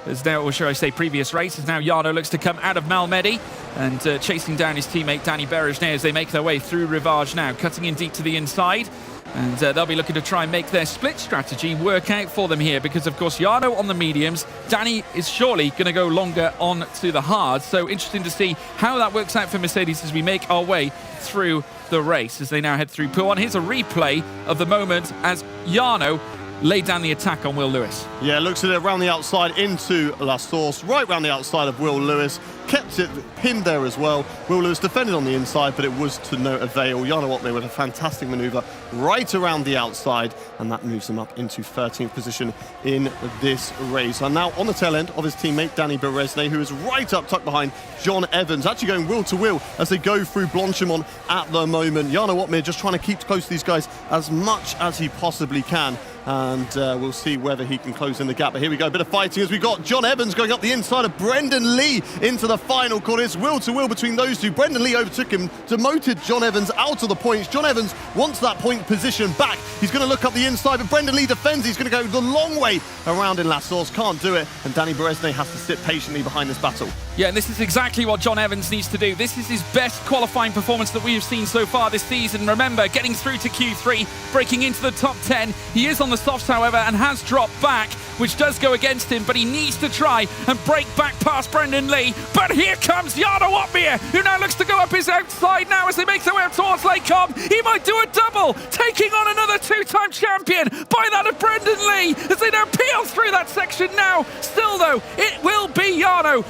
As now, or should I say previous race, as now Jarno looks to come out of Malmedy and chasing down his teammate Danny Berejné as they make their way through Rivage now, cutting in deep to the inside. And they'll be looking to try and make their split strategy work out for them here, because of course Jarno on the mediums, Danny is surely going to go longer on to the hards. So interesting to see how that works out for Mercedes as we make our way through the race as they now head through P1. Here's a replay of the moment as Jarno laid down the attack on Will Lewis. Yeah, looks at it around the outside into La Source, right round the outside of Will Lewis. Kept it pinned there as well. Will Lewis defended on the inside, but it was to no avail. Jarno Opmeer with a fantastic manoeuvre right around the outside, and that moves him up into 13th position in this race. And now on the tail end of his teammate, Danny Beresne, who is right up tucked behind John Evans, actually going wheel to wheel as they go through Blanchimont at the moment. Jarno Opmeer just trying to keep close to these guys as much as he possibly can. And we'll see whether he can close in the gap. But here we go, a bit of fighting as we've got John Evans going up the inside of Brendan Lee into the final corner. It's wheel to wheel between those two. Brendan Lee overtook him, demoted John Evans out of the points. John Evans wants that point position back. He's going to look up the inside, but Brendan Lee defends. He's going to go the long way around in La Source. Can't do it. And Danny Beresne has to sit patiently behind this battle. Yeah, and this is exactly what John Evans needs to do. This is his best qualifying performance that we have seen so far this season. Remember, getting through to Q3, breaking into the top 10. He is on the softs, however, and has dropped back, which does go against him, but he needs to try and break back past Brendan Lee. But here comes Jarno Opmeer, who now looks to go up his outside now as they make their way up towards Lakecombe. He might do a double, taking on another two-time champion by that of Brendan Lee, as they now peel through that section now. Still, though, it will be Jarno,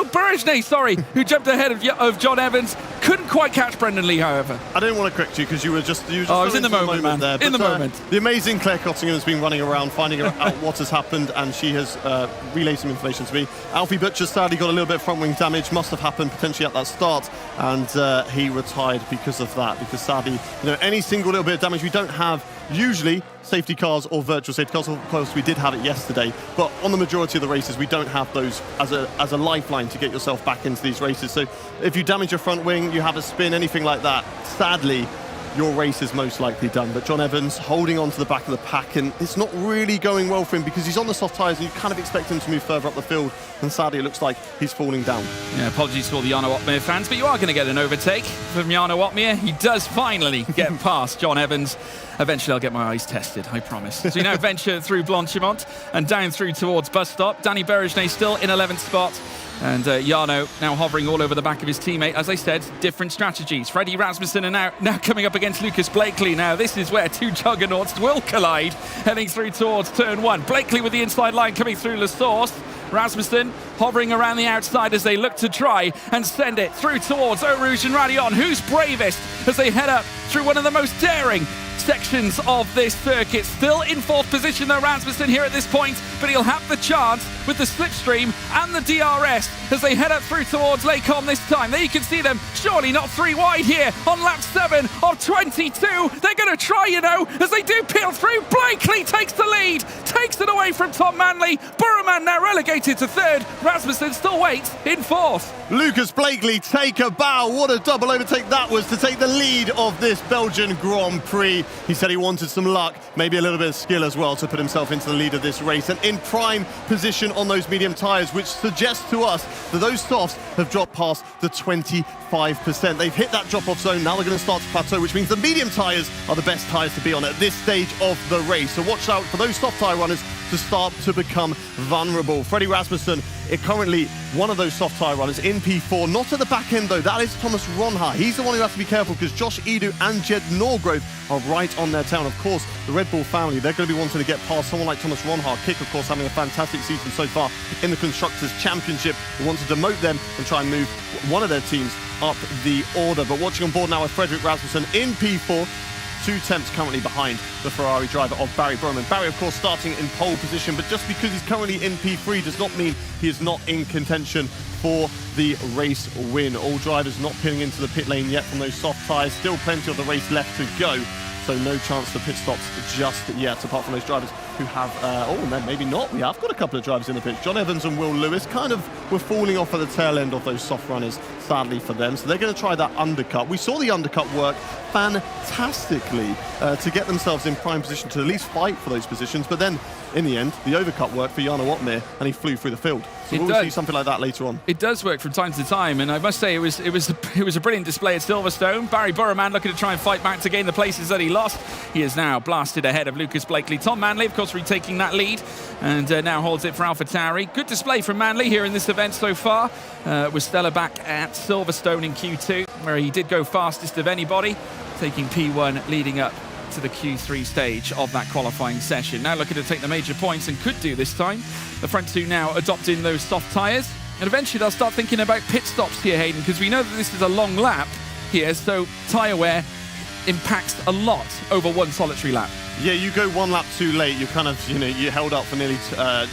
Beresne, who jumped ahead of John Evans. Couldn't quite catch Brendan Lee, however. I didn't want to correct you because you were just I was in the moment, man. there. In the moment. The amazing Claire Cottingham has been running around, finding out what has happened, and she has relayed some information to me. Alfie Butcher sadly got a little bit of front wing damage, must have happened potentially at that start, and he retired because of that. Because sadly, any single little bit of damage, we don't have usually safety cars or virtual safety cars. Of course, we did have it yesterday, but on the majority of the races, we don't have those as a lifeline to get yourself back into these races. So if you damage your front wing, you have a spin, anything like that, sadly, your race is most likely done. But John Evans holding on to the back of the pack, and it's not really going well for him because he's on the soft tyres and you kind of expect him to move further up the field, and sadly it looks like he's falling down. Yeah, apologies for the Jarno Opmeer fans, but you are going to get an overtake from Jarno Opmeer. He does finally get past John Evans. Eventually I'll get my eyes tested, I promise. So you now venture through Blanchimont and down through towards Bus Stop. Danny Beresne still in 11th spot. And Jarno now hovering all over the back of his teammate. As I said, different strategies. Freddie Rasmussen are now coming up against Lucas Blakely. Now, this is where two juggernauts will collide, heading through towards turn one. Blakely with the inside line coming through La Source. Rasmussen hovering around the outside as they look to try and send it through towards Eau Rouge and Radion. Who's bravest as they head up through one of the most daring sections of this circuit. Still in fourth position though, Rasmussen here at this point, but he'll have the chance with the slipstream and the DRS as they head up through towards Lakecombe this time. There you can see them, surely not three wide here on lap 7 of 22. They're going to try, as they do peel through. Blakely takes the lead, takes it away from Tom Manley. Burroman now relegated to third. Rasmussen still waits in fourth. Lucas Blakely take a bow. What a double overtake that was to take the lead of this Belgian Grand Prix. He said he wanted some luck, maybe a little bit of skill as well to put himself into the lead of this race, and in prime position on those medium tyres, which suggests to us that those softs have dropped past the 25%. They've hit that drop-off zone. Now they're going to start to plateau, which means the medium tyres are the best tyres to be on at this stage of the race. So watch out for those soft tyre runners to start to become vulnerable. Freddie Rasmussen is currently one of those soft tyre runners in P4. Not at the back end though, that is Thomas Ronha. He's the one who has to be careful because Josh Edu and Jed Norgrove are right on their tail. Of course, the Red Bull family, they're going to be wanting to get past someone like Thomas Ronha. Kick, of course, having a fantastic season so far in the Constructors' Championship. We want to demote them and try and move one of their teams up the order. But watching on board now with Frederick Rasmussen in P4. 2 tenths currently behind the Ferrari driver of Barry Broman. Barry, of course, starting in pole position, but just because he's currently in P3 does not mean he is not in contention for the race win. All drivers not pinning into the pit lane yet from those soft tyres. Still plenty of the race left to go. So no chance for pit stops just yet, apart from those drivers who have, then maybe not. We have got a couple of drivers in the pits. John Evans and Will Lewis kind of were falling off at the tail end of those soft runners, sadly for them. So they're going to try that undercut. We saw the undercut work fantastically to get themselves in prime position to at least fight for those positions. But then, in the end, the overcut worked for Jarno Opmeer, and he flew through the field. So we'll see something like that later on. It does work from time to time, and I must say it was a brilliant display at Silverstone. Barry Burroman looking to try and fight back to gain the places that he lost. He is now blasted ahead of Lucas Blakely. Tom Manley, of course, retaking that lead, and now holds it for AlphaTauri. Good display from Manley here in this event so far. With Stella back at Silverstone in Q2, where he did go fastest of anybody, taking P1 leading up to the Q3 stage of that qualifying session. Now looking to take the major points, and could do this time. The front two now adopting those soft tyres, and eventually they'll start thinking about pit stops here, Hayden, because we know that this is a long lap here, so tyre wear impacts a lot over one solitary lap. Yeah, you go one lap too late, you kind of, you held up for nearly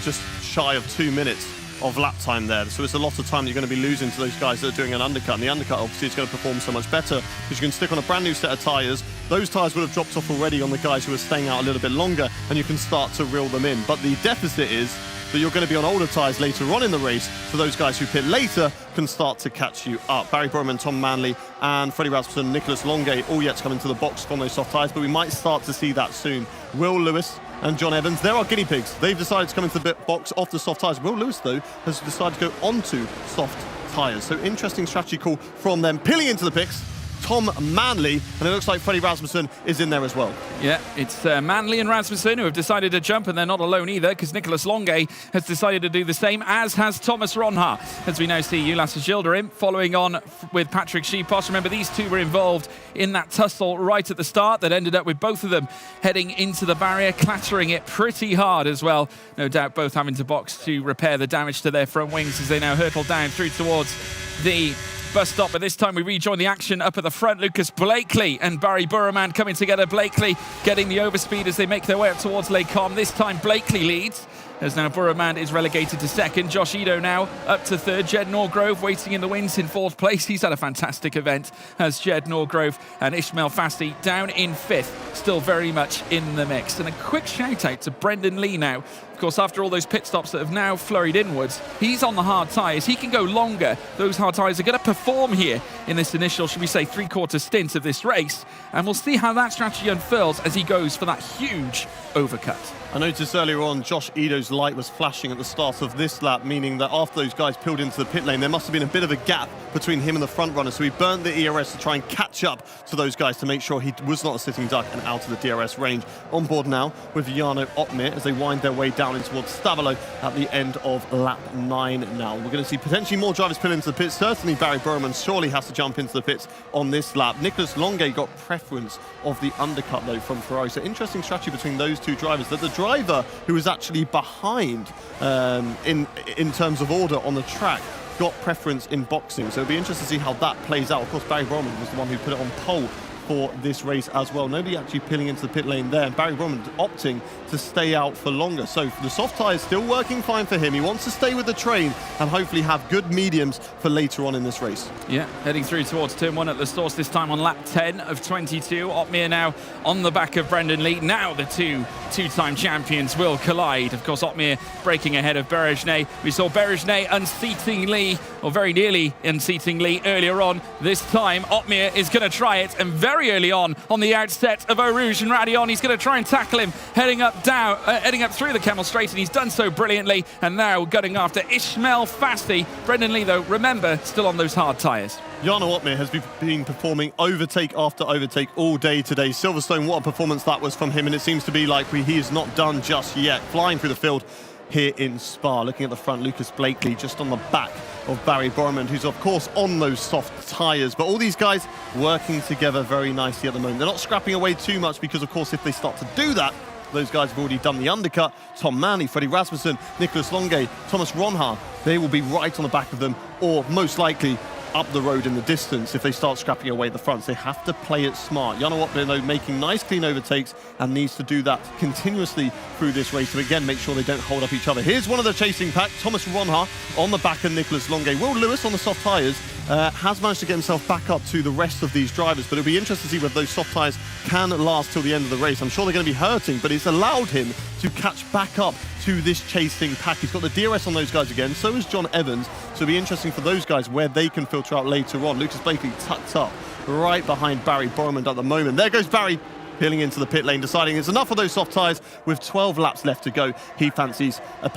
just shy of 2 minutes of lap time there. So it's a lot of time that you're going to be losing to those guys that are doing an undercut. And the undercut obviously is going to perform so much better because you can stick on a brand new set of tyres. Those tyres would have dropped off already on the guys who are staying out a little bit longer, and you can start to reel them in. But the deficit is that you're going to be on older tyres later on in the race, so those guys who pit later can start to catch you up. Barry Burman, Tom Manley and Freddie Rasmussen, Nicholas Longay all yet to come into the box from those soft tyres, but we might start to see that soon. Will Lewis and John Evans, there are guinea pigs. They've decided to come into the box off the soft tyres. Will Lewis, though, has decided to go onto soft tyres. So interesting strategy call from them. Peeling into the pits, Tom Manley, and it looks like Freddie Rasmussen is in there as well. Yeah, it's Manley and Rasmussen who have decided to jump, and they're not alone either, because Nicholas Longay has decided to do the same, as has Thomas Ronha. As we now see Ulas Gilderim following on with Patrick Sheeposh. Remember, these two were involved in that tussle right at the start that ended up with both of them heading into the barrier, clattering it pretty hard as well. No doubt both having to box to repair the damage to their front wings as they now hurtle down through towards the bus stop, but this time we rejoin the action up at the front. Lucas Blakely and Barry Burman coming together. Blakely getting the overspeed as they make their way up towards Les Combes. This time Blakely leads, as now Burman is relegated to second. Josh Edo now up to third. Jed Norgrove waiting in the wings in fourth place. He's had a fantastic event as Jed Norgrove, and Ishmael Fassi down in fifth, still very much in the mix. And a quick shout out to Brendan Lee now. Of course, after all those pit stops that have now flurried inwards, he's on the hard tyres. He can go longer. Those hard tyres are going to perform here in this initial, should we say, three-quarter stint of this race. And we'll see how that strategy unfurls as he goes for that huge overcut. I noticed earlier on Josh Edo's light was flashing at the start of this lap, meaning that after those guys peeled into the pit lane, there must have been a bit of a gap between him and the front runner. So he burnt the ERS to try and catch up to those guys to make sure he was not a sitting duck and out of the DRS range. On board now with Jarno Opmeer as they wind their way down in towards Stavalo at the end of lap 9 now. We're going to see potentially more drivers peel into the pits. Certainly Barry Burman surely has to jump into the pits on this lap. Nicholas Longay got preference of the undercut though from Ferrari. So interesting strategy between those two drivers, that the driver who was actually behind in terms of order on the track got preference in boxing. So it'll be interesting to see how that plays out. Of course, Barry Burman was the one who put it on pole for this race as well. Nobody actually peeling into the pit lane there, and Barry Burman opting to stay out for longer. So the soft tyres still working fine for him. He wants to stay with the train and hopefully have good mediums for later on in this race. Yeah, heading through towards turn 1 at the source, this time on lap 10 of 22. Opmeer now on the back of Brendan Lee. Now the two-time champions will collide. Of course, Opmeer breaking ahead of Berejnay. We saw Berejnay unseating Lee, or very nearly unseating Lee earlier on. This time, Opmeer is going to try it, and very early on the outset of Eau Rouge and Radion, he's going to try and tackle him, heading up through the Kemmel Straight, and he's done so brilliantly. And now gunning after Ishmael Fassi. Brendan Lee, though, remember, still on those hard tyres. Jarno Opmeer has been performing overtake after overtake all day today. Silverstone, what a performance that was from him, and it seems to be like he is not done just yet. Flying through the field here in Spa. Looking at the front, Lucas Blakely just on the back of Barry Burman, who's of course on those soft tyres. But all these guys working together very nicely at the moment. They're not scrapping away too much because, of course, if they start to do that, those guys have already done the undercut. Tom Manley, Freddie Rasmussen, Nicholas Longay, Thomas Ronha, they will be right on the back of them, or most likely up the road in the distance if they start scrapping away the fronts. They have to play it smart. Jarno Opmeer, though, making nice clean overtakes and needs to do that continuously through this race to again make sure they don't hold up each other. Here's one of the chasing pack, Thomas Ronha on the back of Nicholas Longay. Will Lewis on the soft tyres has managed to get himself back up to the rest of these drivers, but it'll be interesting to see whether those soft tyres can last till the end of the race. I'm sure they're going to be hurting, but it's allowed him to catch back up to this chasing pack. He's got the DRS on those guys again, so is John Evans, so it'll be interesting for those guys where they can filter out later on. Lucas Blakely tucked up right behind Barry Burman at the moment. There goes Barry peeling into the pit lane, deciding it's enough of those soft tyres. With 12 laps left to go, he fancies a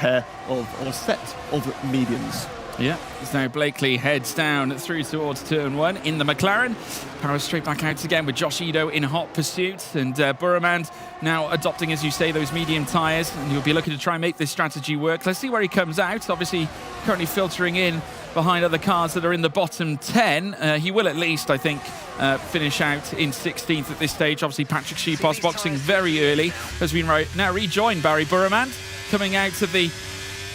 set of mediums. Yeah, so Blakely heads down through towards turn 1 in the McLaren. Powers straight back out again with Josh Ito in hot pursuit. And Burremand now adopting, as you say, those medium tyres. And he'll be looking to try and make this strategy work. Let's see where he comes out. Obviously, currently filtering in behind other cars that are in the bottom 10. He will at least, I think, finish out in 16th at this stage. Obviously, Patrick Sheepos boxing very early as we now rejoin Barry Burremand coming out of the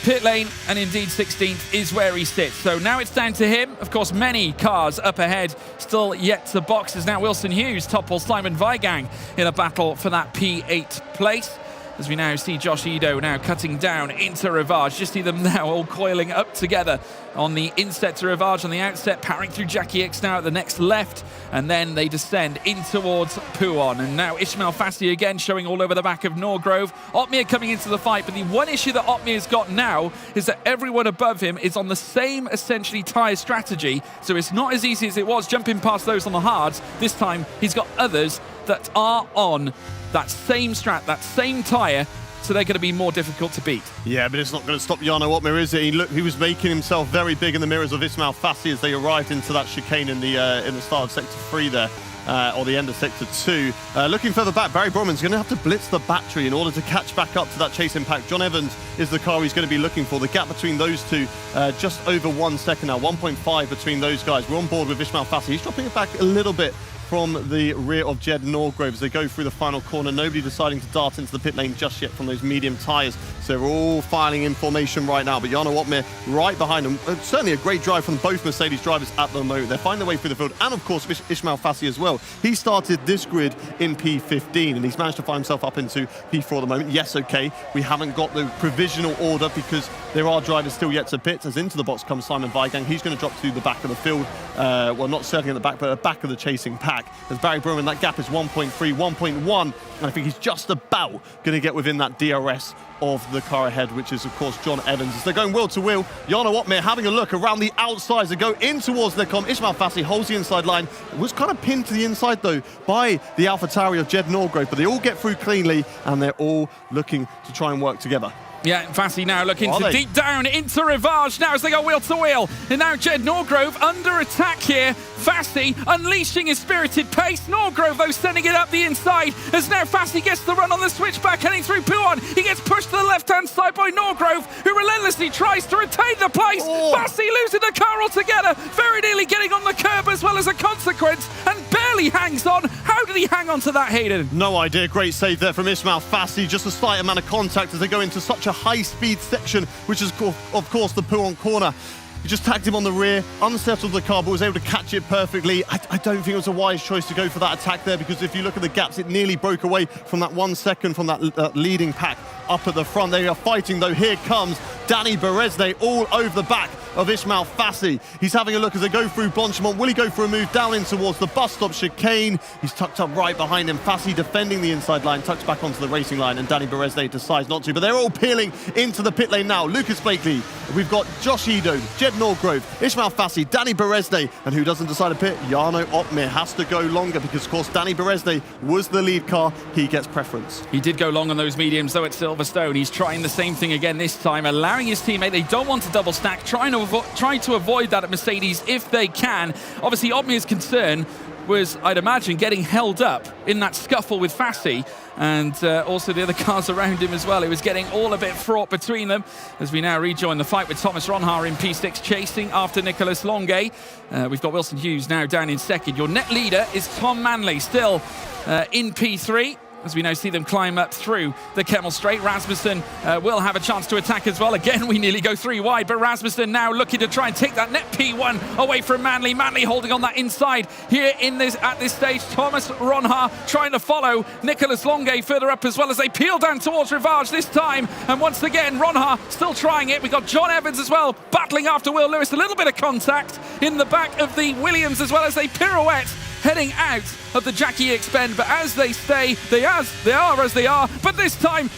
pit lane, and indeed 16th is where he sits. So now it's down to him. Of course, many cars up ahead still yet to box as now Wilson Hughes topples Simon Weigang in a battle for that P8 place. As we now see Josh Ito now cutting down into Rivage. Just see them now all coiling up together on the inset to Rivage on the outset, powering through Jackie X now at the next left, and then they descend in towards Pouon. And now Ismail Fassi again showing all over the back of Norgrove. Otmir coming into the fight, but the one issue that Otmir's got now is that everyone above him is on the same essentially tyre strategy, so it's not as easy as it was jumping past those on the hards. This time he's got others that are on that same strat, that same tyre, so they're going to be more difficult to beat. Yeah, but it's not going to stop Jarno Otmir, is it? He was making himself very big in the mirrors of Ismail Fassi as they arrived into that chicane in the start of Sector 3 there. Or the end of Sector 2. Looking further back, Barry Burrmand's going to have to blitz the battery in order to catch back up to that chase impact. John Evans is the car he's going to be looking for. The gap between those two, just over 1 second now, 1.5 between those guys. We're on board with Ismail Fassi. He's dropping it back a little bit from the rear of Jed Norgrove as they go through the final corner. Nobody deciding to dart into the pit lane just yet from those medium tyres. So they're all filing in formation right now. But Jarno Otmir right behind them. Certainly a great drive from both Mercedes drivers at the moment. They're finding their way through the field. And of course, Ismail Fassi as well. He started this grid in P15 and he's managed to find himself up into P4 at the moment. Yes, okay, we haven't got the provisional order because there are drivers still yet to pit. As into the box comes Simon Weigang. He's going to drop to the back of the field. Well, not certainly at the back, but at the back of the chasing pack. As Barry Burrman, that gap is 1.3, 1.1, and I think he's just about going to get within that DRS of the car ahead, which is, of course, John Evans. As they're going wheel to wheel, Jarno Otmir having a look around the outsides to go in towards their com. Ismail Fassi holds the inside line. Was kind of pinned to the inside, though, by the AlphaTauri of Jed Norgrove, but they all get through cleanly, and they're all looking to try and work together. Yeah, Fassi now looking to deep down into Rivage now as they go wheel to wheel. And now Jed Norgrove under attack here. Fassi unleashing his spirited pace. Norgrove, though, sending it up the inside as now Fassi gets the run on the switchback heading through Pouon. He gets pushed to the left-hand side by Norgrove, who relentlessly tries to retain the place. Fassi losing the car altogether. Very nearly getting on the curb as well as a consequence and barely hangs on. How did he hang on to that, Hayden? No idea. Great save there from Ismail Fassi. Just a slight amount of contact as they go into such a high-speed section, which is, of course, the Pouon corner. He just tagged him on the rear, unsettled the car, but was able to catch it perfectly. I don't think it was a wise choice to go for that attack there, because if you look at the gaps, it nearly broke away from that 1 second from that leading pack up at the front. They are fighting, though. Here comes Danny Beresde all over the back of Ismail Fassi. He's having a look as they go through Blanchimont. Will he go for a move down in towards the bus stop chicane? He's tucked up right behind him. Fassi defending the inside line, tucks back onto the racing line, and Danny Beresde decides not to. But they're all peeling into the pit lane now. Lucas Blakely, we've got Josh Ito, Jed Norgrove, Ismail Fassi, Danny Beresde, and who doesn't decide to pit? Jarno Otmir has to go longer because, of course, Danny Beresde was the lead car. He gets preference. He did go long on those mediums, though, at Silverstone. He's trying the same thing again this time, allowing his teammate. They don't want to double stack, trying to avoid that at Mercedes if they can. Obviously, Otmir's concern was, I'd imagine, getting held up in that scuffle with Fassi, and also the other cars around him as well. It was getting all a bit fraught between them as we now rejoin the fight with Thomas Ronhaar in P6 chasing after Nicolas Longuet. We've got Wilson Hughes now down in second. Your net leader is Tom Manley, still in P3. As we now see them climb up through the Kemmel Straight. Rasmussen will have a chance to attack as well. Again, we nearly go 3 wide, but Rasmussen now looking to try and take that net P1 away from Manley. Manley holding on that inside here at this stage. Thomas Ronhaar trying to follow Nicolas Longuet further up as well as they peel down towards Rivage this time. And once again, Ronhaar still trying it. We've got John Evans as well, battling after Will Lewis. A little bit of contact in the back of the Williams as well as they pirouette, heading out of the Jackie X bend, but as they stay, they are as they are, but this time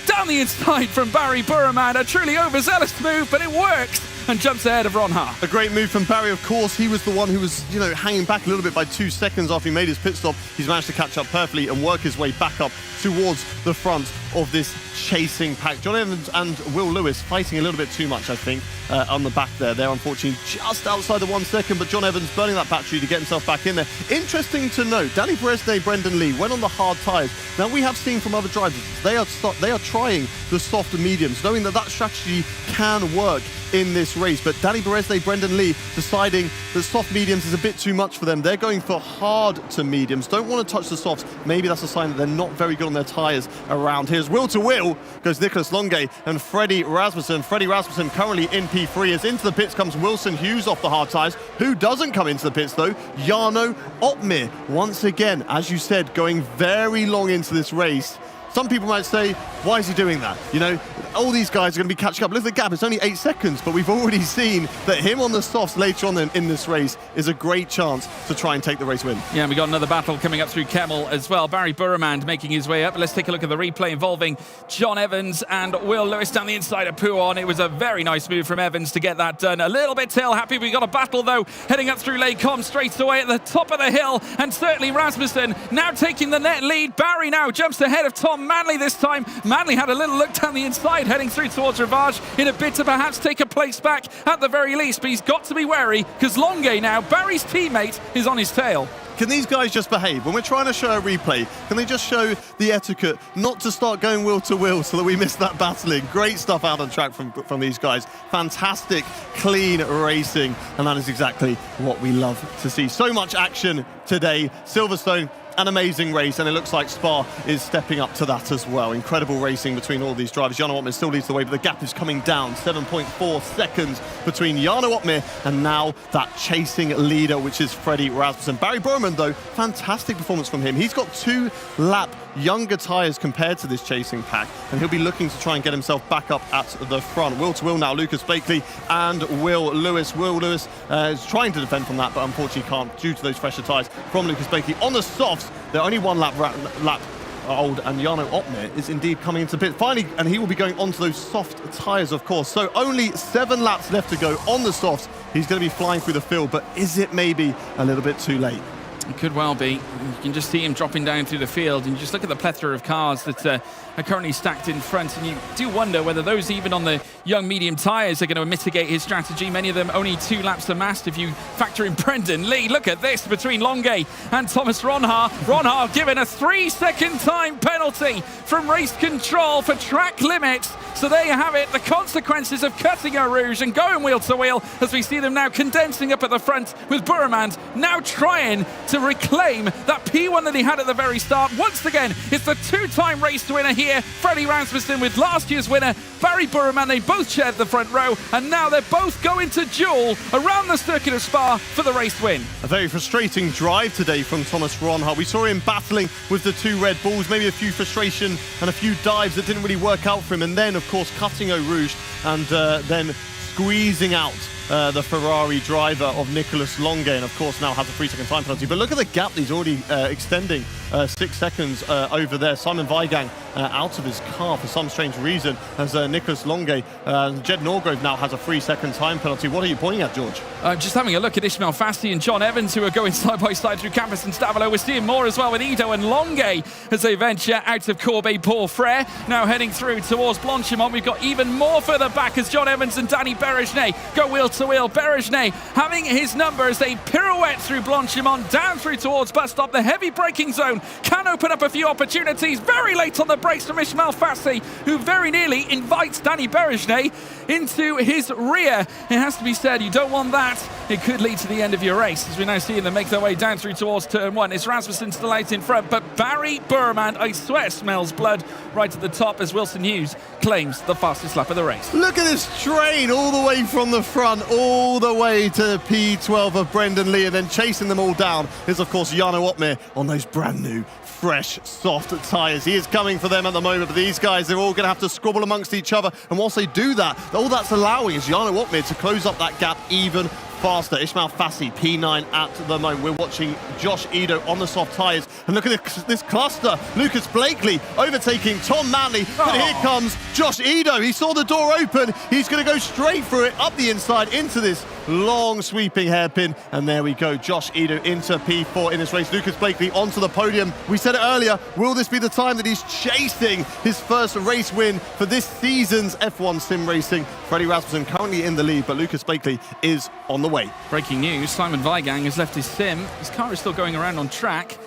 down the inside from Barry Burrman. A truly overzealous move, but it works and jumps ahead of Ronhaar. A great move from Barry, of course. He was the one who was, hanging back a little bit by 2 seconds after he made his pit stop. He's managed to catch up perfectly and work his way back up towards the front of this chasing pack. John Evans and Will Lewis fighting a little bit too much, I think, on the back there. They're unfortunately just outside the 1 second, but John Evans burning that battery to get himself back in there. Interesting to note, Danny Beresnay, Brendan Lee went on the hard tyres. Now, we have seen from other drivers, they are trying the soft and mediums, knowing that strategy can work in this race. But Danny Beresnay, Brendan Lee deciding that soft mediums is a bit too much for them. They're going for hard to mediums. Don't want to touch the softs. Maybe that's a sign that they're not very good on their tyres around. Here's wheel to wheel goes Nicholas Longe and Freddie Rasmussen. Freddie Rasmussen currently in P3 as into the pits comes Wilson Hughes off the hard tyres. Who doesn't come into the pits though? Jarno Opmeer. Once again, as you said, going very long into this race. Some people might say, why is he doing that? You know, all these guys are going to be catching up. Look at the gap, it's only 8 seconds, but we've already seen that him on the softs later on in this race is a great chance to try and take the race win. Yeah, we got another battle coming up through Kemmel as well. Barry Burremand making his way up. Let's take a look at the replay involving John Evans and Will Lewis down the inside of Pouon. It was a very nice move from Evans to get that done. A little bit tail happy. We got a battle though, heading up through Lacombe straight away at the top of the hill, and certainly Rasmussen now taking the net lead. Barry now jumps ahead of Tom Manley this time. Manley had a little look down the inside, heading through towards Rivage in a bid to perhaps take a place back at the very least, but he's got to be wary because Longe now, Barry's teammate, is on his tail. Can these guys just behave? When we're trying to show a replay, can they just show the etiquette not to start going wheel to wheel so that we miss that battling? Great stuff out on track from these guys. Fantastic, clean racing, and that is exactly what we love to see. So much action today. Silverstone, an amazing race, and it looks like Spa is stepping up to that as well. Incredible racing between all these drivers. Jarno Opmeer still leads the way, but the gap is coming down. 7.4 seconds between Jarno Opmeer and now that chasing leader, which is Freddie Rasmussen. Barry Burman, though, fantastic performance from him. He's got 2-lap younger tyres compared to this chasing pack, and he'll be looking to try and get himself back up at the front. Wheel to wheel now, Lucas Blakely and Will Lewis. Will Lewis is trying to defend from that, but unfortunately can't due to those fresher tyres from Lucas Blakely. On the softs, they're only 1 lap old, and Jarno Opmeer is indeed coming into pit finally, and he will be going onto those soft tyres, of course. So only 7 laps left to go on the softs. He's going to be flying through the field, but is it maybe a little bit too late? It could well be. You can just see him dropping down through the field, and you just look at the plethora of cars that are currently stacked in front, and you do wonder whether those even on the young medium tyres are going to mitigate his strategy. Many of them only 2 laps amassed if you factor in Brendan Lee. Look at this between Longe and Thomas Ronhaar. Ronhaar given a 3-second time penalty from race control for track limits. So there you have it, the consequences of cutting Eau Rouge and going wheel to wheel, as we see them now condensing up at the front with Burremand now trying to reclaim that P1 that he had at the very start. Once again, it's the 2-time race winner here, Freddie Rasmussen with last year's winner, Barry Burremand. They both shared the front row, and now they're both going to duel around the circuit of Spa for the race win. A very frustrating drive today from Thomas Ronhaar. We saw him battling with the 2 Red Bulls, maybe a few frustration and a few dives that didn't really work out for him, and then of course cutting Eau Rouge and then squeezing out the Ferrari driver of Nicholas Longe, and of course now has a 3-second time penalty. But look at the gap that he's already extending, 6 seconds over there. Simon Weigang out of his car for some strange reason, as Nicholas Longe. Jed Norgrove now has a 3-second time penalty. What are you pointing at, George? Just having a look at Ismail Fasti and John Evans, who are going side by side through Campus and Stavolo. We're seeing more as well with Ido and Longe as they venture out of Corbeil-Port Frere. Now heading through towards Blanchimont. We've got even more further back as John Evans and Danny Beresnay go wheel to wheel. Beresnay having his number as they pirouette through Blanchimont, down through towards bus stop. The heavy braking zone can open up a few opportunities. Very late on the brakes from Ismail Fassi, who very nearly invites Danny Beresnay into his rear. It has to be said, you don't want that. It could lead to the end of your race, as we now see them make their way down through towards turn 1. It's Rasmussen still out in front, but Barry Burremand, I swear, smells blood right at the top as Wilson Hughes claims the fastest lap of the race. Look at this train all the way from the front, all the way to P12 of Brendan Lee, and then chasing them all down is, of course, Jarno Opmeer on those brand new fresh, soft tyres. He is coming for them at the moment, but these guys, they're all going to have to squabble amongst each other, and whilst they do that, all that's allowing is Jarno Opmeer to close up that gap even faster. Ismail Fassi, P9 at the moment. We're watching Josh Edo on the soft tyres. And look at this cluster. Lucas Blakely overtaking Tom Manley. But here comes Josh Edo. He saw the door open. He's going to go straight through it, up the inside, into this long sweeping hairpin. And there we go. Josh Edo into P4 in this race. Lucas Blakely onto the podium. We said it earlier. Will this be the time that he's chasing his first race win for this season's F1 sim racing? Freddie Rasmussen currently in the lead, but Lucas Blakely is on the way. Breaking news, Simon Weigang has left his sim. His car is still going around on track.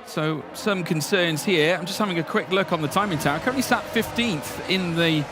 So some concerns here. I'm just having a quick look on the timing tower. Currently sat 15th in the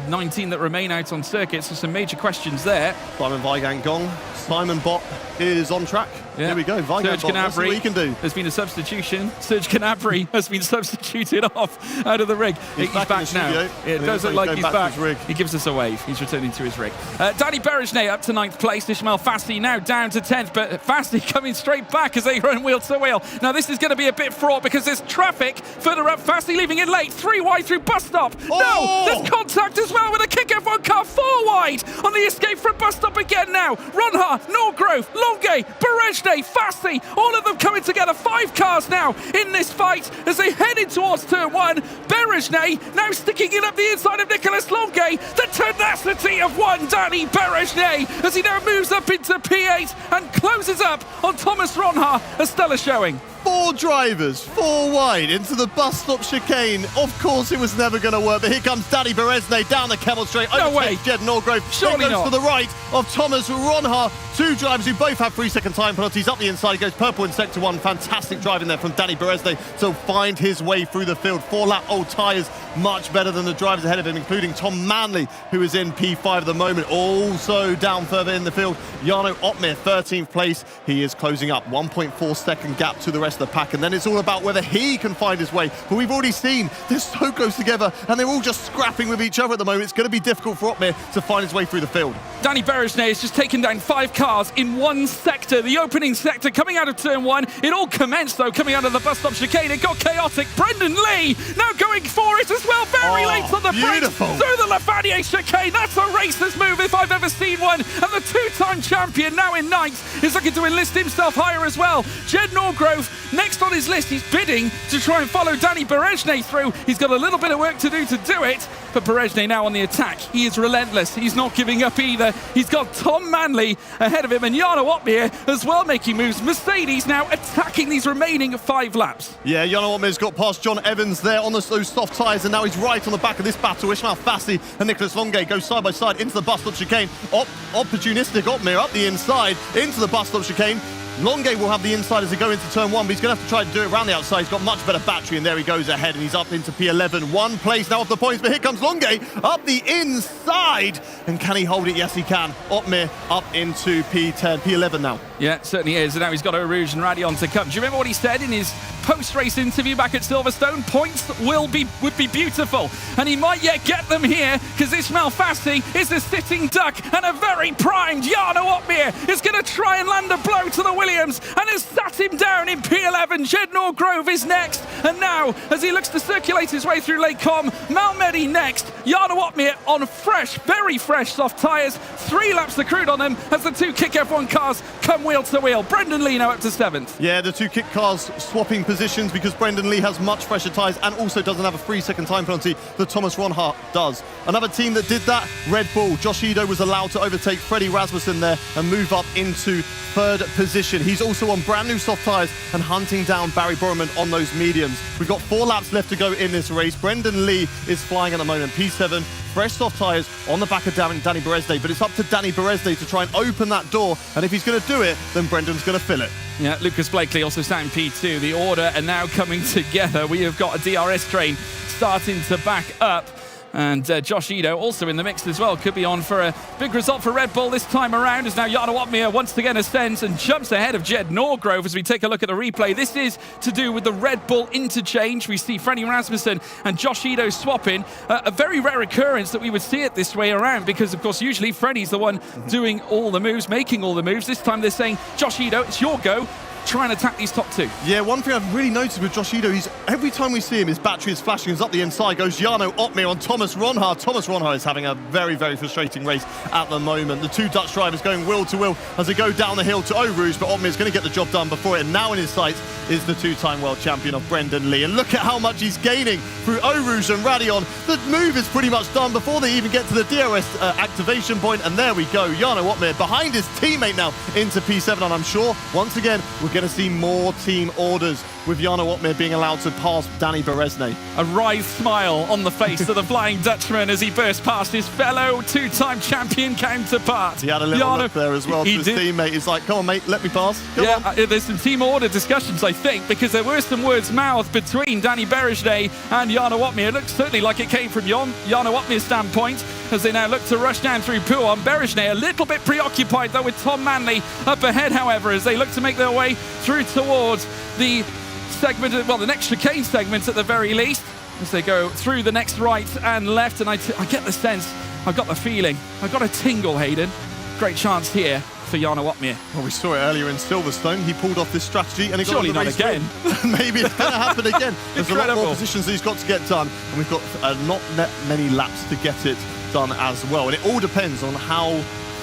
19 that remain out on circuit, so some major questions there. Simon Weigang gone. Simon Bott is on track. Yeah. Here we go. Weigang Bott, that's what he can do. There's been a substitution. Serge Canabry has been substituted off out of the rig. He's back now. It does look like he's back. He gives us a wave. He's returning to his rig. Danny Berejnay up to 9th place. Ismail Fassi now down to 10th, but Fassi coming straight back as they run wheel to wheel. Now this is going to be a bit fraught because there's traffic further up. Fassi leaving it late. 3 wide through bus stop. No, there's contact as well with a kick F1 car. 4 wide on the escape from bus stop again now. Ronha, Norgrove, Longue, Berejnay, Fassi, all of them coming together. 5 cars now in this fight as they head in towards turn 1. Berejnay now sticking it up the inside of Nicolas Longue. The tenacity of one Danny Berejnay as he now moves up into P8 and closes up on Thomas Ronha. A stellar showing. 4 drivers, 4 wide into the bus stop chicane. Of course it was never going to work, but here comes Danny Berejnay down the Kemmel straight. No way. Jed Norgrove. Surely goes not. to the right of Thomas Ronha. 2 drivers who both have 3-second time penalties. Up the inside, he goes purple in sector 1. Fantastic driving there from Danny Berejnay to find his way through the field. 4-lap old tyres, much better than the drivers ahead of him, including Tom Manley, who is in P5 at the moment. Also down further in the field, Jarno Opmeer, 13th place. He is closing up 1.4 second gap to the rest of the pack, and then it's all about whether he can find his way. But we've already seen they're so close together and they're all just scrapping with each other at the moment. It's going to be difficult for Opmeer to find his way through the field. Danny Berejnay has just taken down 5 cars in one sector, the opening sector coming out of turn 1. It all commenced though coming out of the bus stop chicane. It got chaotic. Brendan Lee now going for it as well, very late on the brakes through the Lafanier chicane. That's a racer's move if I've ever seen one, and the 2-time champion now in 9th is looking to enlist himself higher as well. Jed Norgrove next on his list. He's bidding to try and follow Danny Berejnay through. He's got a little bit of work to do it, but Berejnay now on the attack. He is relentless. He's not giving up either. He's got Tom Manley ahead of him and Jarno Opmeer as well making moves. Mercedes now attacking these remaining 5 laps. Yeah, Jarno Opmeer's got past John Evans there on those soft tyres, and now he's right on the back of this battle. Ismail Fassi and Nicolas Longue go side by side into the bus stop chicane. Opportunistic Opmeer up the inside into the bus stop chicane. Longue will have the inside as they go into turn 1, but he's going to have to try to do it around the outside. He's got much better battery, and there he goes ahead, and he's up into P11. 1 place now off the points, but here comes Longue up the inside. And can he hold it? Yes, he can. Opmeer up into P10, P11 now. Yeah, certainly is. And now he's got Rouge and Radion to come. Do you remember what he said in his post-race interview back at Silverstone? Points would be beautiful, and he might yet get them here because Ismail Fassi is a sitting duck, and a very primed Jarno Opmeer is going to try and land a blow to the Williams and has sat him down in P11. Jed Norgrove is next, and now as he looks to circulate his way through Lake Com, Malmedy next. Jarno Opmeer on fresh, very fresh soft tyres. 3 laps accrued on them as the 2 Kick F1 cars come wheel to wheel. Brendan Lee now up to 7th. Yeah, the 2 Kick cars swapping positions because Brendan Lee has much fresher tyres and also doesn't have a 3-second time penalty that Thomas Ronha does. Another team that did that, Red Bull. Josh Edo was allowed to overtake Freddie Rasmussen there and move up into 3rd position. He's also on brand new soft tyres and hunting down Barry Borman on those mediums. We've got 4 laps left to go in this race. Brendan Lee is flying at the moment, P7. Fresh soft tyres on the back of Danny Berejnay, but it's up to Danny Berejnay to try and open that door, and if he's going to do it, then Brendan's going to fill it. Yeah, Lucas Blakely also sat in P2. The order are now coming together. We have got a DRS train starting to back up. And Josh Edo also in the mix as well. Could be on for a big result for Red Bull this time around, as now Jarno Opmeer once again ascends and jumps ahead of Jed Norgrove as we take a look at the replay. This is to do with the Red Bull interchange. We see Freddie Rasmussen and Josh Edo swapping. A very rare occurrence that we would see it this way around because, of course, usually Freddie's the one doing all the moves, making all the moves. This time they're saying, Josh Edo, it's your go. try and attack these top two. Yeah, one thing I've really noticed with Josh Ido, every time we see him, his battery is flashing. He's up the inside, goes Jarno Opmeer on Thomas Ronhaar. Thomas Ronhaar is having a very, very frustrating race at the moment. The two Dutch drivers going wheel to wheel as they go down the hill to Eau Rouge, but Opmeer is going to get the job done before it. And now in his sights is the two-time world champion of Brendan Lee. And look at how much he's gaining through Eau Rouge and Radion. The move is pretty much done before they even get to the DRS activation point. And there we go, Jarno Opmeer behind his teammate now into P7. And I'm sure, once again, we're going to see more team orders with Jarno Opmeer being allowed to pass Danny Berezne. A wry smile on the face of the Flying Dutchman as he burst past his fellow two-time champion counterpart. He had a little look there as well to his teammate. He's like, come on, mate, let me pass. Come on. There's some team order discussions, I think, because there were some words mouthed between Danny Berezne and Jarno Opmeer. It looks certainly like it came from Jarno Opmeer's standpoint as they now look to rush down through Pouhon. Berezne a little bit preoccupied, though, with Tom Manley up ahead, however, as they look to make their way through towards the segment, well, the next chicane segment at the very least, as they go through the next right and left. And I get the sense, I've got the feeling, I've got a tingle, Hayden. Great chance here for Jarno Opmeer. Well, we saw it earlier in Silverstone. He pulled off this strategy and he Surely got not again. Maybe it's going to happen again. There's Incredible. a lot more positions that he's got to get done, and we've got not many laps to get it done as well. And it all depends on how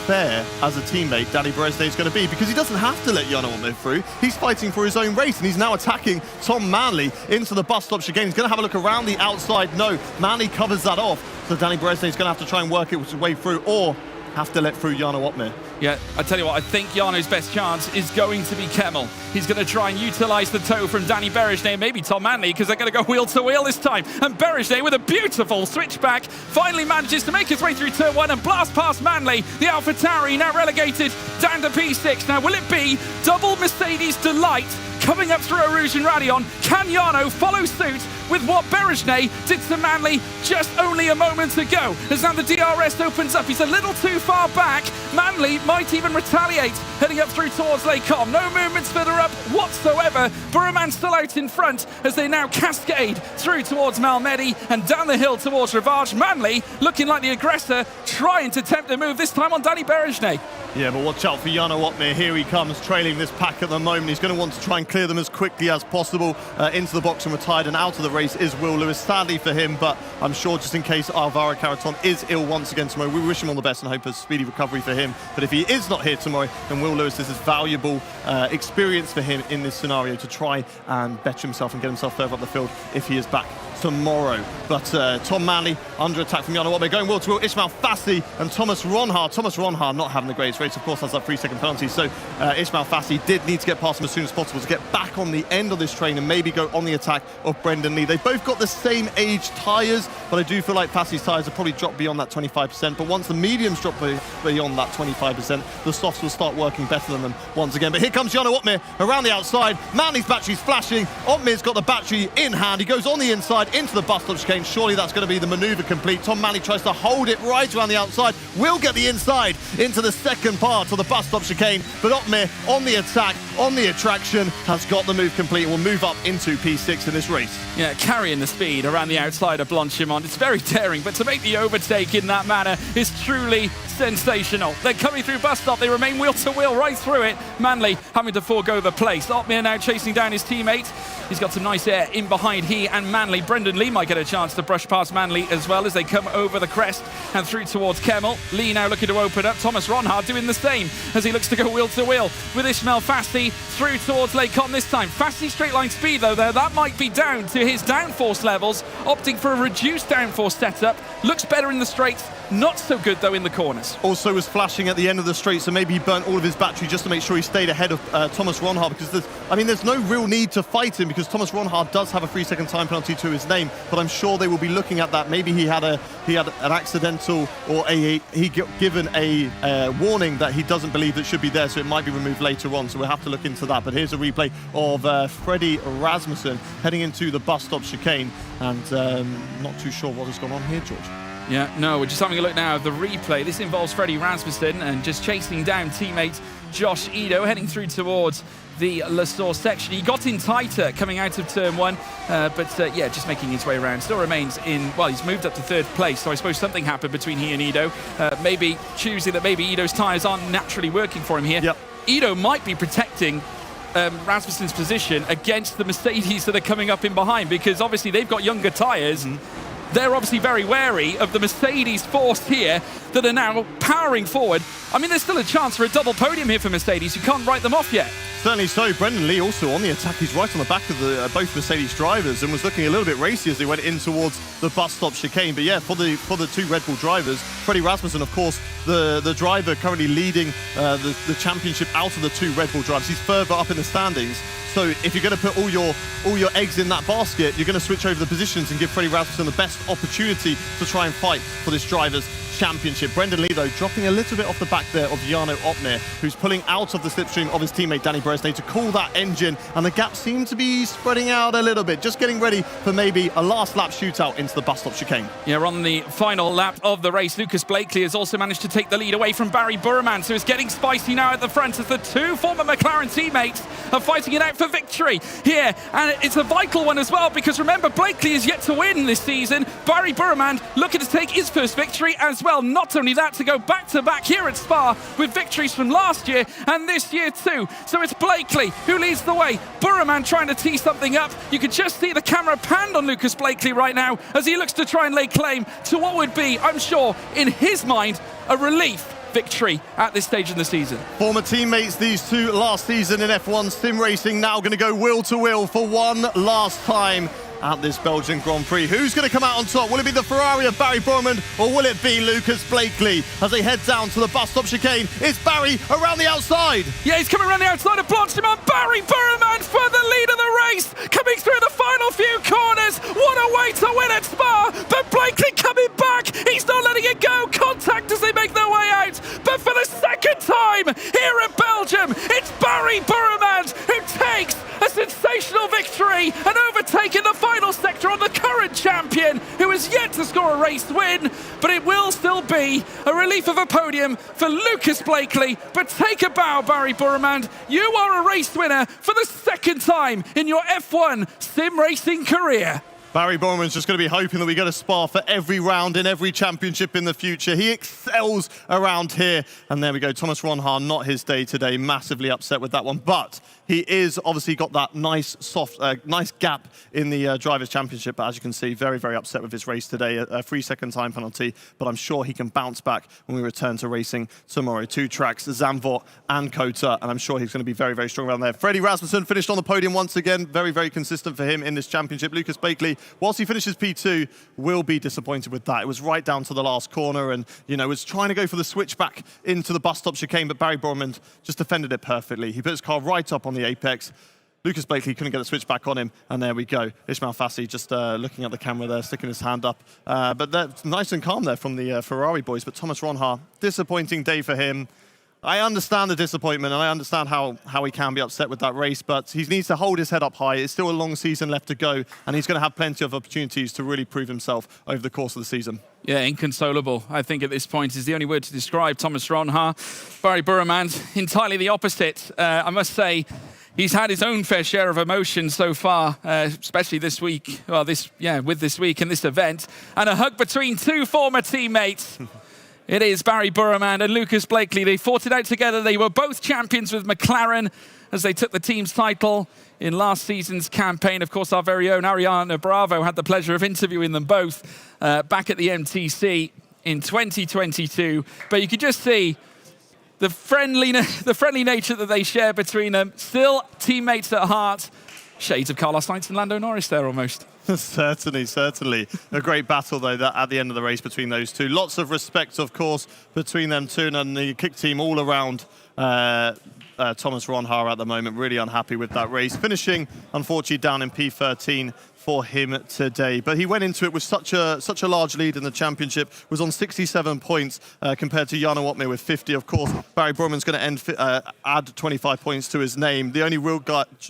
fair as a teammate Danny Berezne is going to be, because he doesn't have to let Jarno Opmeer through. He's fighting for his own race, and he's now attacking Tom Manley into the bus stop chicane. He's going to have a look around the outside. No, Manley covers that off, so Danny Berezne is going to have to try and work his way through, or have to let through Jarno Opmeer. Yeah, I tell you what, I think Jarno's best chance is going to be Kemmel. He's going to try and utilise the tow from Danny Berezne and maybe Tom Manley, because they're going to go wheel to wheel this time. And Berezne, with a beautiful switchback, finally manages to make his way through turn one and blast past Manley. The AlphaTauri now relegated down to P6. Now, will it be double Mercedes delight coming up through Eau Rouge and Radion? Can Jarno follow suit with what Berezne did to Manley just only a moment ago? As now the DRS opens up, he's a little too far back. Manley might even retaliate, heading up through towards Les Combes. No movements further up whatsoever. Burman still out in front as they now cascade through towards Malmedy and down the hill towards Rivage. Manley looking like the aggressor, trying to tempt a move, this time on Danny Berezne. Yeah, but watch out for Jarno Opmeer. Here he comes, trailing this pack at the moment. He's going to want to try and clear them as quickly as possible into the box and retired, and out of the race is Will Lewis. Sadly for him, but I'm sure just in case Alvaro Caraton is ill once again tomorrow, we wish him all the best and hope a speedy recovery for him. But if he is not here tomorrow, then Will Lewis, this is valuable experience for him in this scenario to try and better himself and get himself further up the field if he is back tomorrow. But Tom Manley under attack from Jarno Opmeer, going wheel to wheel. Ismail Fassi and Thomas Ronhaar. Thomas Ronhaar not having the greatest race, of course, has that 3-second penalty. So Ismail Fassi did need to get past him as soon as possible to get back on the end of this train and maybe go on the attack of Brendan Lee. They've both got the same age tyres, but I do feel like Fassi's tyres have probably dropped beyond that 25%. But once the mediums drop beyond that 25%, the softs will start working better than them once again. But here comes Jarno Opmeer around the outside. Manley's battery's flashing. Opmeer's got the battery in hand. He goes on the inside into the bus stop chicane. Surely that's going to be the manoeuvre complete. Tom Manley tries to hold it right around the outside. Will get the inside into the second part of the bus stop chicane, but Opmeer on the attack, on the attraction, has got the move complete and will move up into P6 in this race. Yeah, carrying the speed around the outside of Blanchimont. It's very daring, but to make the overtake in that manner is truly sensational. They're coming through bus stop. They remain wheel to wheel right through it. Manley having to forego the place. Opmeer now chasing down his teammate. He's got some nice air in behind he and Manley. Brendan Lee might get a chance to brush past Manley as well as they come over the crest and through towards Kemmel. Lee now looking to open up. Thomas Ronhaar doing the same as he looks to go wheel to wheel with Ismail Fassi through towards Les Combes this time. Fassi straight line speed though there. That might be down to his downforce levels, opting for a reduced downforce setup. Looks better in the straights. Not so good though in the corners. Also was flashing at the end of the straight, so maybe he burnt all of his battery just to make sure he stayed ahead of Thomas Ronhaar, because there's no real need to fight him because Thomas Ronhaar does have a 3-second time penalty to his name, but I'm sure they will be looking at that. Maybe he had an accidental or given a warning that he doesn't believe that should be there, so it might be removed later on, so we'll have to look into that. But here's a replay of Freddie Rasmussen heading into the bus stop chicane, and not too sure what has gone on here, George. Yeah, no, we're just having a look now at the replay. This involves Freddie Rasmussen and just chasing down teammate Josh Ido, heading through towards the Le Source section. He got in tighter coming out of turn one, but just making his way around. Still remains in, well, he's moved up to third place, so I suppose something happened between he and Ido. Maybe choosing that maybe Ido's tyres aren't naturally working for him here. Yep. Ido might be protecting Rasmussen's position against the Mercedes that are coming up in behind, because obviously they've got younger tyres. They're obviously very wary of the Mercedes force here that are now powering forward. I mean, there's still a chance for a double podium here for Mercedes. You can't write them off yet. Certainly so. Brendan Lee also on the attack. He's right on the back of the both Mercedes drivers and was looking a little bit racy as they went in towards the bus stop chicane. But yeah, for the two Red Bull drivers, Freddie Rasmussen, of course, the driver currently leading the championship out of the two Red Bull drivers. He's further up in the standings. So if you're going to put all your eggs in that basket, you're going to switch over the positions and give Freddie Rasmussen the best opportunity to try and fight for this driver's championship. Brendan Lee, though, dropping a little bit off the back there of Jarno Opmeer, who's pulling out of the slipstream of his teammate Danny Bresnay to cool that engine, and the gap seemed to be spreading out a little bit, just getting ready for maybe a last lap shootout into the bus stop chicane. Yeah, we're on the final lap of the race. Lucas Blakely has also managed to take the lead away from Barry Burman, so it's getting spicy now at the front as the two former McLaren teammates are fighting it out for victory here, and it's a vital one as well, because remember, Blakely is yet to win this season. Barry Burman looking to take his first victory as well. Not only that, to go back-to-back here at Spa with victories from last year and this year too. So it's Blakely who leads the way. Burman trying to tee something up. You can just see the camera panned on Lucas Blakely right now as he looks to try and lay claim to what would be, I'm sure, in his mind, a relief victory at this stage in the season. Former teammates, these two last season in F1 sim racing, now going to go wheel to wheel for one last time at this Belgian Grand Prix. Who's going to come out on top? Will it be the Ferrari of Barry Burman, or will it be Lucas Blakely? As they head down to the bus stop chicane, it's Barry around the outside. Yeah, he's coming around the outside of Blanchimont. Barry Burman for the lead of the race, coming through the final few corners. What a way to win at Spa, but Blakely coming back. He's not letting it go. Contact as they make their way out. But for the second time here in Belgium, it's Barry Burman who takes a sensational victory and overtaking the final sector on the current champion, who has yet to score a race win, but it will still be a relief of a podium for Lucas Blakely. But take a bow, Barry Burman. You are a race winner for the second time in your F1 sim racing career. Barry Burman's just going to be hoping that we go to Spa for every round in every championship in the future. He excels around here. And there we go, Thomas Ronhaar, not his day today, massively upset with that one. But he is obviously got that nice, soft, nice gap in the Drivers' Championship. But as you can see, very, very upset with his race today. A 3-second time penalty, but I'm sure he can bounce back when we return to racing tomorrow. Two tracks, Zandvoort and Kota, and I'm sure he's going to be very, very strong around there. Freddie Rasmussen finished on the podium once again. Very, very consistent for him in this championship. Lucas Blakely, whilst he finishes P2, will be disappointed with that. It was right down to the last corner and, you know, was trying to go for the switch back into the bus stop chicane, but Barry Burman just defended it perfectly. He put his car right up on the apex. Lucas Blakely couldn't get a switch back on him, and there we go. Ismail Fassi just looking at the camera there, sticking his hand up. But that's nice and calm there from the Ferrari boys. But Thomas Ronhaar, disappointing day for him. I understand the disappointment, and I understand how he can be upset with that race, but he needs to hold his head up high. It's still a long season left to go, and he's going to have plenty of opportunities to really prove himself over the course of the season. Yeah, inconsolable, I think, at this point is the only word to describe Thomas Ronhaar. Barry Burman, entirely the opposite. I must say, he's had his own fair share of emotion so far, especially this week. Well, with this week and this event. And a hug between two former teammates. It is Barry Burman and Lucas Blakely. They fought it out together. They were both champions with McLaren as they took the team's title in last season's campaign. Of course, our very own Ariana Bravo had the pleasure of interviewing them both back at the MTC in 2022. But you could just see the friendly nature that they share between them. Still teammates at heart. Shades of Carlos Sainz and Lando Norris there almost. Certainly. A great battle, though, that at the end of the race between those two. Lots of respect, of course, between them two, and the kick team all around Thomas Ronhaar at the moment. Really unhappy with that race. Finishing, unfortunately, down in P13 for him today. But he went into it with such a large lead in the championship, was on 67 points compared to Jarno Opmeer with 50. Of course, Barry Burman's going to add 25 points to his name. The only real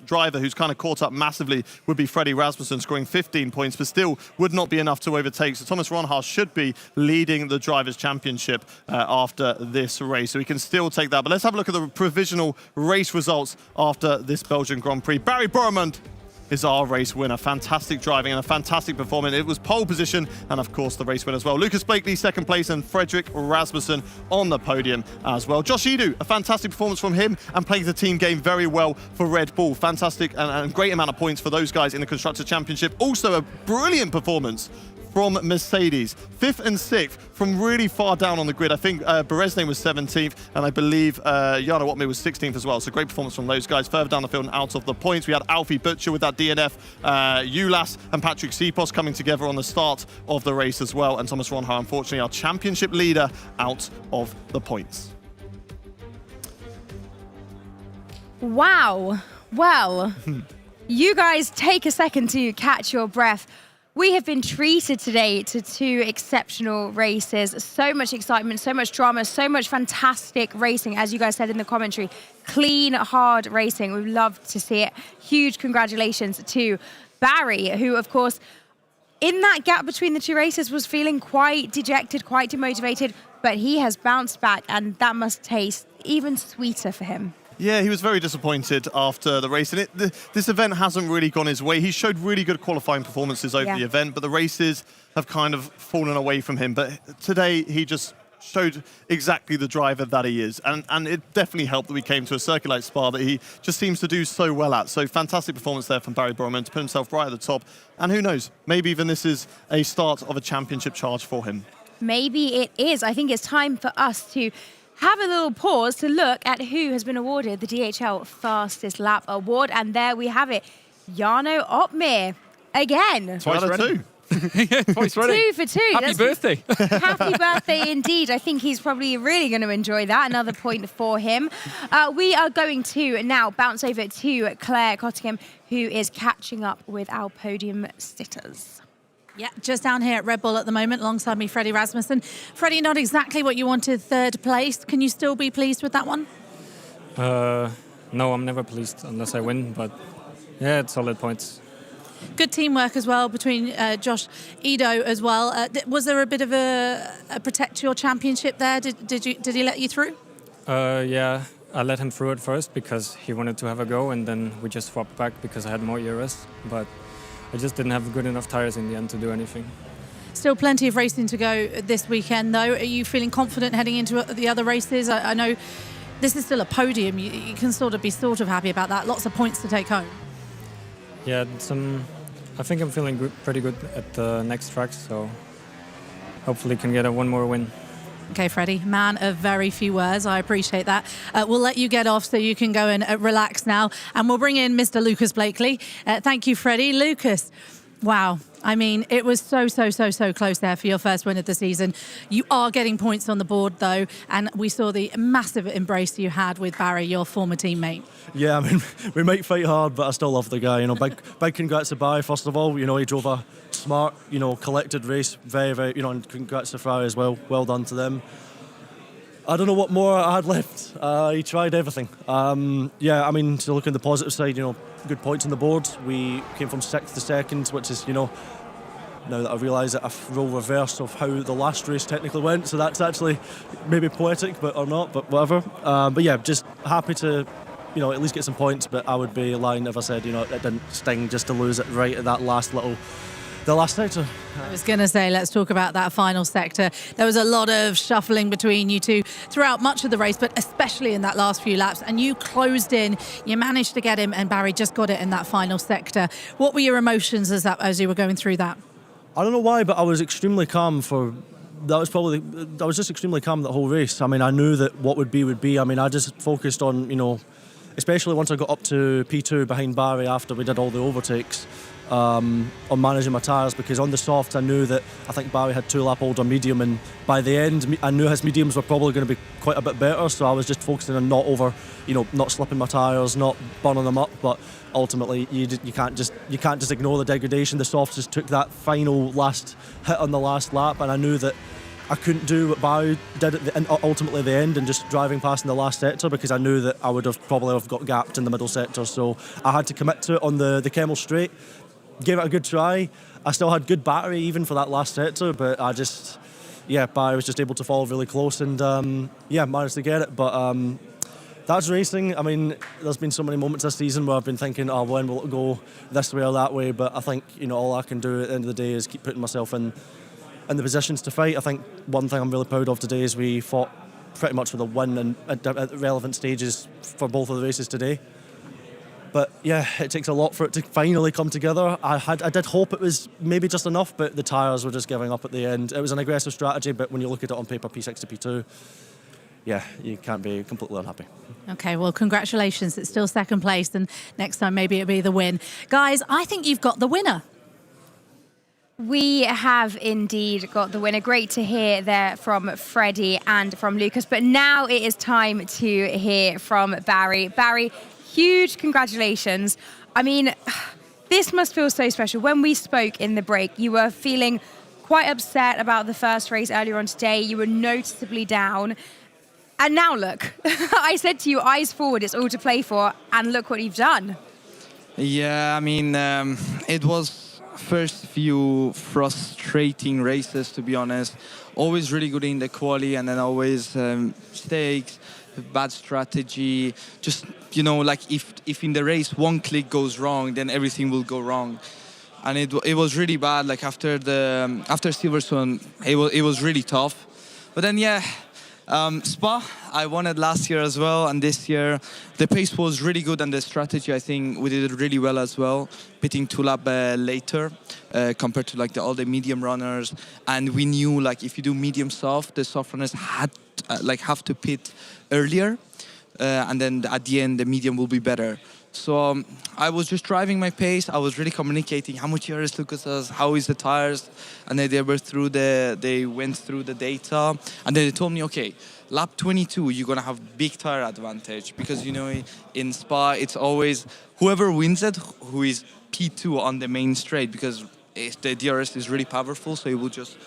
driver who's kind of caught up massively would be Freddie Rasmussen, scoring 15 points, but still would not be enough to overtake. So Thomas Ronhaar should be leading the Drivers' Championship after this race. So he can still take that. But let's have a look at the provisional race results after this Belgian Grand Prix. Barry Burman is our race winner. Fantastic driving and a fantastic performance. It was pole position and, of course, the race winner as well. Lucas Blakely, second place, and Frederick Rasmussen on the podium as well. Josh Edu, a fantastic performance from him and playing the team game very well for Red Bull. Fantastic and great amount of points for those guys in the Constructors' Championship. Also a brilliant performance from Mercedes. 5th and 6th from really far down on the grid. I think Berezne was 17th, and I believe Jana Watmir was 16th as well. So great performance from those guys further down the field and out of the points. We had Alfie Butcher with that DNF, Ulas and Patrick Sipos coming together on the start of the race as well. And Thomas Ronha, unfortunately, our championship leader, out of the points. Wow. Well, you guys take a second to catch your breath. We have been treated today to 2 exceptional races. So much excitement, so much drama, so much fantastic racing, as you guys said in the commentary. Clean, hard racing. We'd love to see it. Huge congratulations to Barry, who, of course, in that gap between the 2 races was feeling quite dejected, quite demotivated, but he has bounced back, and that must taste even sweeter for him. Yeah, he was very disappointed after the race, and this event hasn't really gone his way. He showed really good qualifying performances over the event, but the races have kind of fallen away from him. But today, he just showed exactly the driver that he is, and it definitely helped that we came to a circuit like Spa that he just seems to do so well at. So fantastic performance there from Barry Borman to put himself right at the top, and who knows, maybe even this is a start of a championship charge for him. Maybe it is. I think it's time for us to have a little pause to look at who has been awarded the DHL Fastest Lap Award. And there we have it. Jarno Opmeer again. Twice ready. 2 for 2. Happy birthday. Happy birthday indeed. I think he's probably really going to enjoy that. Another point for him. We are going to now bounce over to Claire Cottingham, who is catching up with our podium sitters. Yeah, just down here at Red Bull at the moment, alongside me, Freddie Rasmussen. Freddie, not exactly what you wanted, 3rd place. Can you still be pleased with that one? No, I'm never pleased unless I win, but yeah, it's solid points. Good teamwork as well between Josh Edo as well. Was there a bit of a protect your championship there? Did he let you through? Yeah, I let him through at first because he wanted to have a go, and then we just swapped back because I had more ERS, but I just didn't have good enough tires in the end to do anything. Still plenty of racing to go this weekend, though. Are you feeling confident heading into the other races? I know this is still a podium. You can sort of happy about that. Lots of points to take home. Yeah, I think I'm feeling pretty good at the next tracks, so hopefully can get one more win. Okay, Freddie, man of very few words. I appreciate that. We'll let you get off so you can go and relax now. And we'll bring in Mr. Lucas Blakely. Thank you, Freddie. Lucas, wow. I mean, it was so close there for your first win of the season. You are getting points on the board, though, and we saw the massive embrace you had with Barry, your former teammate. Yeah, I mean, we might fight hard, but I still love the guy. You know, big congrats to Barry, first of all. You know, he drove a smart, collected race. Very, and congrats to Ferrari as well. Well done to them. I don't know what more I had left. He tried everything. Yeah, I mean, to look on the positive side, good points on the board. We came from 6th to 2nd, which is, now that I realise it, a role reverse of how the last race technically went. So that's actually maybe poetic, or not, but whatever. But yeah, just happy to, at least get some points. But I would be lying if I said, it didn't sting just to lose it right at that the last sector. I was going to say, let's talk about that final sector. There was a lot of shuffling between you two throughout much of the race, but especially in that last few laps. And you closed in, you managed to get him, and Barry just got it in that final sector. What were your emotions as you were going through that? I don't know why, but I was extremely calm I was just extremely calm the whole race. I mean, I knew that what would be. I mean, I just focused on, especially once I got up to P2 behind Barry after we did all the overtakes, on managing my tyres, because on the softs I knew that I think Barry had 2 lap older medium, and by the end I knew his mediums were probably going to be quite a bit better, so I was just focusing on not slipping my tyres, not burning them up. But ultimately you can't just ignore the degradation. The softs just took that final last hit on the last lap, and I knew that I couldn't do what Barry did ultimately at the end and just driving past in the last sector, because I knew that I would have probably got gapped in the middle sector. So I had to commit to it on the Kemmel straight. Gave it a good try. I still had good battery even for that last sector, but Barry was just able to follow really close and managed to get it. But That's racing. I mean, there's been so many moments this season where I've been thinking, oh, when will it go this way or that way? But I think, all I can do at the end of the day is keep putting myself in the positions to fight. I think one thing I'm really proud of today is we fought pretty much with a win and at relevant stages for both of the races today. But yeah, it takes a lot for it to finally come together. I did hope it was maybe just enough, but the tyres were just giving up at the end. It was an aggressive strategy, but when you look at it on paper, P6 to P2, yeah, you can't be completely unhappy. Okay, well, congratulations. It's still second place, and next time maybe it'll be the win. Guys, I think you've got the winner. We have indeed got the winner. Great to hear there from Freddie and from Lucas. But now it is time to hear from Barry. Barry, huge congratulations. I mean, this must feel so special. When we spoke in the break, you were feeling quite upset about the first race earlier on today. You were noticeably down. And now look, I said to you, eyes forward, it's all to play for, and look what you've done. Yeah, I mean, it was first few frustrating races, to be honest. Always really good in the quali, and then always mistakes, bad strategy. Just, like if in the race one click goes wrong, then everything will go wrong. And it was really bad. Like after Silverstone, it was really tough. But then, yeah. Spa, I won it last year as well, and this year the pace was really good, and the strategy, I think we did it really well as well, pitting 2 laps later compared to all the medium runners. And we knew if you do medium soft, the soft runners had have to pit earlier, and then at the end the medium will be better. So I was just driving my pace. I was really communicating how much ERS Lucas has, how is the tires, and then they went through the data, and then they told me, okay, lap 22 you're gonna have big tire advantage, because in Spa it's always whoever wins it who is P2 on the main straight, because the DRS is really powerful, so it will just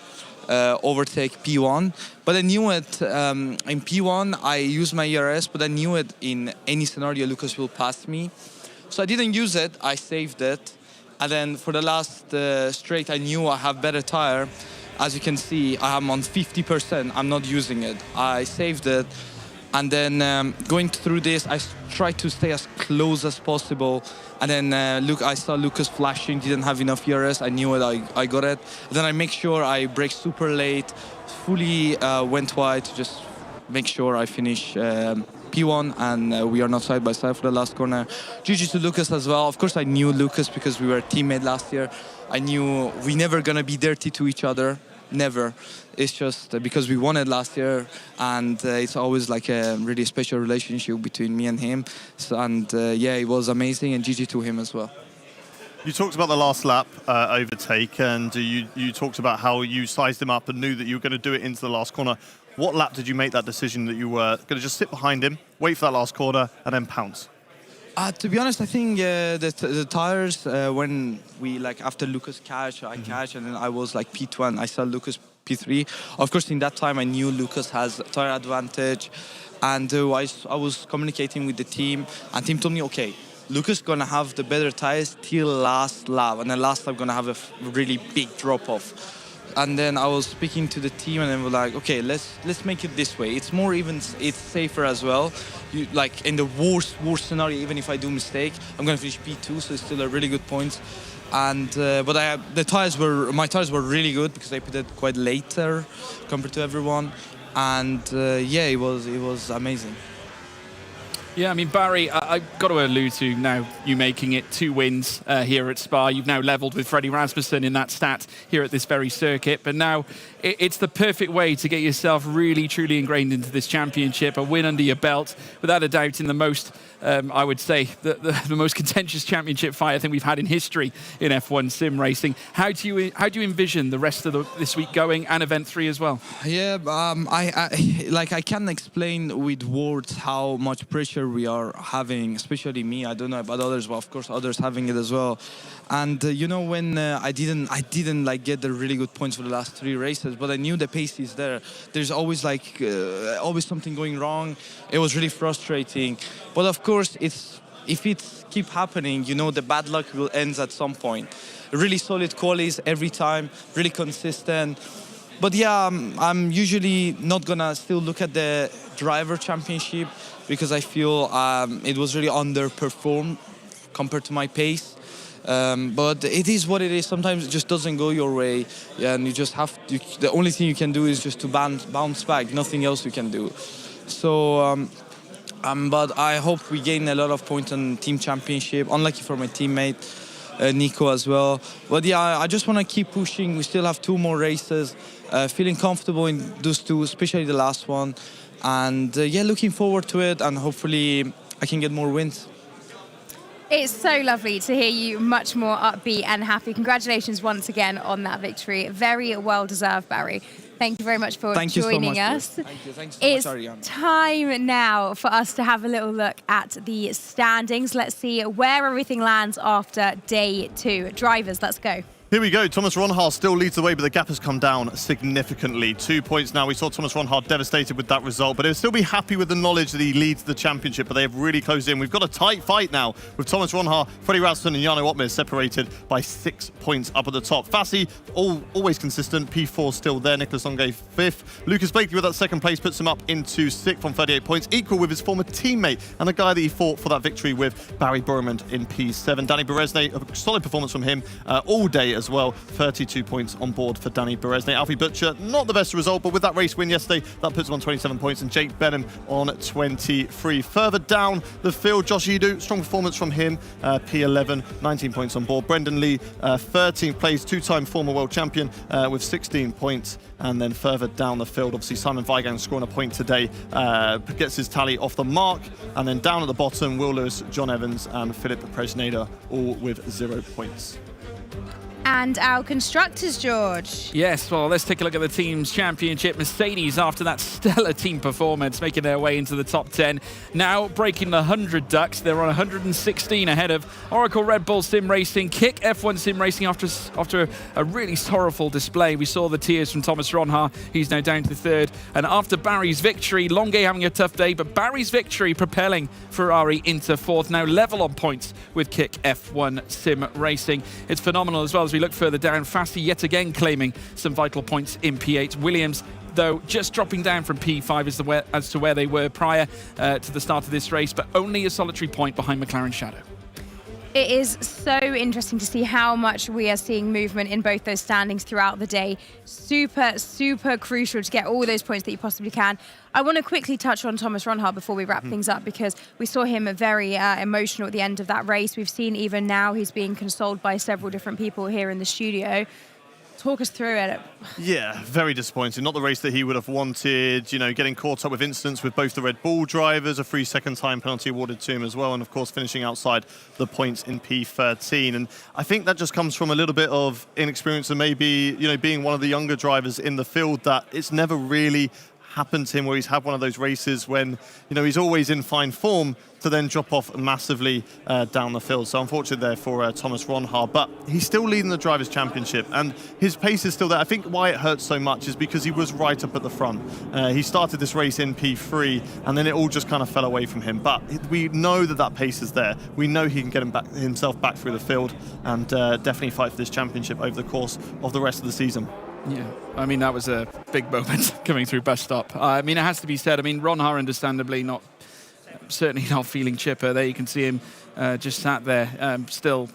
overtake P1. But I knew it in P1 I used my ERS, but I knew it in any scenario Lucas will pass me, so I didn't use it. I saved it, and then for the last straight I knew I have better tire. As you can see, I am on 50%. I'm not using it. I saved it, and then going through this I tried to stay as close as possible. And then I saw Lucas flashing, didn't have enough ERS. I knew it, I got it. Then I make sure I brake super late, fully went wide to just make sure I finish P1, and we are not side by side for the last corner. GG to Lucas as well. Of course I knew Lucas because we were teammates last year. I knew we never gonna be dirty to each other, never. It's just because we won it last year, and it's always a really special relationship between me and him. So, and yeah, it was amazing, and GG to him as well. You talked about the last lap overtake, and you talked about how you sized him up and knew that you were going to do it into the last corner. What lap did you make that decision that you were going to just sit behind him, wait for that last corner, and then pounce? To be honest, I think the tires, when we, after Lucas catch, I catch, and then I was P2 and I saw Lucas P3. Of course, in that time, I knew Lucas has tire advantage, and I was communicating with the team, and team told me, okay, Lucas gonna have the better tires till last lap, and then last lap gonna have a really big drop-off. And then I was speaking to the team, and then we're like, okay, let's make it this way. It's more even, it's safer as well. In the worst scenario, even if I do mistake, I'm gonna finish P2, so it's still a really good point. And but my tires were really good because I put it quite later compared to everyone, and yeah, it was amazing. Yeah, I mean, Barry, I've got to allude to now you making it 2 wins here at Spa. You've now levelled with Freddie Rasmussen in that stat here at this very circuit. But now it's the perfect way to get yourself really, truly ingrained into this championship, a win under your belt, without a doubt in the most, I would say, the most contentious championship fight I think we've had in history in F1 sim racing. How do you envision the rest of this week going, and event 3 as well? Yeah, I can't explain with words how much pressure we are having, especially me. I don't know about others, but of course others having it as well. And when I didn't get the really good points for the last 3 races, but I knew the pace is there. There's always always something going wrong. It was really frustrating. But of course, if it keep happening, the bad luck will end at some point. Really solid qualies every time, really consistent. But yeah, I'm usually not gonna still look at the driver championship because I feel it was really underperformed compared to my pace. But it is what it is. Sometimes it just doesn't go your way, and you just have to. The only thing you can do is just to bounce back. Nothing else you can do. So, but I hope we gain a lot of points on team championship. Unlucky for my teammate Nico as well. But yeah, I just want to keep pushing. We still have 2 more races. Feeling comfortable in those 2, especially the last one. And yeah, looking forward to it, and hopefully I can get more wins. It's so lovely to hear you much more upbeat and happy. Congratulations once again on that victory. Very well deserved, Barry. Thank you very much for joining us. Thank you. Thanks so It's much, Ariane. time now for us to have a little look at the standings. Let's see where everything lands after day 2. Drivers, let's go. Here we go. Thomas Ronhaar still leads the way, but the gap has come down significantly. 2 points now. We saw Thomas Ronhaar devastated with that result, but he'll still be happy with the knowledge that he leads the championship, but they have really closed in. We've got a tight fight now with Thomas Ronhaar, Freddie Rasmussen and Jarno Opmeer separated by 6 points up at the top. Fassi, always consistent. P4 still there. Nicholas Onge 5th. Lucas Blakely with that 2nd place puts him up into 6th on 38 points, equal with his former teammate and the guy that he fought for that victory with, Barry Boremund in P7. Danny Beresne, a solid performance from him all day as well. 32 points on board for Danny Beresne. Alfie Butcher, not the best result, but with that race win yesterday, that puts him on 27 points, and Jake Benham on 23. Further down the field, Josh Edu, strong performance from him, P11, 19 points on board. Brendan Lee, 13th place, 2-time former world champion with 16 points. And then further down the field, obviously Simon Weigang scoring a point today, gets his tally off the mark. And then down at the bottom, Will Lewis, John Evans and Philip Presneda, all with 0 points. And our constructors, George. Yes, well, let's take a look at the team's championship. Mercedes, after that stellar team performance, making their way into the top 10. Now breaking the 100 ducks. They're on 116 ahead of Oracle Red Bull Sim Racing, Kick F1 Sim Racing after a really sorrowful display. We saw the tears from Thomas Ronhaar. He's now down to 3rd. And after Barry's victory, Longuet having a tough day, but Barry's victory propelling Ferrari into 4th. Now level on points with Kick F1 Sim Racing. It's phenomenal as well as we look further down. Fassi yet again claiming some vital points in P8. Williams, though, just dropping down from P5 as to where they were prior to the start of this race, but only a solitary point behind McLaren Shadow. It is so interesting to see how much we are seeing movement in both those standings throughout the day. Super, super crucial to get all those points that you possibly can. I want to quickly touch on Thomas Ronhaar before we wrap things up, because we saw him very emotional at the end of that race. We've seen even now he's being consoled by several different people here in the studio. Talk us through it. Yeah, very disappointing. Not the race that he would have wanted. You know, getting caught up with incidents with both the Red Bull drivers, a free second time penalty awarded to him as well, and of course finishing outside the points in P13. And I think that just comes from a little bit of inexperience and maybe, you know, being one of the younger drivers in the field, that it's never really happened to him where he's had one of those races when, you know, he's always in fine form to then drop off massively down the field. So unfortunate there for Thomas Ronhaar, but he's still leading the Drivers' Championship and his pace is still there. I think why it hurts so much is because he was right up at the front. He started this race in P3 and then it all just kind of fell away from him. But we know that pace is there. We know he can get himself back through the field and definitely fight for this championship over the course of the rest of the season. Yeah, I mean, that was a big moment coming through bus stop. I mean, it has to be said. I mean, Ronhaar, understandably, certainly not feeling chipper. There you can see him just sat there, still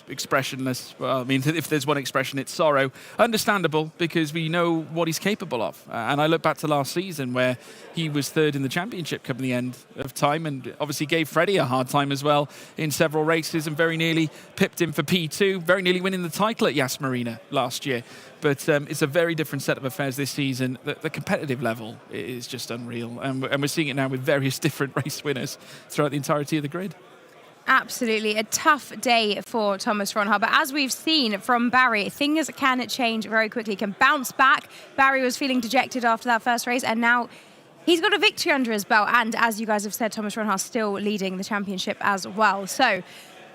expressionless. Well, I mean, if there's one expression, it's sorrow. Understandable, because we know what he's capable of. And I look back to last season where he was 3rd in the championship coming the end of time, and obviously gave Freddie a hard time as well in several races, and very nearly pipped him for P2, very nearly winning the title at Yas Marina last year. But it's a very different set of affairs this season. The competitive level is just unreal. And we're seeing it now with various different race winners throughout the entirety of the grid. Absolutely. A tough day for Thomas Ronhaar. But as we've seen from Barry, things can change very quickly, can bounce back. Barry was feeling dejected after that first race, and now he's got a victory under his belt. And as you guys have said, Thomas Ronhaar still leading the championship as well. So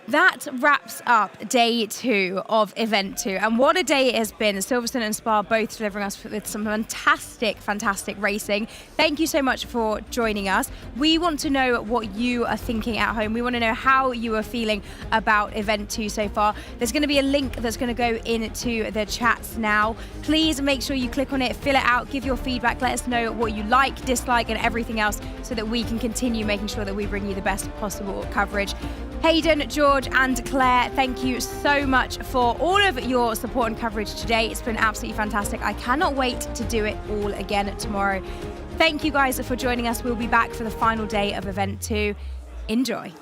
That wraps up day 2 of event 2. And what a day it has been. Silverstone and Spa both delivering us with some fantastic racing. Thank you so much for joining us. We want to know what you are thinking at home. We want to know how you are feeling about event 2 so far. There's going to be a link that's going to go into the chats now. Please make sure you click on it, fill it out, give your feedback, let us know what you like, dislike, and everything else so that we can continue making sure that we bring you the best possible coverage. Hayden, George, and Claire, thank you so much for all of your support and coverage today. It's been absolutely fantastic. I cannot wait to do it all again tomorrow. Thank you guys for joining us. We'll be back for the final day of event 2. Enjoy.